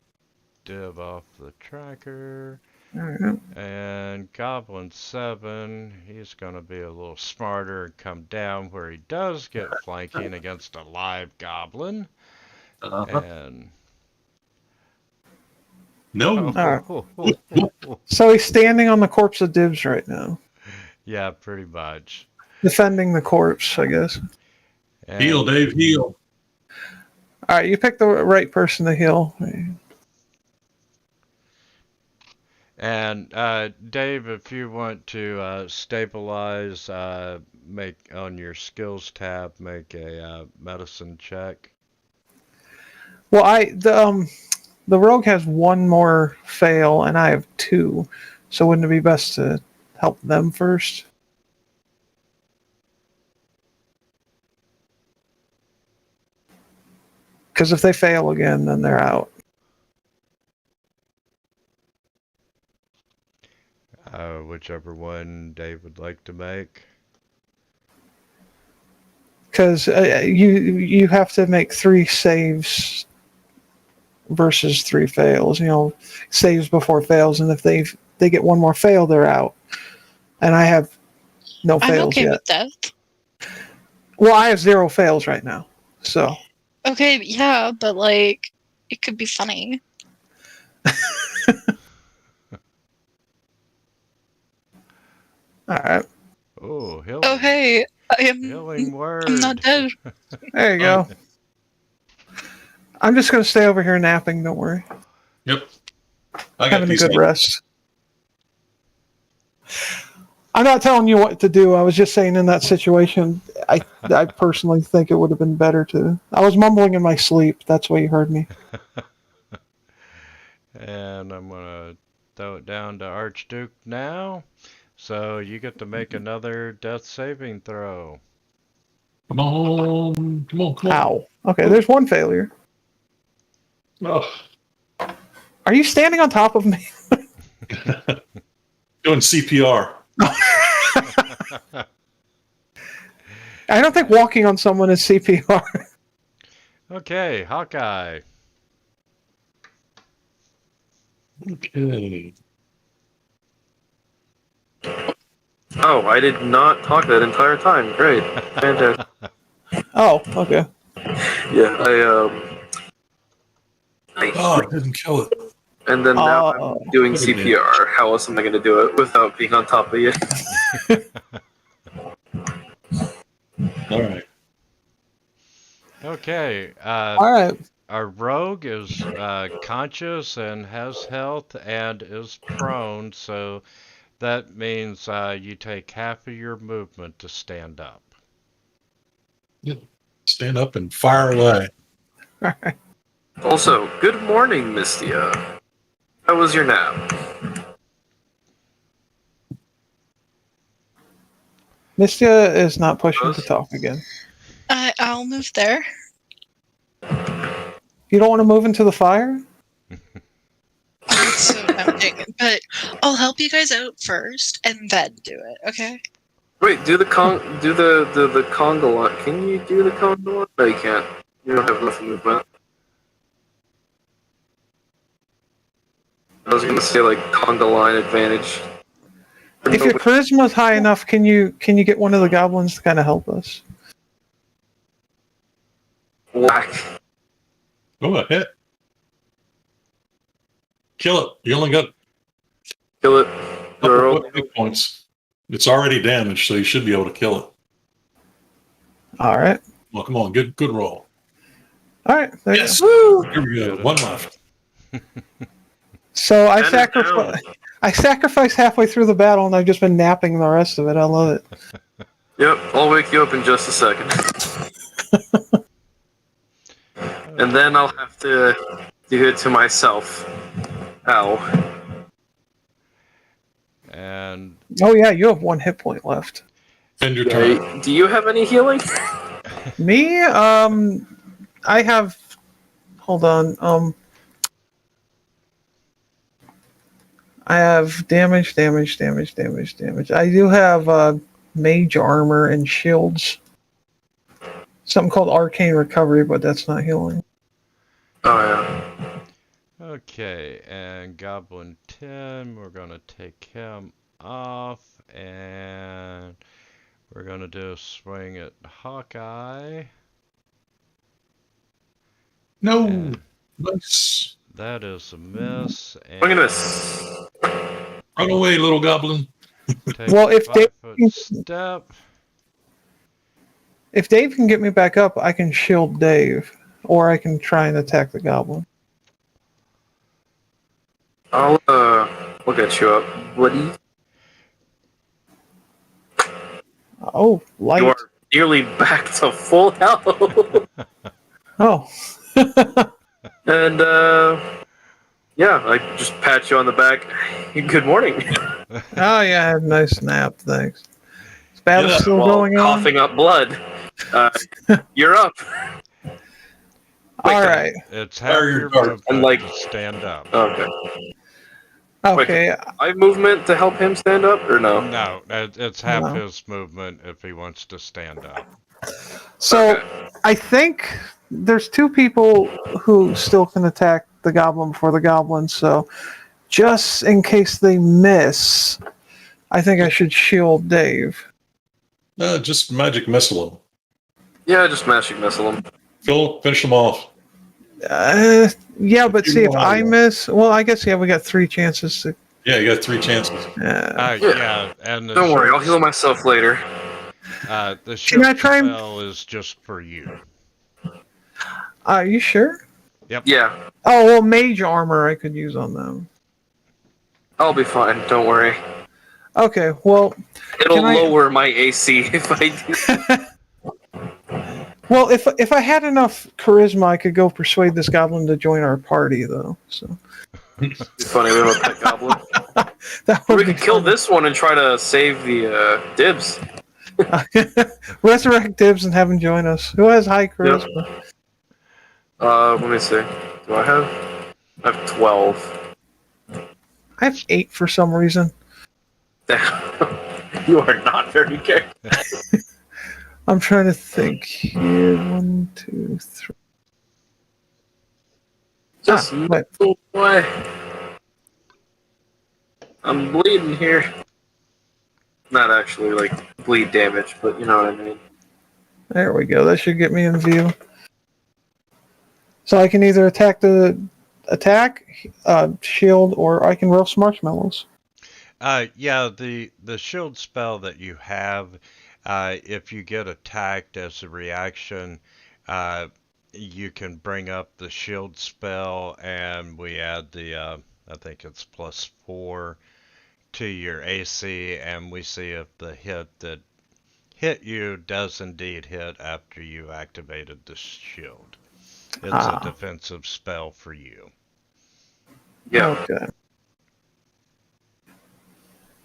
Speaker 2: Dib off the tracker.
Speaker 1: Alright.
Speaker 2: And Goblin 7, he's going to be a little smarter and come down where he does get flanking against a live Goblin.
Speaker 4: Uh-huh.
Speaker 2: And...
Speaker 4: No.
Speaker 1: Alright. So he's standing on the corpse of Dibs right now.
Speaker 2: Yeah, pretty much.
Speaker 1: Defending the corpse, I guess.
Speaker 2: And,
Speaker 4: Heal, Dave, heal.
Speaker 1: Alright, you picked the right person to heal.
Speaker 2: And Dave, if you want to stabilize, make on your skills tab, make a medicine check.
Speaker 1: Well, the rogue has one more fail, and I have 2. So wouldn't it be best to help them first? Because if they fail again, then they're out.
Speaker 2: Whichever one Dave would like to make.
Speaker 1: Because you have to make 3 saves versus 3 fails. You know, saves before fails, and if they get one more fail, they're out. And I have no
Speaker 3: I'm
Speaker 1: fails
Speaker 3: okay
Speaker 1: yet.
Speaker 3: with that.
Speaker 1: Well, I have 0 fails right now. So
Speaker 3: Okay, yeah, but like, it could be funny.
Speaker 1: all right,
Speaker 2: Oh, healing.
Speaker 3: Oh, hey,
Speaker 2: Healing word.
Speaker 3: I'm not dead.
Speaker 1: there you go.
Speaker 2: Oh.
Speaker 1: I'm just gonna stay over here napping. Don't worry.
Speaker 4: Yep. I got
Speaker 1: Having a
Speaker 4: these.
Speaker 1: good rest. I'm not telling you what to do. I was just saying in that situation, I personally think it would have been better to. I was mumbling in my sleep. That's why you heard me.
Speaker 2: And I'm going to throw it down to Archduke now. So you get to make another death saving throw.
Speaker 4: Come on. Come on. Come on.
Speaker 1: Ow. Okay, there's one failure.
Speaker 4: Oh.
Speaker 1: Are you standing on top of me?
Speaker 4: Doing CPR.
Speaker 1: I don't think walking on someone is CPR.
Speaker 2: Okay, Hawkeye.
Speaker 4: Okay.
Speaker 5: Oh, I did not talk that entire time. Great. Fantastic.
Speaker 1: Oh, okay.
Speaker 5: Yeah,
Speaker 4: Oh, it didn't kill it.
Speaker 5: and then now
Speaker 1: Oh.
Speaker 5: I'm doing CPR. How else am I going to do it without being on top of you?
Speaker 4: All right.
Speaker 2: Okay.
Speaker 1: All right.
Speaker 2: Our rogue is conscious and has health and is prone, so that means you take half of your movement to stand up.
Speaker 4: Stand up and fire away.
Speaker 1: All right.
Speaker 5: Also, good morning, Mistia. How was your nap?
Speaker 1: Mistia is not pushing to talk again.
Speaker 3: I'll move there.
Speaker 1: You don't want to move into the fire?
Speaker 3: That's so tempting. But I'll help you guys out first, and then do it. Okay?
Speaker 5: Wait, do the conga line. Can you do the conga line? No, you can't. You don't have enough movement. I was gonna say like conga line advantage.
Speaker 1: If your charisma's high enough, can you get one of the goblins to kind of help us?
Speaker 5: Whack.
Speaker 4: Go ahead. Kill it. You only got
Speaker 5: Kill it.
Speaker 4: couple of hit points. It's already damaged, so you should be able to kill it.
Speaker 1: All right.
Speaker 4: Well, come on. Good roll.
Speaker 1: All right. There
Speaker 4: Yes.
Speaker 1: you go.
Speaker 4: Here we go. One left.
Speaker 1: So I
Speaker 5: And
Speaker 1: sacrifice. I sacrificed halfway through the battle, and I've just been napping the rest of it. I love it.
Speaker 5: Yep, I'll wake you up in just a second. And then I'll have to do it to myself. Ow.
Speaker 2: And
Speaker 1: Oh yeah, you have 1 hit point left.
Speaker 4: End your turn.
Speaker 5: Hey, do you have any healing?
Speaker 1: Me, I have. Hold on. I have damage. I do have mage armor and shields. Something called arcane recovery, but that's not healing.
Speaker 5: Oh, yeah.
Speaker 2: okay, and Goblin 10, we're gonna take him off, and we're gonna do a swing at Hawkeye.
Speaker 4: No.
Speaker 2: And
Speaker 4: Nice.
Speaker 2: that is a miss. And
Speaker 5: Look at this.
Speaker 4: Run away, little goblin.
Speaker 2: take
Speaker 1: Well,
Speaker 2: a
Speaker 1: if they-
Speaker 2: 5-foot step.
Speaker 1: If Dave can get me back up, I can shield Dave, or I can try and attack the goblin.
Speaker 5: I'll get you up, buddy.
Speaker 1: Oh, light.
Speaker 5: You are nearly back to full health.
Speaker 1: Oh.
Speaker 5: And, yeah, I just pat you on the back. Good morning.
Speaker 1: Oh yeah, I had a nice nap. Thanks. Is battle
Speaker 4: Yeah,
Speaker 1: still
Speaker 5: While
Speaker 1: going on?
Speaker 5: coughing up blood. You're up.
Speaker 1: All right.
Speaker 2: It's
Speaker 4: Fire
Speaker 2: half
Speaker 4: your
Speaker 2: your
Speaker 4: dart.
Speaker 2: movement
Speaker 5: And, like-
Speaker 2: to stand up.
Speaker 5: Okay.
Speaker 1: Okay.
Speaker 5: I have movement to help him stand up, or no?
Speaker 2: No, it's half
Speaker 1: No.
Speaker 2: his movement if he wants to stand up.
Speaker 1: So
Speaker 5: Okay.
Speaker 1: I think there's 2 people who still can attack the goblin before the goblin. So just in case they miss, I think I should shield Dave.
Speaker 4: Just magic missile him.
Speaker 5: Yeah, just magic missile him.
Speaker 4: Finish him off.
Speaker 1: Yeah, but
Speaker 4: You
Speaker 1: see if
Speaker 4: know how
Speaker 1: I
Speaker 4: to-
Speaker 1: miss. Well, I guess we got 3 chances to.
Speaker 4: Yeah, you got 3 chances.
Speaker 2: Yeah, and the
Speaker 5: Don't worry, I'll
Speaker 2: shield-
Speaker 5: heal myself later.
Speaker 2: The shield
Speaker 1: I try and-
Speaker 2: spell is just for you.
Speaker 1: Are you sure?
Speaker 5: Yeah,
Speaker 1: Oh well, mage armor I could use on them.
Speaker 5: I'll be fine. Don't worry.
Speaker 1: Okay, well,
Speaker 5: It'll
Speaker 1: Can I-
Speaker 5: lower my AC if I do.
Speaker 1: well, if I had enough charisma, I could go persuade this goblin to join our party, though. So
Speaker 5: It's funny, we have a pet goblin.
Speaker 1: that
Speaker 5: We
Speaker 1: would be
Speaker 5: could kill
Speaker 1: fun.
Speaker 5: this one and try to save the Dibs.
Speaker 1: Resurrect Dibs and have him join us. Who has high charisma?
Speaker 5: Let me see. Do I have? I have 12.
Speaker 1: I have 8 for some reason.
Speaker 5: You are not very careful.
Speaker 1: I'm trying to think here. 1, 2, 3.
Speaker 5: Just
Speaker 1: wait.
Speaker 5: move away. I'm bleeding here. Not actually like bleed damage, but you know what I mean.
Speaker 1: There we go. That should get me in view. So I can either shield, or I can roast marshmallows.
Speaker 2: Yeah, the shield spell that you have, if you get attacked as a reaction, you can bring up the shield spell, and we add the, I think it's +4 to your AC, and we see if the hit that hit you does indeed hit after you activated the shield. It's a defensive spell for you.
Speaker 5: Yeah.
Speaker 1: Okay.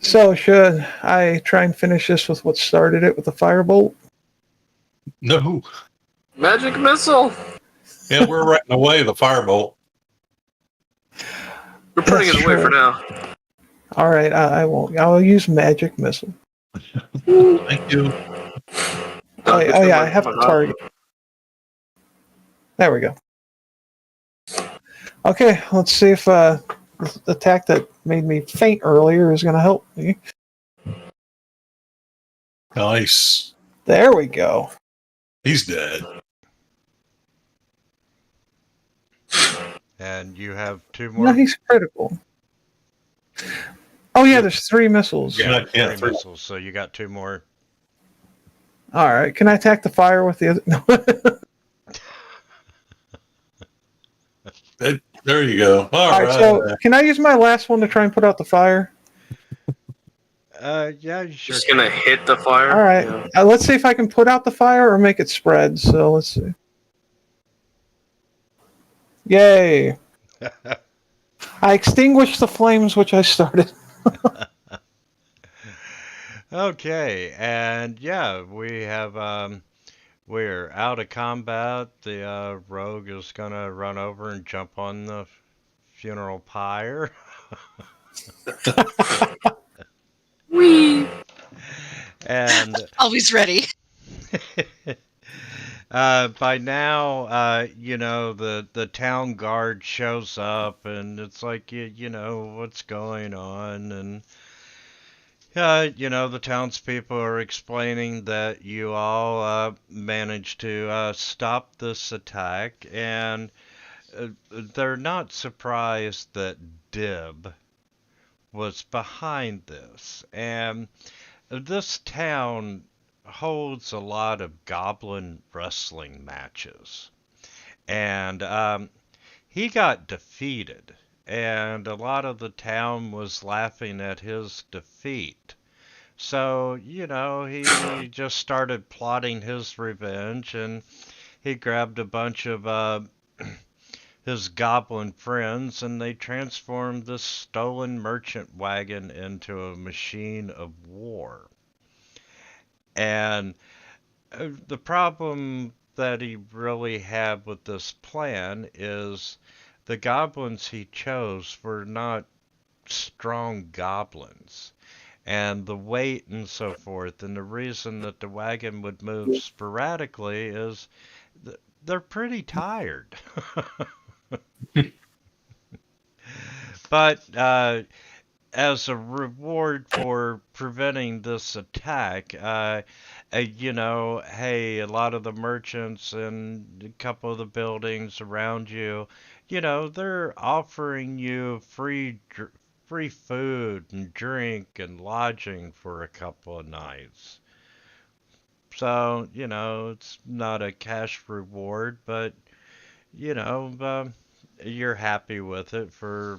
Speaker 1: So should I try and finish this with what started it with the firebolt?
Speaker 4: No.
Speaker 5: Magic missile.
Speaker 4: Yeah, we're right in the way of the firebolt.
Speaker 5: We're putting
Speaker 1: That's
Speaker 5: it away
Speaker 1: true.
Speaker 5: for now.
Speaker 1: All right, I won't. I'll use magic missile.
Speaker 4: Thank you.
Speaker 1: Oh yeah, I have to target. There we go. Okay, let's see if the attack that made me faint earlier is going to help me.
Speaker 4: Nice.
Speaker 1: There we go.
Speaker 4: He's dead.
Speaker 2: And you have 2
Speaker 1: No,
Speaker 2: more.
Speaker 1: he's critical. Oh yeah, there's 3 missiles.
Speaker 4: Yeah, yeah,
Speaker 2: 3 missiles, so you got 2 more.
Speaker 1: All right, can I attack the fire with the other? No.
Speaker 4: There you go.
Speaker 1: All right, so can I use my last one to try and put out the fire?
Speaker 2: Yeah, you sure
Speaker 5: Just gonna hit the fire.
Speaker 1: All right.
Speaker 5: Yeah.
Speaker 1: Let's see if I can put out the fire or make it spread. So let's see. Yay! I extinguished the flames which I started.
Speaker 2: Okay, and yeah, we have we're out of combat. The rogue is gonna run over and jump on the funeral pyre.
Speaker 5: Whee!
Speaker 2: And
Speaker 3: Always ready.
Speaker 2: by now, you know, the town guard shows up, and it's like, you know, what's going on, and you know, the townspeople are explaining that you all managed to stop this attack, and they're not surprised that Dib was behind this. And this town holds a lot of goblin wrestling matches. And he got defeated. And a lot of the town was laughing at his defeat. So, you know, he just started plotting his revenge, and he grabbed a bunch of his goblin friends, and they transformed this stolen merchant wagon into a machine of war. And the problem that he really had with this plan is the goblins he chose were not strong goblins. And the weight and so forth, and the reason that the wagon would move sporadically is they're pretty tired. But as a reward for preventing this attack, you know, hey, a lot of the merchants and a couple of the buildings around you, you know, they're offering you free food and drink and lodging for a couple of nights. So, you know, it's not a cash reward, but, you know, you're happy with it for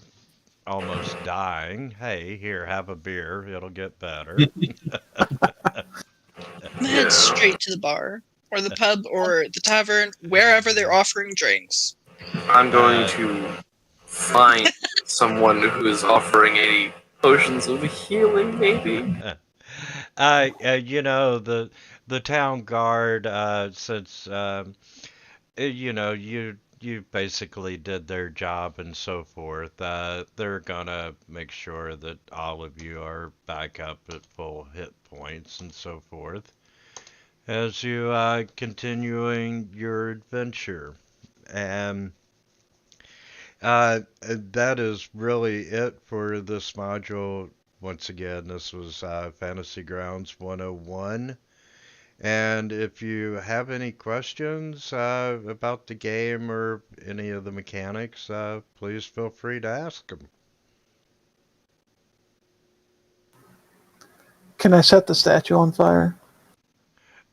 Speaker 2: almost dying. Hey, here, have a beer. It'll get better.
Speaker 3: Head straight to the bar, or the pub, or the tavern, wherever they're offering drinks.
Speaker 5: I'm going to find someone who is offering any potions of healing, maybe.
Speaker 2: You know, the town guard, since you know, you basically did their job and so forth. They're gonna make sure that all of you are back up at full hit points and so forth as you continuing your adventure. And that is really it for this module. Once again, this was Fantasy Grounds 101. And if you have any questions about the game or any of the mechanics, please feel free to ask them.
Speaker 1: Can I set the statue on fire?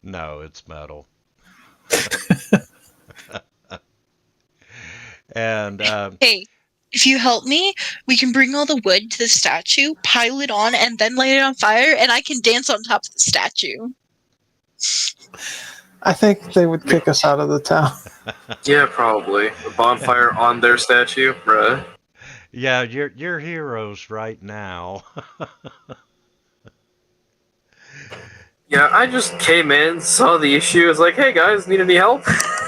Speaker 2: No, it's metal. And
Speaker 3: Hey, if you help me, we can bring all the wood to the statue, pile it on, and then light it on fire, and I can dance on top of the statue.
Speaker 1: I think they would kick us out of the town.
Speaker 5: Yeah, probably. A bonfire on their statue, bruh.
Speaker 2: yeah, you're heroes right now.
Speaker 5: Yeah, I just came in, saw the issue, was like, hey guys, need any help?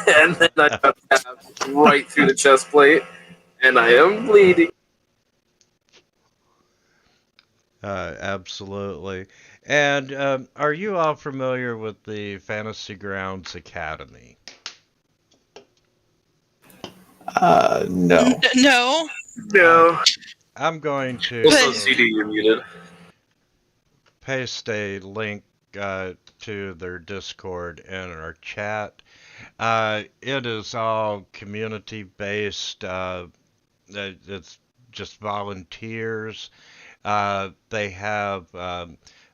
Speaker 5: And then I got stabbed right through the chest plate, and I am bleeding.
Speaker 2: Absolutely. And are you all familiar with the Fantasy Grounds Academy?
Speaker 1: No.
Speaker 3: No.
Speaker 5: No.
Speaker 2: I'm going to
Speaker 5: Also, CD, you're muted.
Speaker 2: paste a link to their Discord in our chat. It is all community-based. It's just volunteers. They have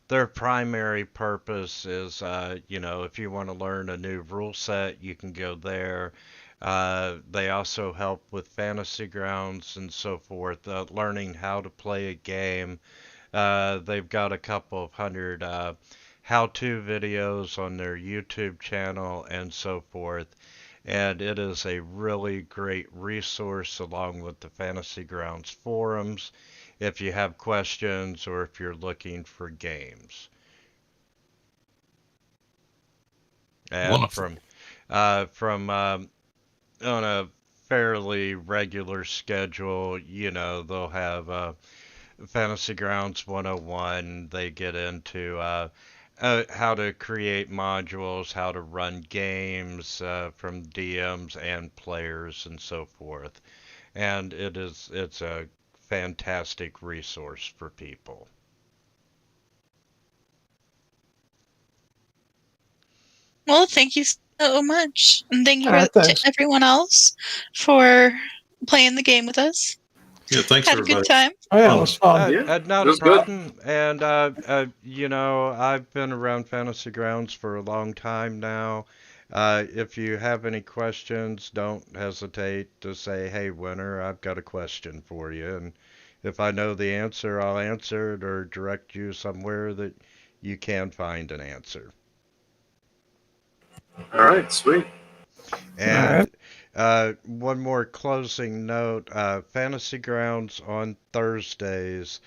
Speaker 2: their primary purpose is, you know, if you want to learn a new rule set, you can go there. They also help with Fantasy Grounds and so forth, learning how to play a game. They've got a couple of hundred how-to videos on their YouTube channel and so forth. And it is a really great resource along with the Fantasy Grounds forums if you have questions or if you're looking for games. And
Speaker 4: Wonderful.
Speaker 2: from on a fairly regular schedule, they'll have Fantasy Grounds 101. They get into how to create modules, how to run games from DMs and players and so forth. And it's a fantastic resource for people.
Speaker 3: Well, thank you so much. And thank you
Speaker 1: Alright,
Speaker 3: to
Speaker 1: thanks.
Speaker 3: everyone else for playing the game with us.
Speaker 4: Yeah, thanks,
Speaker 3: Had a
Speaker 4: everybody.
Speaker 3: good time.
Speaker 1: Oh yeah, it was fun.
Speaker 5: Yeah,
Speaker 2: Not
Speaker 5: it
Speaker 2: a
Speaker 5: was good.
Speaker 2: problem. And I've been around Fantasy Grounds for a long time now. If you have any questions, don't hesitate to say, "Hey, Winner, I've got a question for you." And if I know the answer, I'll answer it or direct you somewhere that you can find an answer.
Speaker 5: All right, sweet.
Speaker 2: And one more closing note, Fantasy Grounds on Thursdays,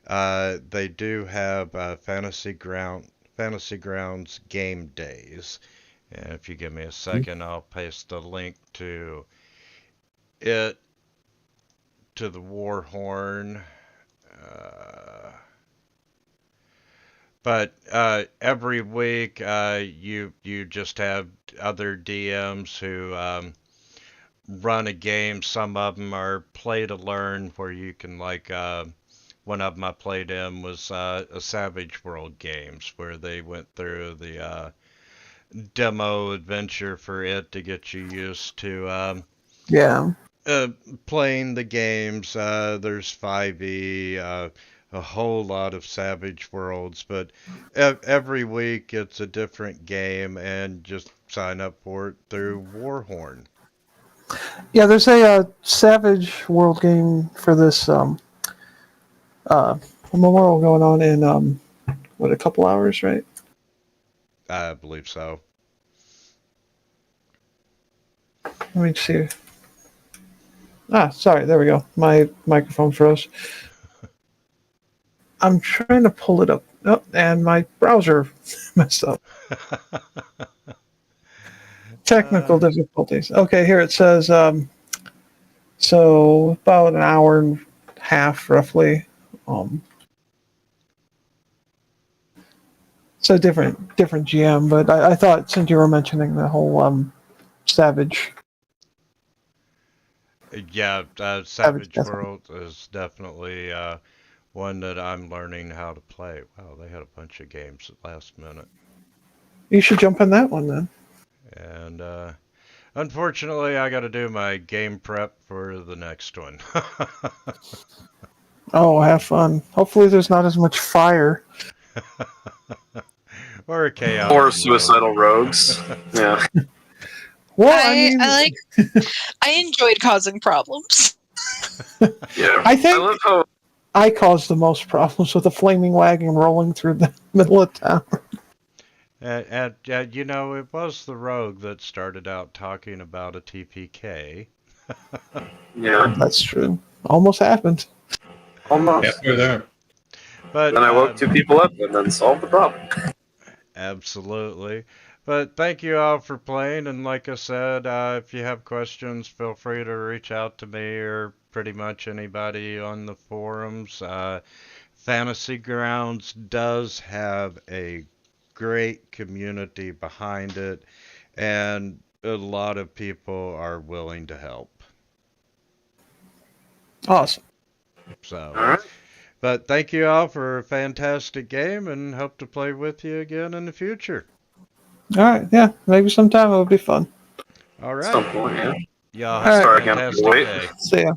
Speaker 2: they do have Fantasy Grounds game days. And if you give me a second, I'll paste the link to it, to the Warhorn. But every week, you just have other DMs who run a game. Some of them are play to learn, where you can one of them I played in was a Savage World games, where they went through the demo adventure for it to get you used to
Speaker 1: Yeah.
Speaker 2: playing the games. There's 5e, a whole lot of Savage Worlds, but every week it's a different game, and just sign up for it through Warhorn.
Speaker 1: Yeah, there's a Savage World game for this memorial going on in a couple hours, right?
Speaker 2: I believe so.
Speaker 1: Let me see. Sorry, there we go. My microphone froze. I'm trying to pull it up. Oh, and my browser messed up. Technical difficulties. Okay, here it says, so about an hour and a half, roughly. It's a different GM, but I thought since you were mentioning the whole Savage.
Speaker 2: Yeah, Savage World is definitely one that I'm learning how to play. Wow, they had a bunch of games at last minute.
Speaker 1: You should jump on that one then.
Speaker 2: And unfortunately, I got to do my game prep for the next one.
Speaker 1: Oh, have fun. Hopefully there's not as much fire.
Speaker 2: Or a chaos.
Speaker 5: Or suicidal rogues. Yeah.
Speaker 1: Well,
Speaker 3: I enjoyed causing problems.
Speaker 5: Yeah.
Speaker 1: I think-
Speaker 5: love how
Speaker 1: I caused the most problems with a flaming wagon rolling through the middle of town.
Speaker 2: It was the rogue that started out talking about a TPK.
Speaker 5: yeah.
Speaker 1: That's true. Almost happened.
Speaker 5: Almost.
Speaker 4: Halfway there.
Speaker 2: But
Speaker 5: Then I woke two people up and then solved the problem.
Speaker 2: absolutely. But thank you all for playing, and like I said, if you have questions, feel free to reach out to me or pretty much anybody on the forums. Fantasy Grounds does have a great community behind it, and a lot of people are willing to help.
Speaker 1: Awesome.
Speaker 2: So,
Speaker 5: All right.
Speaker 2: but thank you all for a fantastic game, and hope to play with you again in the future.
Speaker 1: All right. Yeah. Maybe sometime it would be fun.
Speaker 2: All
Speaker 5: At some
Speaker 2: right.
Speaker 5: point, yeah.
Speaker 2: Y'all
Speaker 1: All
Speaker 2: have
Speaker 1: right.
Speaker 2: a
Speaker 5: Sorry, I can't
Speaker 2: fantastic
Speaker 5: wait.
Speaker 2: day.
Speaker 1: See ya.